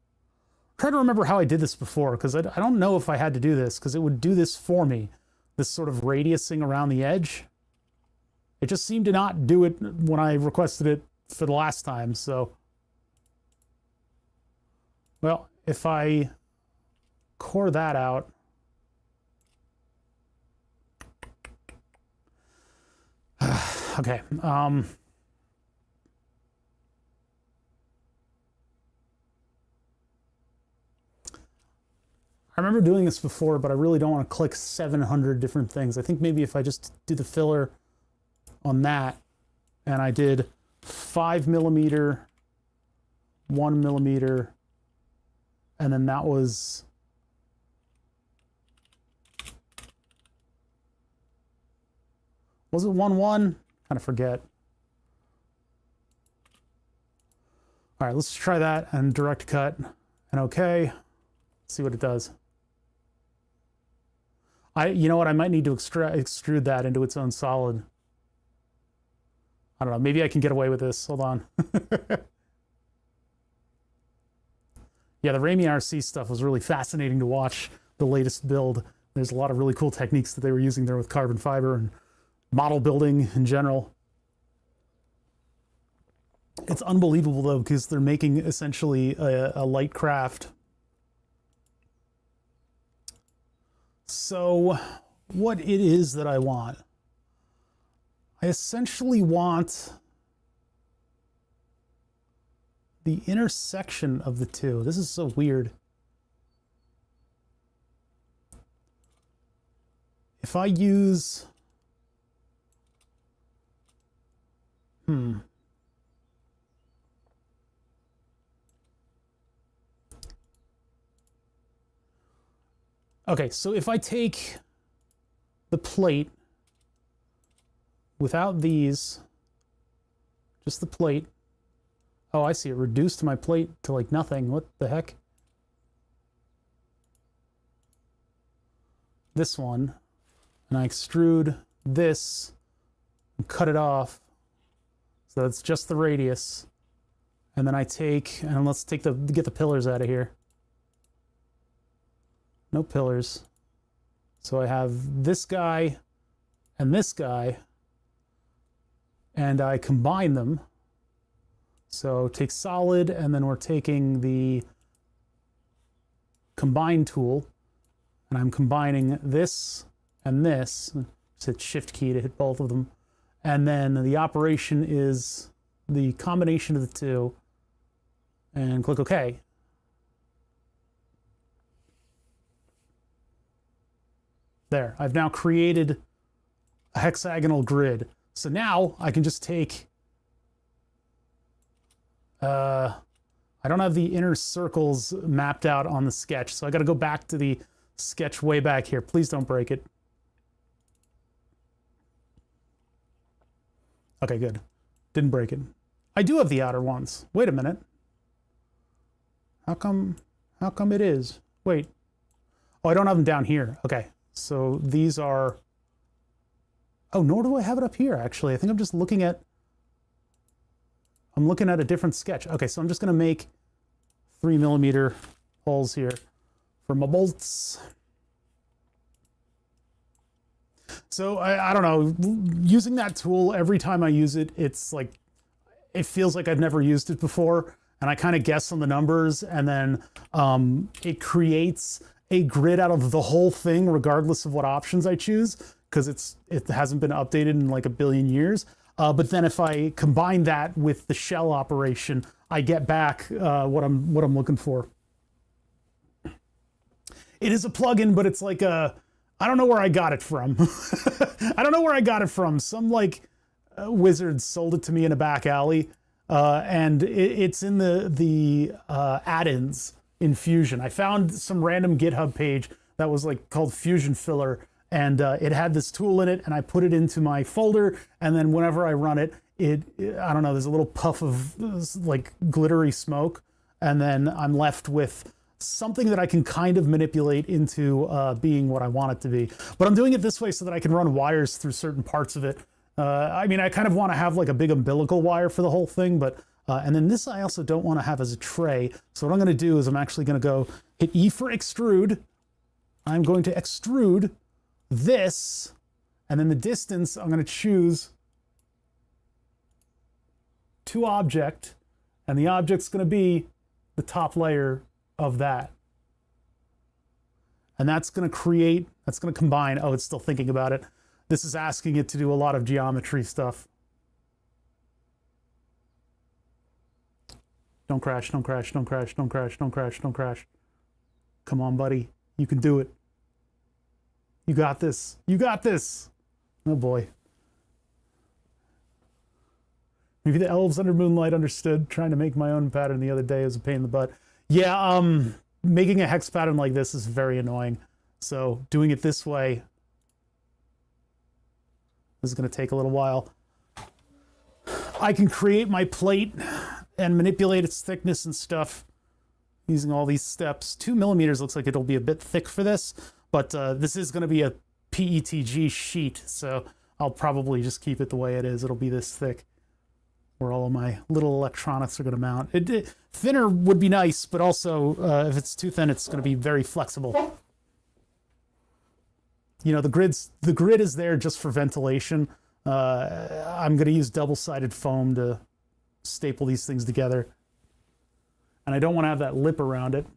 Speaker 1: Try to remember how I did this before, because I don't know if I had to do this, because it would do this for me, this sort of radiusing around the edge. It just seemed to not do it when I requested it for the last time, so. Well, if I core that out. Okay. I remember doing this before, but I really don't want to click 700 different things. I think maybe if I just do the filler on that, and I did 5 millimeter, 1 millimeter, and then that was it 1-1? Kind of forget. All right, let's try that and direct cut and okay. Let's see what it does. You know what? I might need to extrude that into its own solid. I don't know. Maybe I can get away with this. Hold on. Yeah, the Rami RC stuff was really fascinating to watch. The latest build. There's a lot of really cool techniques that they were using there with carbon fiber and model building in general. It's unbelievable though, because they're making essentially a light craft. So what it is that I want, I essentially want the intersection of the two. This is so weird. If I use, okay, so if I take the plate without these, just the plate. Oh, I see, it reduced my plate to like nothing. What the heck? This one, and I extrude this and cut it off. So that's just the radius. And then I take, and let's take get the pillars out of here. No pillars. So I have this guy and this guy, and I combine them. So take solid, and then we're taking the combine tool, and I'm combining this and this. Just hit Shift key to hit both of them. And then the operation is the combination of the two, and click OK. There, I've now created a hexagonal grid. So now I can just take, I don't have the inner circles mapped out on the sketch, so I got to go back to the sketch way back here. Please don't break it. Okay, good. Didn't break it. I do have the outer ones. Wait a minute. How come it is? Wait. Oh, I don't have them down here. Okay. So these are... Oh, nor do I have it up here, actually. I think I'm just looking at... I'm looking at a different sketch. Okay, so I'm just going to make 3mm holes here for my bolts. So I don't know, using that tool, every time I use it, it's like, it feels like I've never used it before. And I kind of guess on the numbers, and then it creates a grid out of the whole thing, regardless of what options I choose, because it hasn't been updated in like a billion years. But then if I combine that with the shell operation, I get back what I'm looking for. It is a plugin, but it's like a, I don't know where I got it from. I don't know where I got it from. Some like wizard sold it to me in a back alley, and it's in the add-ins in Fusion. I found some random GitHub page that was like called Fusion Filler, and it had this tool in it, and I put it into my folder, and then whenever I run it, I don't know, there's a little puff of like glittery smoke, and then I'm left with something that I can kind of manipulate into being what I want it to be. But I'm doing it this way so that I can run wires through certain parts of it. I mean, I kind of want to have like a big umbilical wire for the whole thing, but and then this I also don't want to have as a tray. So what I'm going to do is I'm actually going to go hit E for extrude. I'm going to extrude this, and then the distance I'm going to choose to object, and the object's going to be the top layer of that. And that's going to combine. Oh, it's still thinking about it. This is asking it to do a lot of geometry stuff. Don't crash, don't crash, don't crash, don't crash, don't crash, don't crash. Come on, buddy. You can do it. You got this. You got this. Oh boy. Maybe the elves under moonlight understood. Trying to make my own pattern the other day was a pain in the butt. Yeah, making a hex pattern like this is very annoying. So doing it this way, this is going to take a little while. I can create my plate and manipulate its thickness and stuff using all these steps. 2mm looks like it'll be a bit thick for this, but this is going to be a PETG sheet, so I'll probably just keep it the way it is. It'll be this thick, where all of my little electronics are going to mount. Thinner would be nice, but also if it's too thin, it's going to be very flexible. You know, the grid is there just for ventilation. I'm going to use double-sided foam to staple these things together. And I don't want to have that lip around it.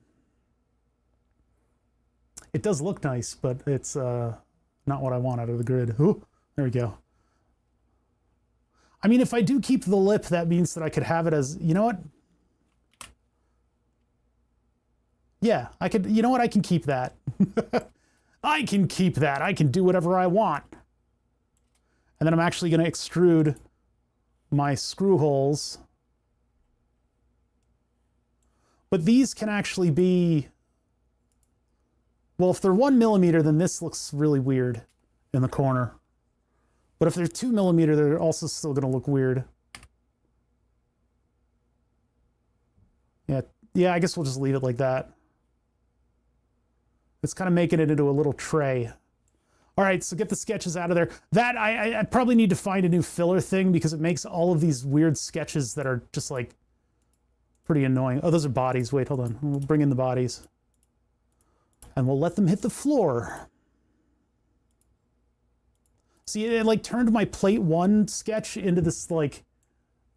Speaker 1: It does look nice, but it's not what I want out of the grid. Ooh, there we go. I mean, if I do keep the lip, that means that I could have it as, you know what? Yeah, I could, you know what? I can keep that. I can keep that. I can do whatever I want. And then I'm actually going to extrude my screw holes. But these can actually be, well, if they're 1mm, then this looks really weird in the corner. But if they're 2mm, they're also still going to look weird. Yeah, I guess we'll just leave it like that. It's kind of making it into a little tray. All right, so get the sketches out of there. That, I probably need to find a new filler thing because it makes all of these weird sketches that are just like pretty annoying. Oh, those are bodies. Wait, hold on. We'll bring in the bodies. And we'll let them hit the floor. See, it like turned my plate 1 sketch into this like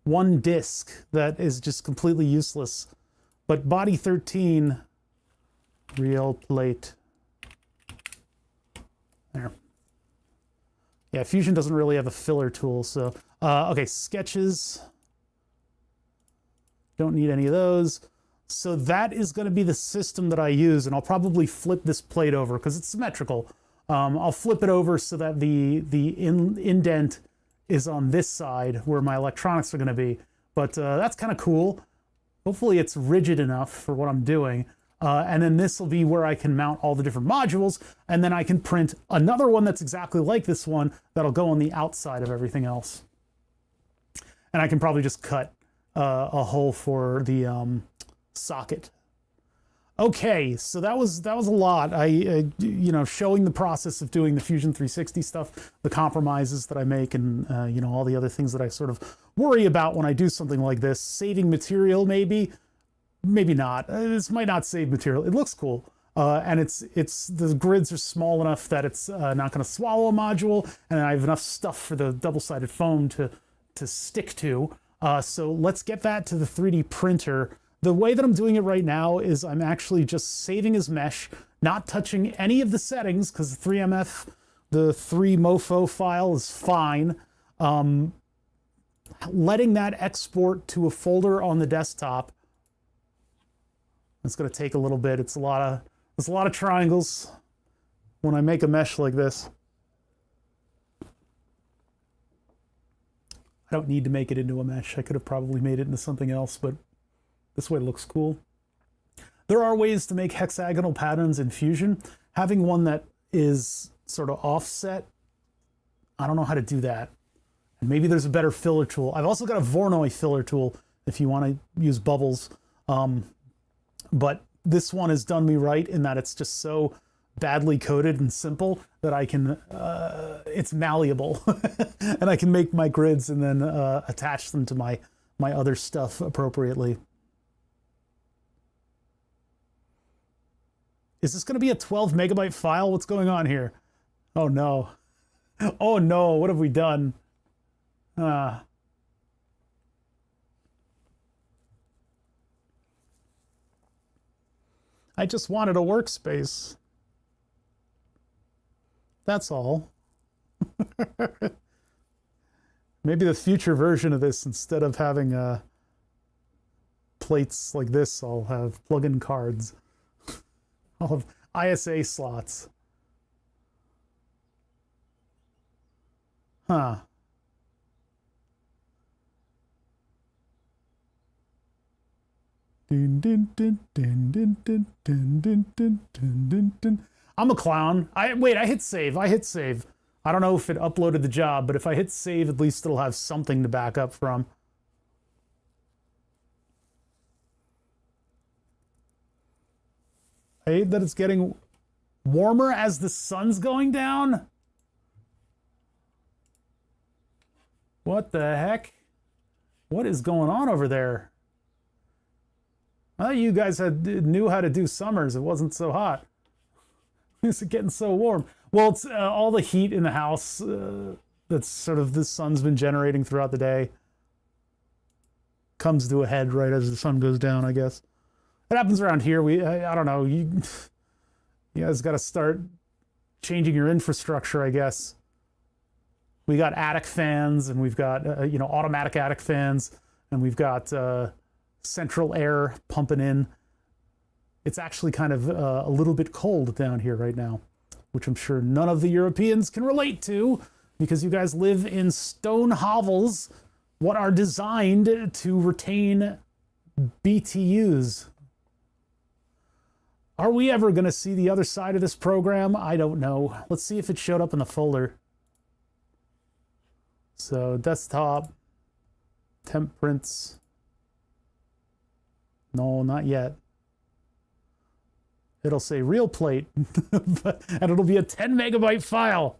Speaker 1: one disc that is just completely useless. But body 13, real plate. There. Yeah, Fusion doesn't really have a filler tool, so okay, sketches. Don't need any of those. So that is going to be the system that I use, and I'll probably flip this plate over because it's symmetrical. I'll flip it over so that the indent is on this side where my electronics are going to be. But that's kind of cool. Hopefully it's rigid enough for what I'm doing. And then this will be where I can mount all the different modules, and then I can print another one that's exactly like this one that'll go on the outside of everything else. And I can probably just cut a hole for the socket Okay, so that was a lot. You know, showing the process of doing the Fusion 360 stuff, the compromises that I make, and you know, all the other things that I sort of worry about when I do something like this. Saving material, maybe not. This might not save material. It looks cool, and it's the grids are small enough that it's not going to swallow a module, and I have enough stuff for the double-sided foam to stick to. So let's get that to the 3D printer. The way that I'm doing it right now is I'm actually just saving as mesh, not touching any of the settings, because the 3MF, the 3mofo file is fine. Letting that export to a folder on the desktop. It's going to take a little bit. There's a lot of triangles when I make a mesh like this. I don't need to make it into a mesh. I could have probably made it into something else, but this way it looks cool. There are ways to make hexagonal patterns in Fusion. Having one that is sort of offset, I don't know how to do that. And maybe there's a better filler tool. I've also got a Voronoi filler tool if you want to use bubbles. But this one has done me right in that it's just so badly coded and simple that I can, it's malleable. And I can make my grids and then attach them to my other stuff appropriately. Is this going to be a 12 megabyte file? What's going on here? Oh no. Oh no, what have we done? I just wanted a workspace. That's all. Maybe the future version of this, instead of having plates like this, I'll have plug-in cards. I'll have ISA slots. Huh. I'm a clown. Wait, I hit save. I hit save. I don't know if it uploaded the job, but if I hit save, at least it'll have something to back up from. I hate that it's getting warmer as the sun's going down. What the heck? What is going on over there? I thought you guys knew how to do summers. It wasn't so hot. It's getting so warm. Well, it's all the heat in the house that's sort of the sun's been generating throughout the day comes to a head right as the sun goes down, I guess. It happens around here. I don't know. You guys got to start changing your infrastructure, I guess. We got attic fans, and we've got you know, automatic attic fans, and we've got central air pumping in. It's actually kind of a little bit cold down here right now, which I'm sure none of the Europeans can relate to, because you guys live in stone hovels, what are designed to retain BTUs. Are we ever going to see the other side of this program? I don't know. Let's see if it showed up in the folder. So desktop, temp prints. No, not yet. It'll say real plate, and it'll be a 10 megabyte file.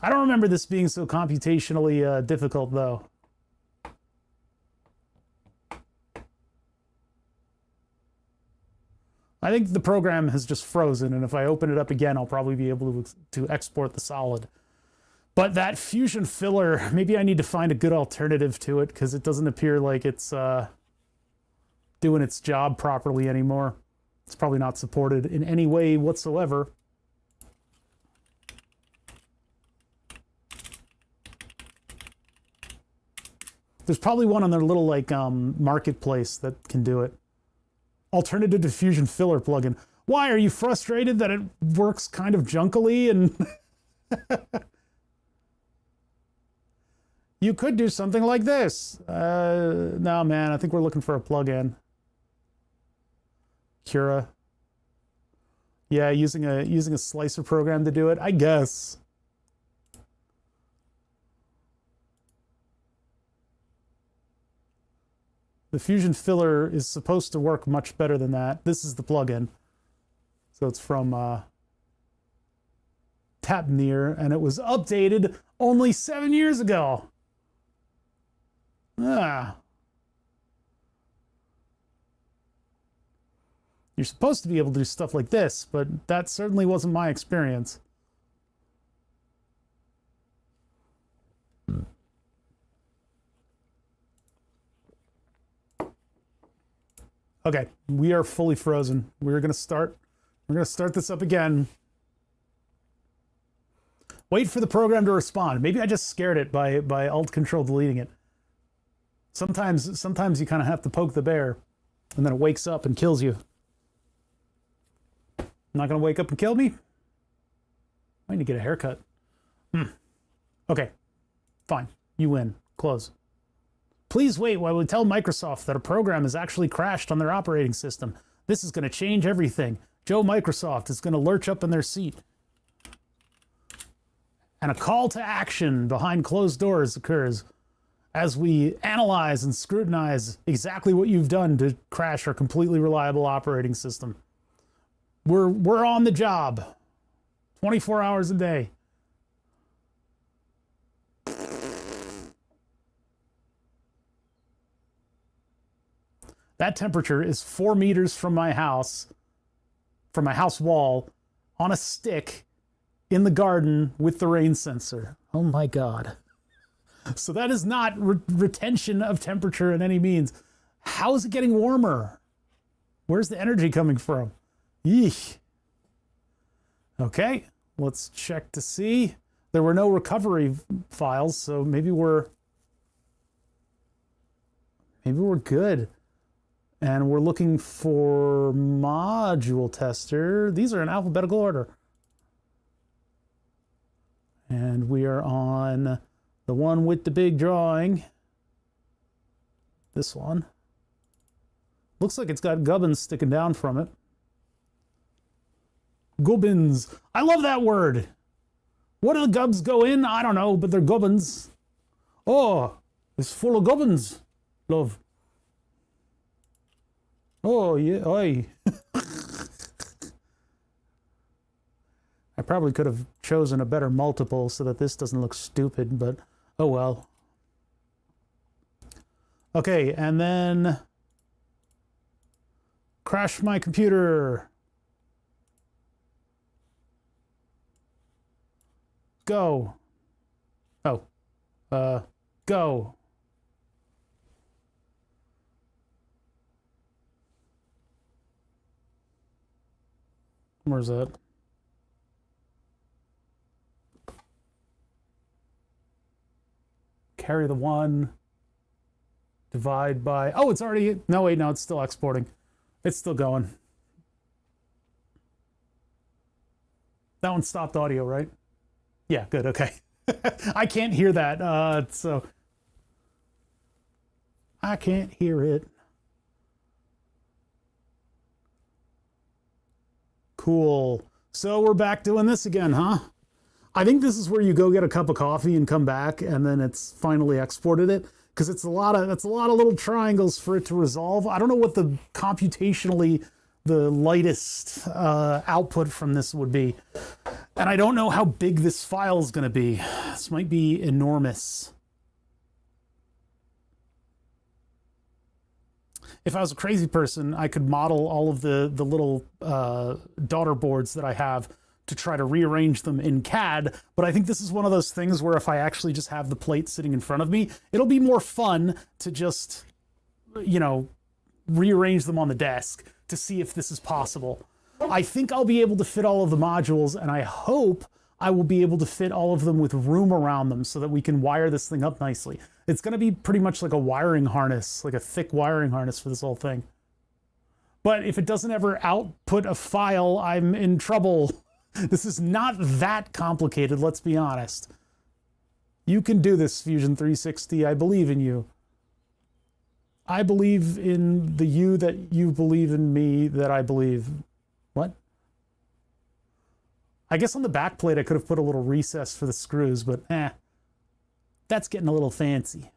Speaker 1: I don't remember this being so computationally difficult, though. I think the program has just frozen, and if I open it up again, I'll probably be able to export the solid. But that Fusion filler, maybe I need to find a good alternative to it, because it doesn't appear like it's doing its job properly anymore. It's probably not supported in any way whatsoever. There's probably one on their little like marketplace that can do it. Alternative to Fusion filler plugin. Why are you frustrated that it works kind of junkily and you could do something like this. No, man, I think we're looking for a plugin. Cura. Yeah, using a slicer program to do it, I guess. The Fusion filler is supposed to work much better than that. This is the plugin. So it's from Tapnir, and it was updated only 7 years ago. Ah. You're supposed to be able to do stuff like this, but that certainly wasn't my experience. Okay, we are fully frozen. We're gonna start this up again. Wait for the program to respond. Maybe I just scared it by Alt Control deleting it. Sometimes you kind of have to poke the bear, and then it wakes up and kills you. Not gonna wake up and kill me? I need to get a haircut. Okay, fine. You win. Close. Please wait while we tell Microsoft that a program has actually crashed on their operating system. This is going to change everything. Joe Microsoft is going to lurch up in their seat. And a call to action behind closed doors occurs as we analyze and scrutinize exactly what you've done to crash our completely reliable operating system. We're on the job 24 hours a day. That temperature is 4 meters from my house wall, on a stick in the garden with the rain sensor. Oh my God. So that is not retention of temperature in any means. How is it getting warmer? Where's the energy coming from? Yeesh. Okay, let's check to see. There were no recovery files, so maybe we're good. And we're looking for module tester. These are in alphabetical order. And we are on the one with the big drawing. This one. Looks like it's got gubbins sticking down from it. Gubbins. I love that word. What do the gubs go in? I don't know, but they're gubbins. Oh, it's full of gubbins, love. Oh, yeah, oi. I probably could have chosen a better multiple so that this doesn't look stupid, but oh well. Okay, and then crash my computer. Go. Oh, go. Where's that? Carry the 1. Divide by... Oh, it's already... No, wait, no, it's still exporting. It's still going. That one stopped audio, right? Yeah, good, okay. I can't hear that, so... I can't hear it. Cool. So we're back doing this again, huh? I think this is where you go get a cup of coffee and come back, and then it's finally exported it, because it's a lot of little triangles for it to resolve. I don't know what the computationally the lightest output from this would be, and I don't know how big this file is going to be. This might be enormous. If I was a crazy person, I could model all of the little daughter boards that I have to try to rearrange them in CAD, but I think this is one of those things where if I actually just have the plate sitting in front of me, it'll be more fun to just, you know, rearrange them on the desk to see if this is possible. I think I'll be able to fit all of the modules, and I hope I will be able to fit all of them with room around them so that we can wire this thing up nicely. It's going to be pretty much like a wiring harness, like a thick wiring harness for this whole thing. But if it doesn't ever output a file, I'm in trouble. This is not that complicated, let's be honest. You can do this, Fusion 360. I believe in you. I believe in the you that you believe in me that I believe. What? I guess on the back plate I could have put a little recess for the screws, but that's getting a little fancy.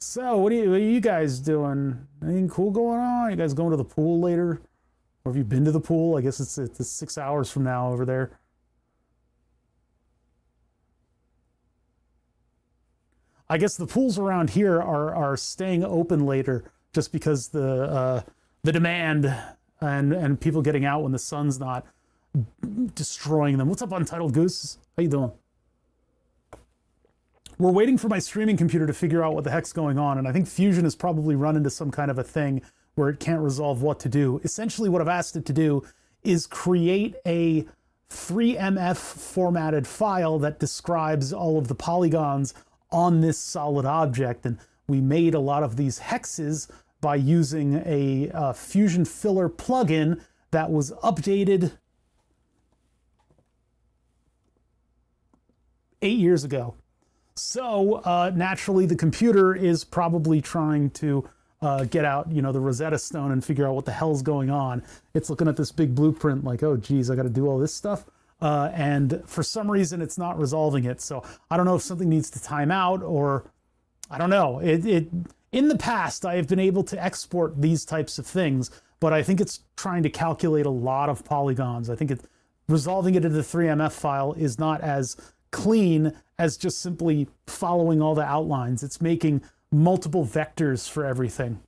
Speaker 1: So, what are you guys doing? Anything cool going on? You guys going to the pool later? Or have you been to the pool? I guess it's 6 hours from now over there. I guess the pools around here are staying open later just because the demand and people getting out when the sun's not destroying them. What's up, Untitled Goose? How you doing? We're waiting for my streaming computer to figure out what the heck's going on, and I think Fusion has probably run into some kind of a thing where it can't resolve what to do. Essentially, what I've asked it to do is create a 3MF formatted file that describes all of the polygons on this solid object, and we made a lot of these hexes by using a Fusion filler plugin that was updated 8 years ago. So naturally, the computer is probably trying to get out, the Rosetta Stone and figure out what the hell's going on. It's looking at this big blueprint like, oh, geez, I got to do all this stuff. And for some reason, it's not resolving it. So I don't know if something needs to time out, or I don't know. In the past, I have been able to export these types of things, but I think it's trying to calculate a lot of polygons. I think resolving it into the 3MF file is not as clean as just simply following all the outlines. It's making multiple vectors for everything.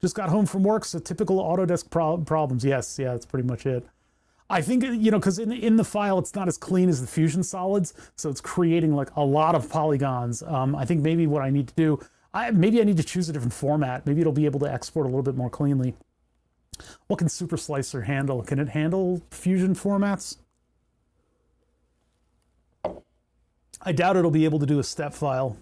Speaker 1: Just got home from work, so typical Autodesk problems. Yes, yeah, that's pretty much it. I think, because in the file, it's not as clean as the Fusion solids, so it's creating like a lot of polygons. I think maybe what I need to do, maybe I need to choose a different format. Maybe it'll be able to export a little bit more cleanly. What can Super Slicer handle? Can it handle Fusion formats? I doubt it'll be able to do a step file.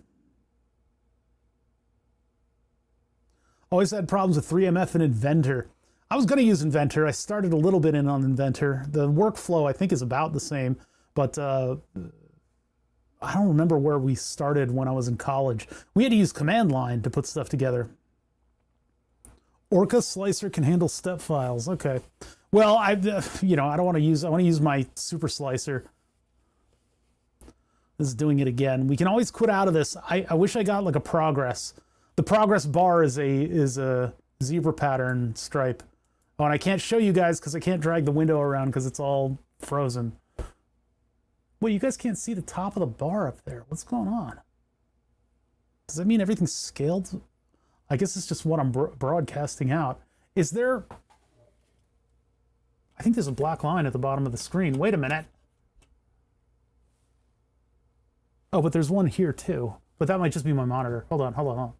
Speaker 1: Always had problems with 3MF and Inventor. I was going to use Inventor. I started a little bit in on Inventor. The workflow, I think, is about the same, but I don't remember where we started when I was in college. We had to use command line to put stuff together. Orca Slicer can handle step files. Okay. Well, I don't want to use, I want to use my Super Slicer. This is doing it again. We can always quit out of this. I wish I got like a progress. The progress bar is a zebra pattern stripe. Oh, and I can't show you guys because I can't drag the window around because it's all frozen. Wait, you guys can't see the top of the bar up there. What's going on? Does that mean everything's scaled? I guess it's just what I'm broadcasting out. Is there... I think there's a black line at the bottom of the screen. Wait a minute. Oh, but there's one here too. But that might just be my monitor. Hold on.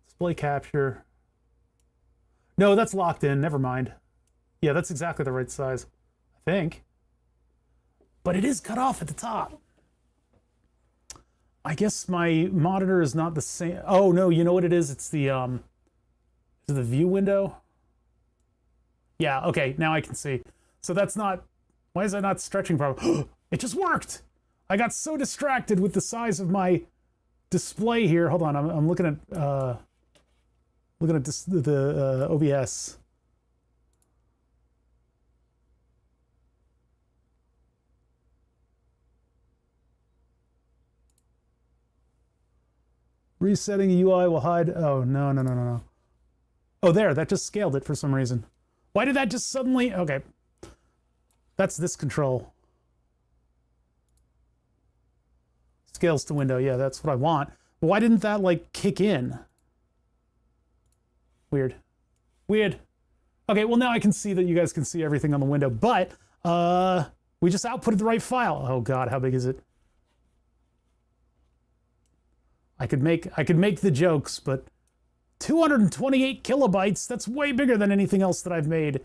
Speaker 1: Display capture. No, that's locked in. Never mind. Yeah, that's exactly the right size, I think. But it is cut off at the top. I guess my monitor is not the same. Oh, no, you know what it is? It's the, is it the view window? Yeah, okay, now I can see. So that's not, why is that not stretching properly? It just worked! I got so distracted with the size of my display here. Hold on, I'm looking at the OBS. Resetting UI will hide. Oh, no. Oh, there, that just scaled it for some reason. Why did that just suddenly? Okay. That's this control. Scales to window, yeah, that's what I want. But why didn't that, like, kick in? Weird. Okay, well, now I can see that you guys can see everything on the window, but we just outputted the right file. Oh, God, how big is it? I could make the jokes, but 228 kilobytes, that's way bigger than anything else that I've made.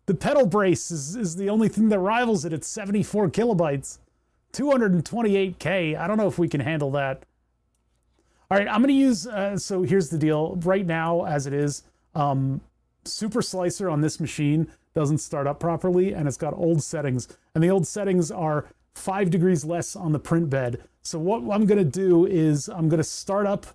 Speaker 1: The pedal brace is the only thing that rivals it. It's 74 kilobytes. 228K. I don't know if we can handle that. All right, I'm going to use, so here's the deal. Right now, as it is, Super Slicer on this machine doesn't start up properly, and it's got old settings. And the old settings are 5 degrees less on the print bed. So what I'm going to do is I'm going to start up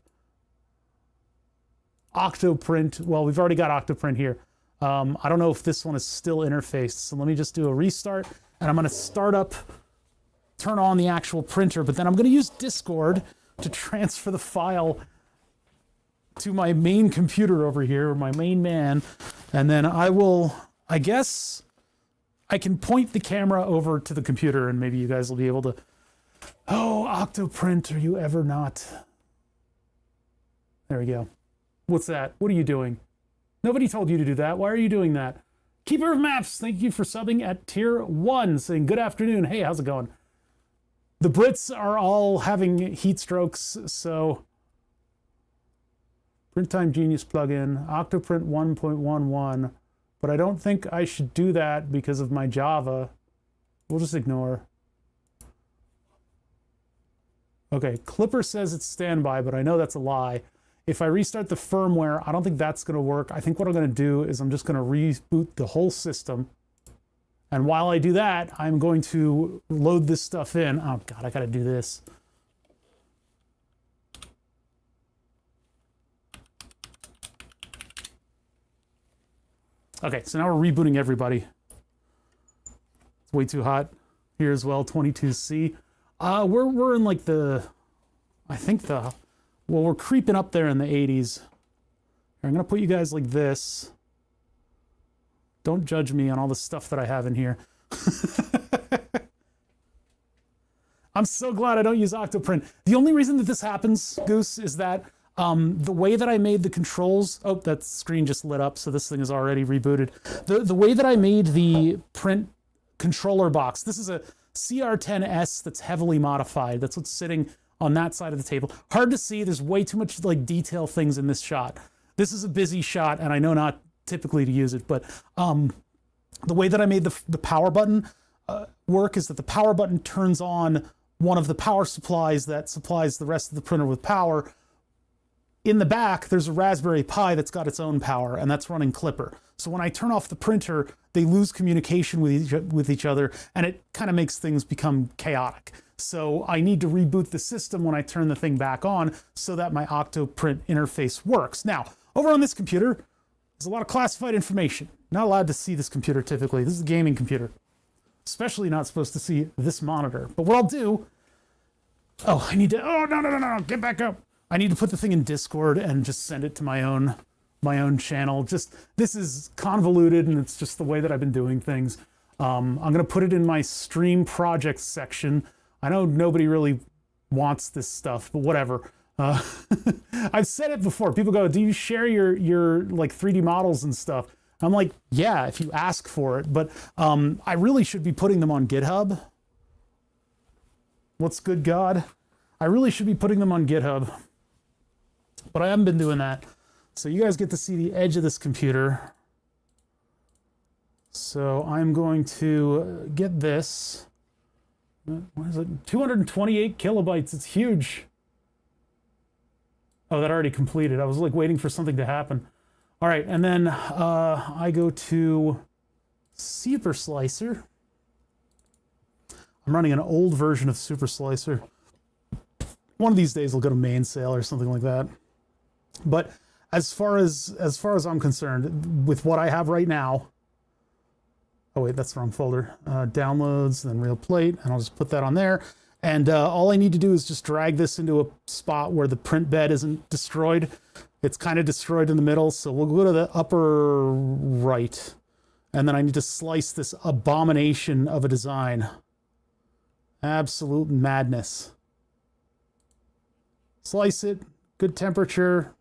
Speaker 1: Octoprint. Well, we've already got Octoprint here. I don't know if this one is still interfaced. So let me just do a restart, and I'm going to start up, turn on the actual printer, but then I'm going to use Discord to transfer the file to my main computer over here, my main man, and then I guess I can point the camera over to the computer and maybe you guys will be able to, oh, Octoprint, are you ever not? There we go. What's that? What are you doing? Nobody told you to do that. Why are you doing that? Keeper of Maps, thank you for subbing at tier 1, saying good afternoon. Hey, how's it going? The Brits are all having heat strokes, so Print Time Genius plugin, Octoprint 1.11, but I don't think I should do that because of my Java. We'll just ignore. Okay, Clipper says it's standby, but I know that's a lie. If I restart the firmware, I don't think that's going to work. I think what I'm going to do is I'm just going to reboot the whole system. And while I do that, I'm going to load this stuff in. Oh God, I got to do this. Okay, so now we're rebooting everybody. It's way too hot here as well, 22C. We're in like well, we're creeping up there in the 80s. I'm gonna put you guys like this. Don't judge me on all the stuff that I have in here. I'm so glad I don't use Octoprint. The only reason that this happens, Goose, is that the way that I made the controls, oh, that screen just lit up, so this thing is already rebooted. The way that I made the print controller box, this is a CR10S that's heavily modified. That's what's sitting on that side of the table. Hard to see, there's way too much like detail things in this shot. This is a busy shot, and I know not typically to use it, but the way that I made the power button work is that the power button turns on one of the power supplies that supplies the rest of the printer with power. In the back, there's a Raspberry Pi that's got its own power, and that's running Clipper. So when I turn off the printer, they lose communication with each other, and it kind of makes things become chaotic. So I need to reboot the system when I turn the thing back on so that my Octoprint interface works. Now, over on this computer, there's a lot of classified information. Not allowed to see this computer typically. This is a gaming computer. Especially not supposed to see this monitor. But what I'll do... Oh, I need to... Oh, no, get back up. I need to put the thing in Discord and just send it to my own channel. Just, this is convoluted and it's just the way that I've been doing things. I'm going to put it in my stream projects section. I know nobody really wants this stuff, but whatever. I've said it before. People go, do you share your like 3D models and stuff? I'm like, yeah, if you ask for it, but I really should be putting them on GitHub. What's good, God? I really should be putting them on GitHub, but I haven't been doing that. So you guys get to see the edge of this computer. So I'm going to get this. What is it? 228 kilobytes. It's huge. Oh, that already completed. I was like waiting for something to happen. All right, and then I go to Super Slicer. I'm running an old version of Super Slicer. One of these days I'll go to main sale or something like that. But as far as I'm concerned, with what I have right now, oh wait, that's the wrong folder. Downloads, then Real Plate, and I'll just put that on there. And all I need to do is just drag this into a spot where the print bed isn't destroyed. It's kind of destroyed in the middle, so we'll go to the upper right. And then I need to slice this abomination of a design. Absolute madness. Slice it, good temperature.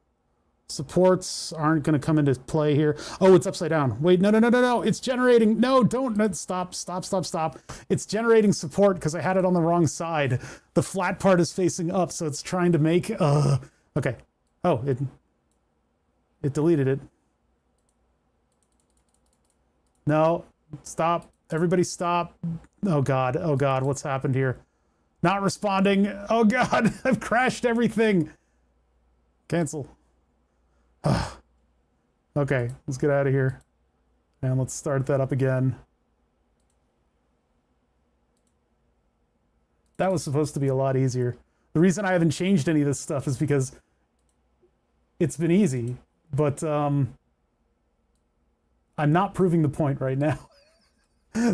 Speaker 1: Supports aren't going to come into play here. Oh, it's upside down. Wait, no. It's generating. No, don't. Stop. It's generating support because I had it on the wrong side. The flat part is facing up, so it's trying to make... Okay. Oh, it deleted it. No, stop. Everybody stop. Oh, God, what's happened here? Not responding. Oh, God, I've crashed everything. Cancel. Okay, let's get out of here. And let's start that up again. That was supposed to be a lot easier. The reason I haven't changed any of this stuff is because it's been easy, but I'm not proving the point right now.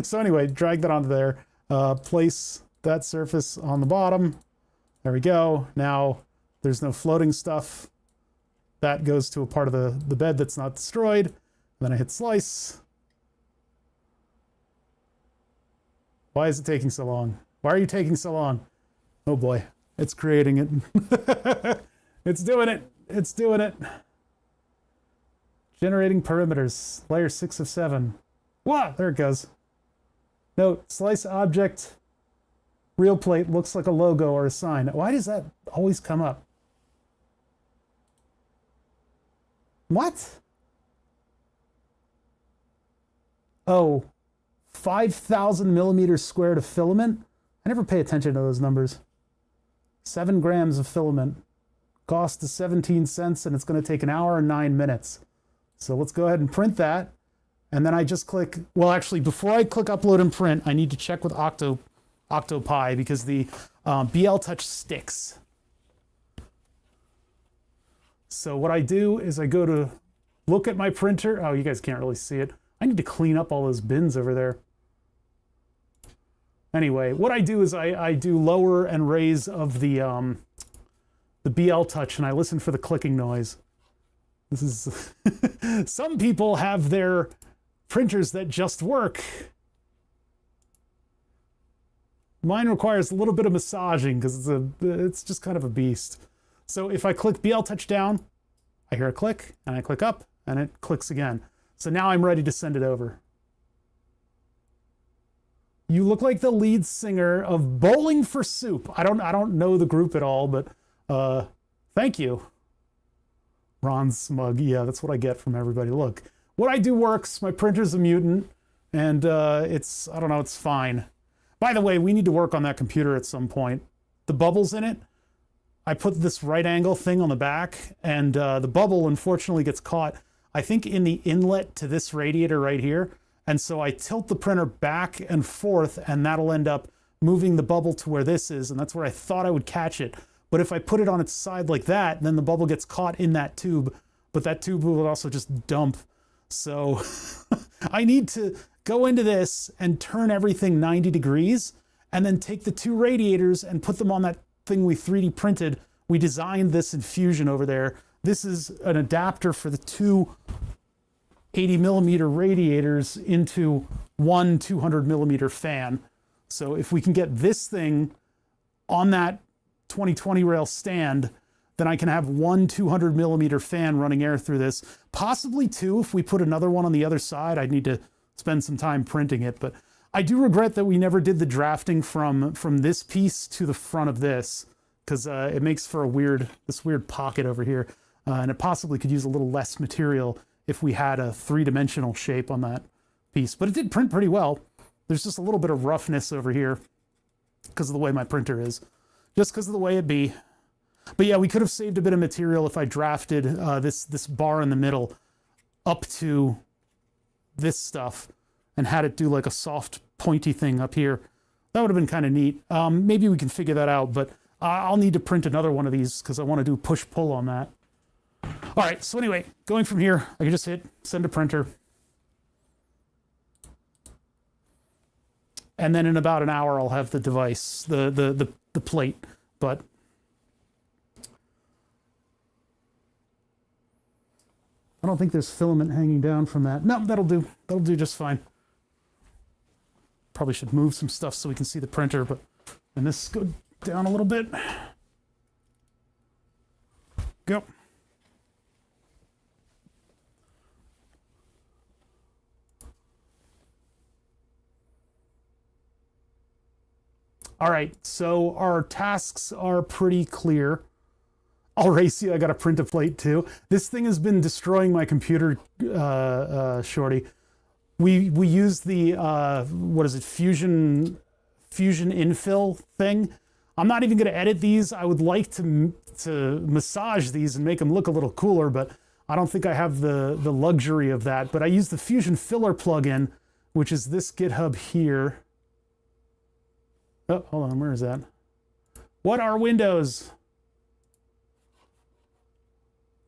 Speaker 1: So anyway, drag that onto there. Place that surface on the bottom. There we go. Now there's no floating stuff. That goes to a part of the bed that's not destroyed. And then I hit slice. Why is it taking so long? Why are you taking so long? Oh boy, it's creating it. It's doing it. It's doing it. Generating perimeters. Layer 6 of 7. Wow, there it goes. Note, slice object, real plate looks like a logo or a sign. Why does that always come up? What? Oh, 5,000 millimeters squared of filament? I never pay attention to those numbers. 7 grams of filament. Cost is 17 cents, and it's going to take 1 hour and 9 minutes. So let's go ahead and print that. And then I just click, well, actually, before I click upload and print, I need to check with Octopi because the BL Touch sticks. So what I do is I go to look at my printer. Oh, you guys can't really see it. I need to clean up all those bins over there. Anyway, what I do is I do lower and raise of the BL Touch, and I listen for the clicking noise. This is some people have their printers that just work. Mine requires a little bit of massaging because it's just kind of a beast. So if I click BL Touch down, I hear a click, and I click up, and it clicks again. So now I'm ready to send it over. You look like the lead singer of Bowling for Soup. I don't know the group at all, but thank you. Ron Smug. Yeah, that's what I get from everybody. Look, what I do works. My printer's a mutant, and it's, I don't know, it's fine. By the way, we need to work on that computer at some point. The bubbles in it, I put this right angle thing on the back, and the bubble unfortunately gets caught, I think, in the inlet to this radiator right here. And so I tilt the printer back and forth, and that'll end up moving the bubble to where this is, and that's where I thought I would catch it. But if I put it on its side like that, then the bubble gets caught in that tube, but that tube will also just dump. So I need to go into this and turn everything 90 degrees, and then take the 2 radiators and put them on that thing we 3D printed. We designed this in Fusion over there. This is an adapter for the 2 80 millimeter radiators into one 200 millimeter fan. So if we can get this thing on that 2020 rail stand, then I can have one 200 millimeter fan running air through this. Possibly 2 if we put another one on the other side. I'd need to spend some time printing it, but I do regret that we never did the drafting from this piece to the front of this, because it makes for this weird pocket over here, and it possibly could use a little less material if we had a 3-dimensional shape on that piece. But it did print pretty well. There's just a little bit of roughness over here because of the way my printer is. Just because of the way it be. But yeah, we could have saved a bit of material if I drafted this bar in the middle up to this stuff and had it do like a soft pointy thing up here. That would have been kind of neat. Maybe we can figure that out, but I'll need to print another one of these because I want to do push-pull on that. All right, so anyway, going from here, I can just hit send to printer. And then in about an hour, I'll have the device, the plate, but I don't think there's filament hanging down from that. No, that'll do. That'll do just fine. Probably should move some stuff so we can see the printer, but, and this go down a little bit. Go. All right, so our tasks are pretty clear. I'll race you, I gotta print a plate too. This thing has been destroying my computer, Shorty. We use the, what is it, Fusion infill thing. I'm not even gonna edit these. I would like to massage these and make them look a little cooler, but I don't think I have the luxury of that. But I use the Fusion filler plugin, which is this GitHub here. Oh, hold on, where is that? What are windows?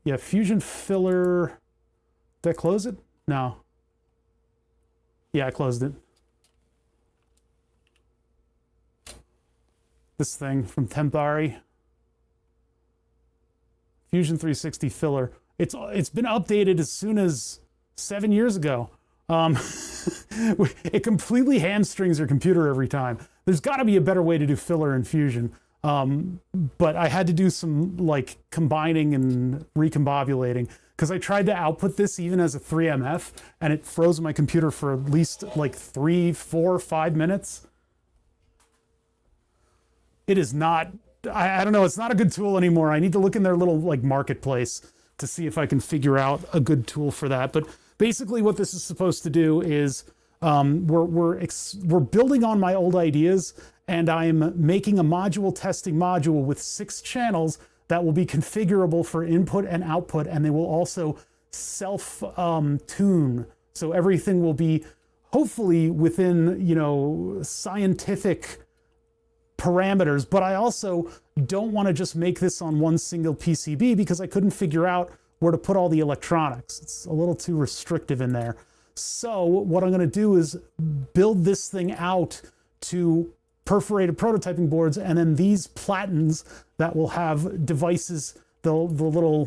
Speaker 1: Yeah, Fusion filler. Did I close it? No. Yeah, I closed it. this thing from Tempari. Fusion 360 filler. It's been updated as soon as 7 years ago. It completely hamstrings your computer every time. There's got to be a better way to do filler in Fusion. But I had to do some like combining and recombobulating because I tried to output this even as a 3MF and it froze my computer for at least like 3, 4, 5 minutes. It is not, I don't know, it's not a good tool anymore. I need to look in their little like marketplace to see if I can figure out a good tool for that. But basically what this is supposed to do is we're building on my old ideas, and I'm making a module testing module with 6 channels that will be configurable for input and output, and they will also self-tune. So everything will be hopefully within, you know, scientific parameters. But I also don't want to just make this on one single PCB because I couldn't figure out where to put all the electronics. It's a little too restrictive in there. So what I'm going to do is build this thing out to perforated prototyping boards, and then these platens that will have devices, the little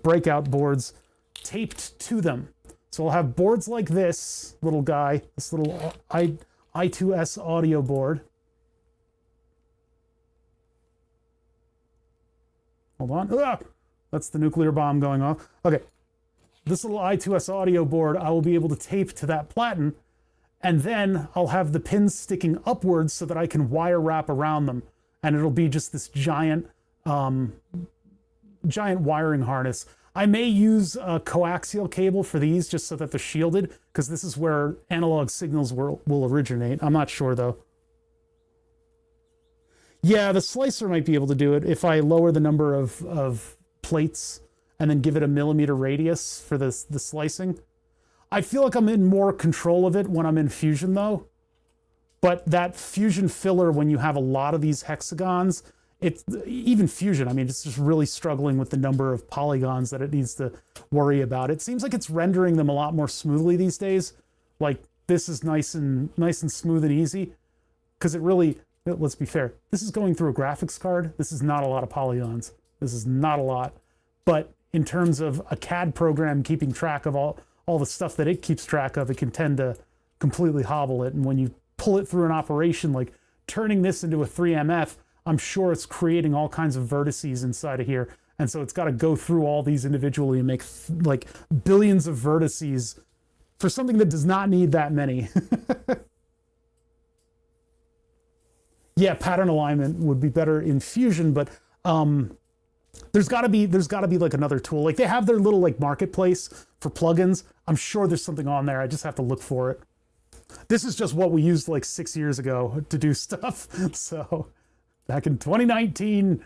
Speaker 1: breakout boards taped to them. So I'll have boards like this little guy, this little I2S audio board. Hold on. Ah, that's the nuclear bomb going off. Okay. This little I2S audio board, I will be able to tape to that platen, and then I'll have the pins sticking upwards so that I can wire wrap around them. And it'll be just this giant wiring harness. I may use a coaxial cable for these just so that they're shielded, because this is where analog signals will originate. I'm not sure though. Yeah, the slicer might be able to do it if I lower the number of plates and then give it a millimeter radius for the slicing. I feel like I'm in more control of it when I'm in Fusion though. But that Fusion filler, when you have a lot of these hexagons, even Fusion, I mean, it's just really struggling with the number of polygons that it needs to worry about. It seems like it's rendering them a lot more smoothly these days. Like this is nice and smooth and easy, because it really, let's be fair, this is going through a graphics card. This is not a lot of polygons. This is not a lot. But in terms of a CAD program keeping track of all the stuff that it keeps track of, it can tend to completely hobble it. And when you pull it through an operation, like turning this into a 3MF, I'm sure it's creating all kinds of vertices inside of here. And so it's got to go through all these individually and make like billions of vertices for something that does not need that many. Yeah, pattern alignment would be better in Fusion, but there's got to be like another tool. Like they have their little like marketplace for plugins. I'm sure there's something on there. I just have to look for it. This is just what we used like 6 years ago to do stuff. So back in 2019.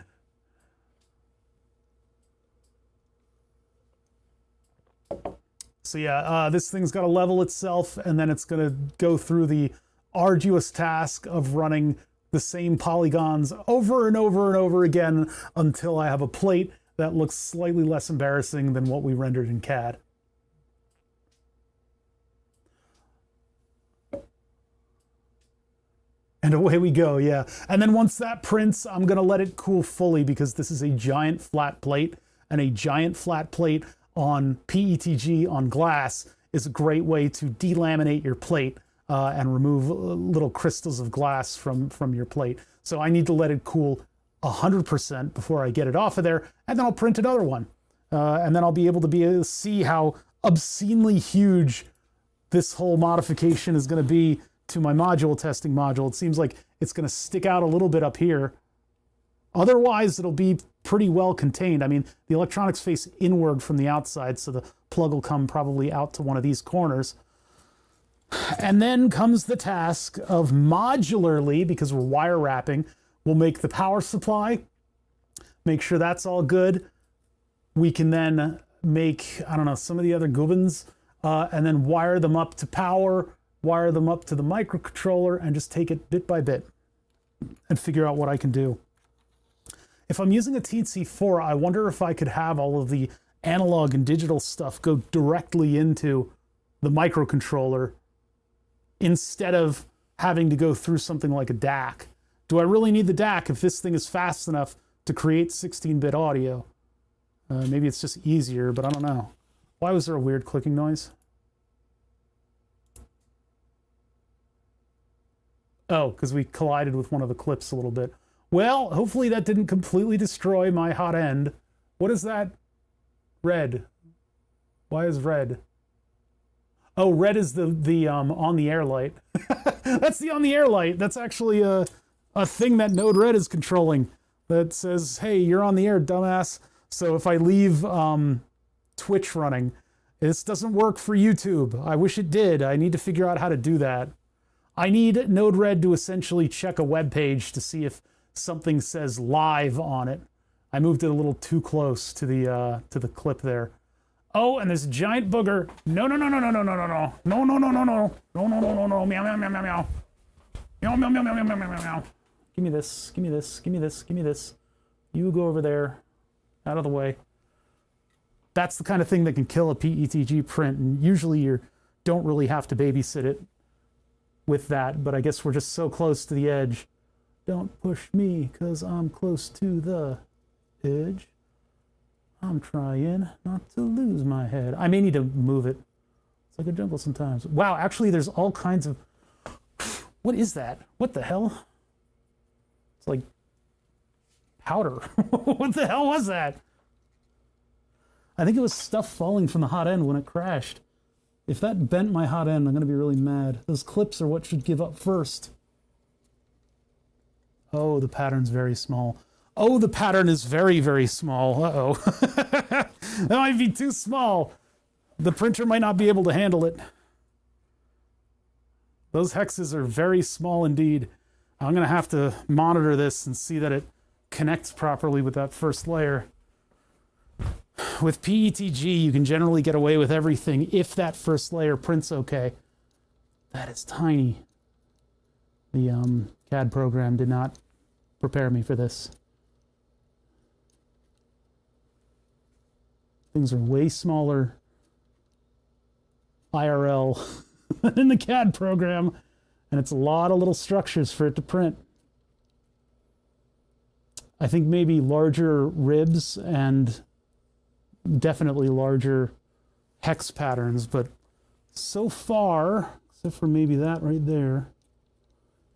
Speaker 1: So yeah, this thing's got to level itself, and then it's going to go through the arduous task of running the same polygons over and over and over again until I have a plate that looks slightly less embarrassing than what we rendered in CAD. And away we go, yeah. And then once that prints, I'm gonna let it cool fully, because this is a giant flat plate, and a giant flat plate on PETG on glass is a great way to delaminate your plate and remove little crystals of glass from your plate. So I need to let it cool 100% before I get it off of there, and then I'll print another one. And then I'll be able to see how obscenely huge this whole modification is going to be to my module testing module. It seems like it's going to stick out a little bit up here. Otherwise, it'll be pretty well contained. I mean, the electronics face inward from the outside, so the plug will come probably out to one of these corners. And then comes the task of modularly, because we're wire wrapping, we'll make the power supply, make sure that's all good. We can then make, I don't know, some of the other gubbins, and then wire them up to power, wire them up to the microcontroller, and just take it bit by bit and figure out what I can do. If I'm using a TC4, I wonder if I could have all of the analog and digital stuff go directly into the microcontroller instead of having to go through something like a DAC, Do I really need the DAC if this thing is fast enough to create 16-bit audio? Maybe it's just easier, but I don't know. Why was there a weird clicking noise? Oh, because we collided with one of the clips a little bit. Well, hopefully that didn't completely destroy my hot end. What is that? Red. Why is red? Oh, red is the on the air light. That's the on the air light. That's actually a thing that Node Red is controlling that says, hey, you're on the air, dumbass. So if I leave Twitch running, this doesn't work for YouTube. I wish it did. I need to figure out how to do that. I need Node Red to essentially check a web page to see if something says live on it. I moved it a little too close to the clip there. Oh, and this giant booger. No, no, no, no, no, no, no, no, no. No, no, no, no, no. No, no, no, no, no. Meow, meow, meow, meow, meow. Meow, meow, meow, meow, meow, meow, meow, meow. Give me this, give me this, give me this, give me this. You go over there. Out of the way. That's the kind of thing that can kill a PETG print, and usually you don't really have to babysit it with that, but I guess we're just so close to the edge. Don't push me, because I'm close to the edge. I'm trying not to lose my head. I may need to move it. It's like a jungle sometimes. Wow, actually there's all kinds of... What is that? What the hell? It's like powder. What the hell was that? I think it was stuff falling from the hot end when it crashed. If that bent my hot end, I'm going to be really mad. Those clips are what should give up first. Oh, the pattern's very small. Oh, the pattern is very, very small. Uh-oh. That might be too small. The printer might not be able to handle it. Those hexes are very small indeed. I'm going to have to monitor this and see that it connects properly with that first layer. With PETG, you can generally get away with everything if that first layer prints okay. That is tiny. The CAD program did not prepare me for this. Things are way smaller IRL than in the CAD program, and it's a lot of little structures for it to print. I think maybe larger ribs and definitely larger hex patterns, but so far, except for maybe that right there,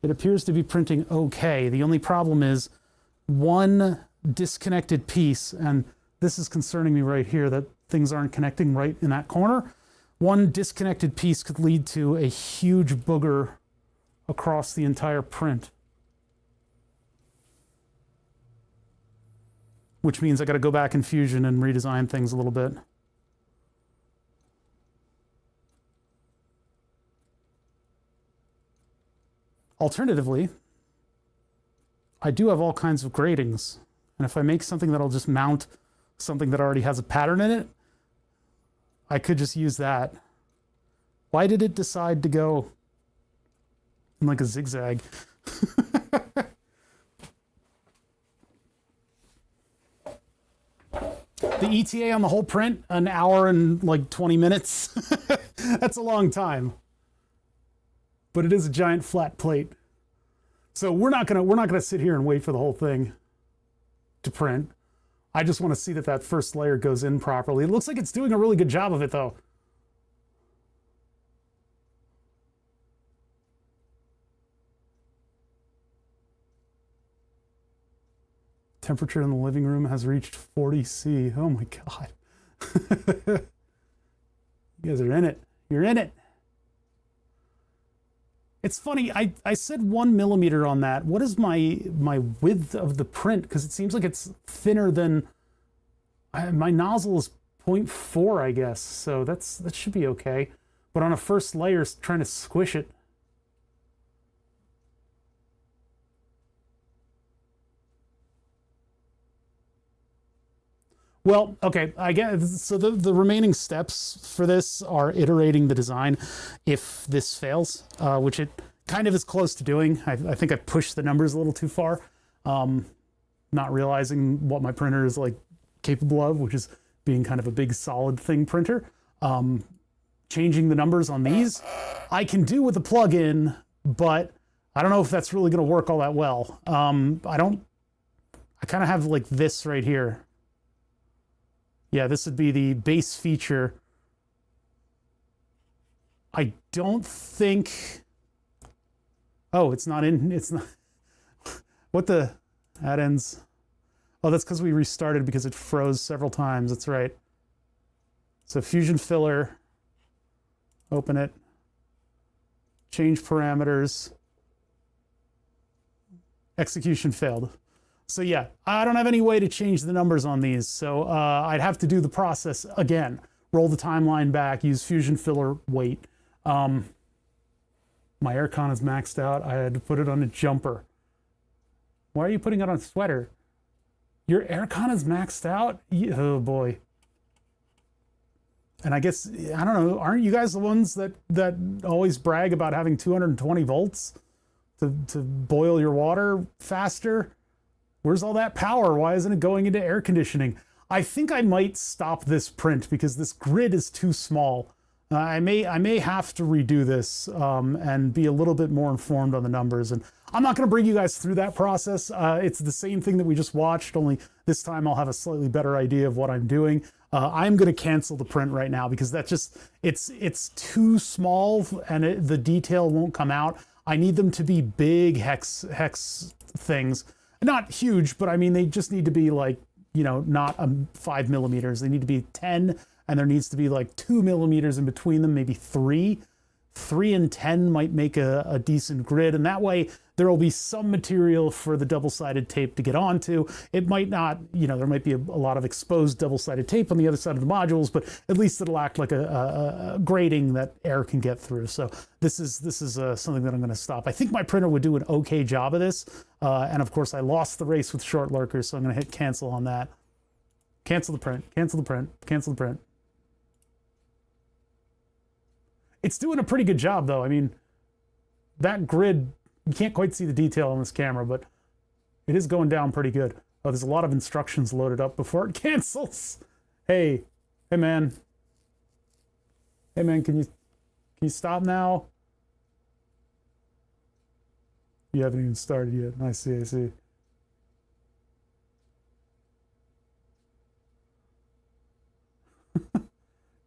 Speaker 1: it appears to be printing okay. The only problem is one disconnected piece, and this is concerning me right here, that things aren't connecting right in that corner. One disconnected piece could lead to a huge booger across the entire print. Which means I got to go back in Fusion and redesign things a little bit. Alternatively, I do have all kinds of gratings. And if I make something that'll just mount something that already has a pattern in it, I could just use that. Why did it decide to go in like a zigzag? The ETA on the whole print, an hour and like 20 minutes. That's a long time. But it is a giant flat plate. So we're not gonna sit here and wait for the whole thing to print. I just want to see that that first layer goes in properly. It looks like it's doing a really good job of it though. Temperature in the living room has reached 40°C. Oh my God. You guys are in it. You're in it. It's funny, I said 1 millimeter on that. What is my width of the print? Because it seems like it's thinner than, my nozzle is 0.4, I guess. So that should be okay. But on a first layer, trying to squish it. Well, okay, I guess, so the remaining steps for this are iterating the design if this fails, which it kind of is close to doing. I think I pushed the numbers a little too far, not realizing what my printer is like capable of, which is being kind of a big solid thing printer. Changing the numbers on these, I can do with a plugin, but I don't know if that's really going to work all that well. I kind of have like this right here. Yeah, this would be the base feature. I don't think... Oh, it's not. What the... That ends... Oh, that's because we restarted because it froze several times. That's right. So Fusion Filler, open it, change parameters, execution failed. So yeah, I don't have any way to change the numbers on these. So I'd have to do the process again, roll the timeline back, use Fusion Filler, wait. My aircon is maxed out. I had to put it on a jumper. Why are you putting it on a sweater? Your aircon is maxed out? Oh boy. And I guess, I don't know, aren't you guys the ones that always brag about having 220 volts to boil your water faster? Where's all that power? Why isn't it going into air conditioning? I think I might stop this print because this grid is too small. I may have to redo this and be a little bit more informed on the numbers. And I'm not going to bring you guys through that process. It's the same thing that we just watched, only this time I'll have a slightly better idea of what I'm doing. I'm going to cancel the print right now because that just, it's too small and the detail won't come out. I need them to be big hex things. Not huge, but I mean, they just need to be like, you know, not 5 millimeters. They need to be 10, and there needs to be like 2 millimeters in between them, maybe 3. 3 and 10 might make a decent grid, and that way there will be some material for the double-sided tape to get onto. It might not, you know, there might be a lot of exposed double-sided tape on the other side of the modules, but at least it'll act like a grating that air can get through. So this is something that I'm going to stop. I think my printer would do an okay job of this, and of course I lost the race with short lurkers, so I'm going to hit cancel on that. Cancel the print, cancel the print, cancel the print. It's doing a pretty good job, though. I mean, that grid, you can't quite see the detail on this camera, but it is going down pretty good. Oh, there's a lot of instructions loaded up before it cancels. Hey man. Hey man, can you stop now? You haven't even started yet. I see.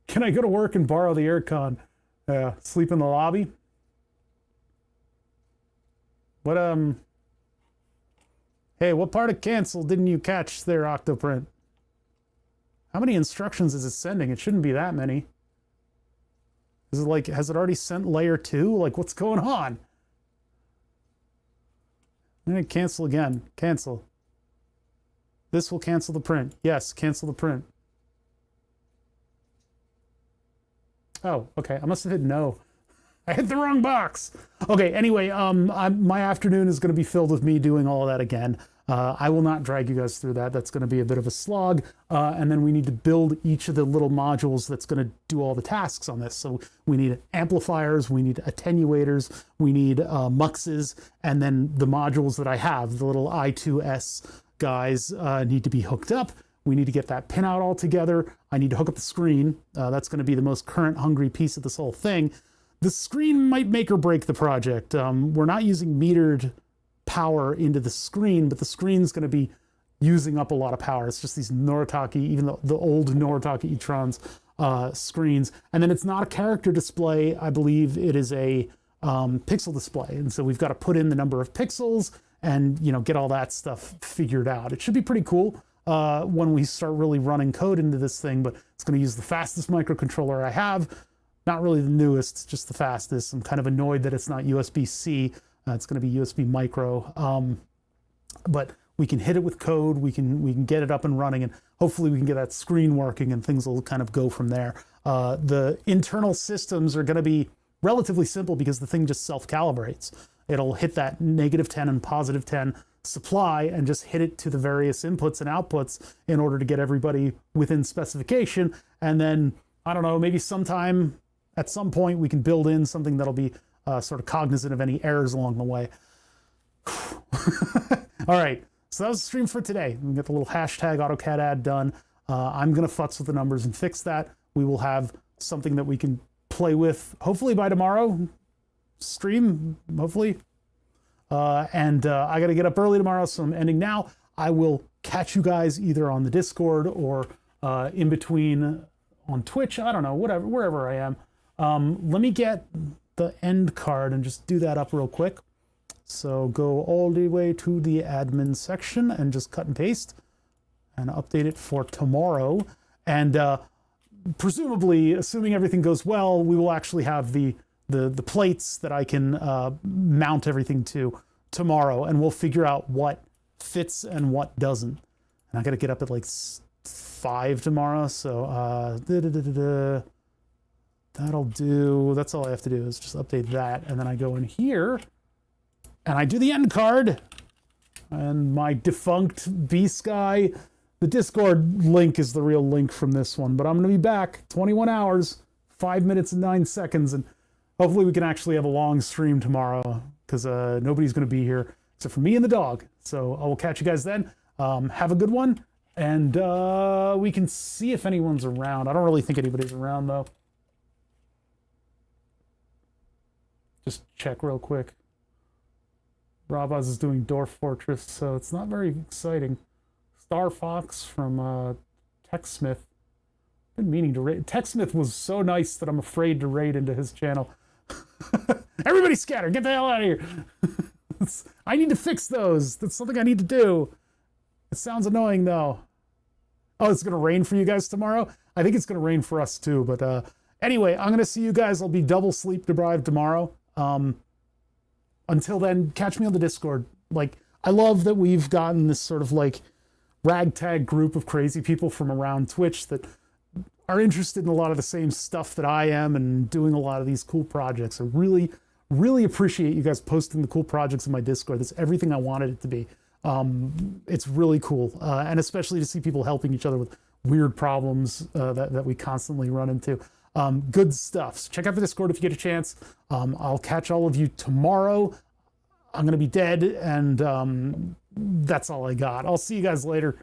Speaker 1: Can I go to work and borrow the aircon? Sleep in the lobby. What, hey, what part of cancel didn't you catch there, Octoprint? How many instructions is it sending? It shouldn't be that many. Is it like, has it already sent layer 2? Like, what's going on? I'm gonna cancel again. Cancel. This will cancel the print. Yes, cancel the print. Oh, okay. I must have hit no. I hit the wrong box. Okay, anyway, my afternoon is going to be filled with me doing all of that again. I will not drag you guys through that. That's going to be a bit of a slog. And then we need to build each of the little modules that's going to do all the tasks on this. So we need amplifiers, we need attenuators, we need muxes, and then the modules that I have, the little I2S guys, need to be hooked up. We need to get that pin out all together. I need to hook up the screen. That's going to be the most current hungry piece of this whole thing. The screen might make or break the project. We're not using metered power into the screen, but the screen's going to be using up a lot of power. It's just these Noritake, even the old Noritake e-trons screens. And then it's not a character display. I believe it is a pixel display. And so we've got to put in the number of pixels and, you know, get all that stuff figured out. It should be pretty cool when we start really running code into this thing, but it's going to use the fastest microcontroller I have. Not really the newest, just the fastest. I'm kind of annoyed that it's not USB-C. It's going to be USB micro. But we can hit it with code. We can get it up and running, and hopefully we can get that screen working, and things will kind of go from there. The internal systems are going to be relatively simple because the thing just self-calibrates. It'll hit that -10 and +10 supply and just hit it to the various inputs and outputs in order to get everybody within specification. And then, I don't know, maybe sometime at some point we can build in something that'll be sort of cognizant of any errors along the way. All right, so that was the stream for today. We get the little hashtag AutoCAD ad done. I'm gonna futz with the numbers and fix that. We will have something that we can play with hopefully by tomorrow stream, hopefully. and I got to get up early tomorrow, so I'm ending now. I will catch you guys either on the Discord or in between on Twitch. I don't know, whatever, wherever I am. Let me get the end card and just do that up real quick. So go all the way to the admin section and just cut and paste and update it for tomorrow. And presumably, assuming everything goes well, we will actually have the plates that I can mount everything to tomorrow, and we'll figure out what fits and what doesn't. And I got to get up at like 5 tomorrow, so that'll do. That's all I have to do is just update that, and then I go in here and I do the end card. And my defunct B-Sky, the Discord link is the real link from this one, but I'm going to be back 21 hours, 5 minutes and 9 seconds, and hopefully we can actually have a long stream tomorrow, because nobody's going to be here except for me and the dog. So I will catch you guys then. Have a good one, and we can see if anyone's around. I don't really think anybody's around, though. Just check real quick. Rabaz is doing Dwarf Fortress, so it's not very exciting. Star Fox from TechSmith. Been meaning to raid. TechSmith was so nice that I'm afraid to raid into his channel. Everybody scatter! Get the hell out of here! I need to fix those. That's something I need to do. It sounds annoying though. Oh, it's gonna rain for you guys tomorrow? I think it's gonna rain for us too. But anyway, I'm gonna see you guys. I'll be double sleep deprived tomorrow. Until then, catch me on the Discord. Like, I love that we've gotten this sort of like ragtag group of crazy people from around Twitch that are interested in a lot of the same stuff that I am and doing a lot of these cool projects. I really, really appreciate you guys posting the cool projects in my Discord. That's everything I wanted it to be. It's really cool. And especially to see people helping each other with weird problems that we constantly run into. Good stuff. So check out the Discord if you get a chance. I'll catch all of you tomorrow. I'm going to be dead, and that's all I got. I'll see you guys later.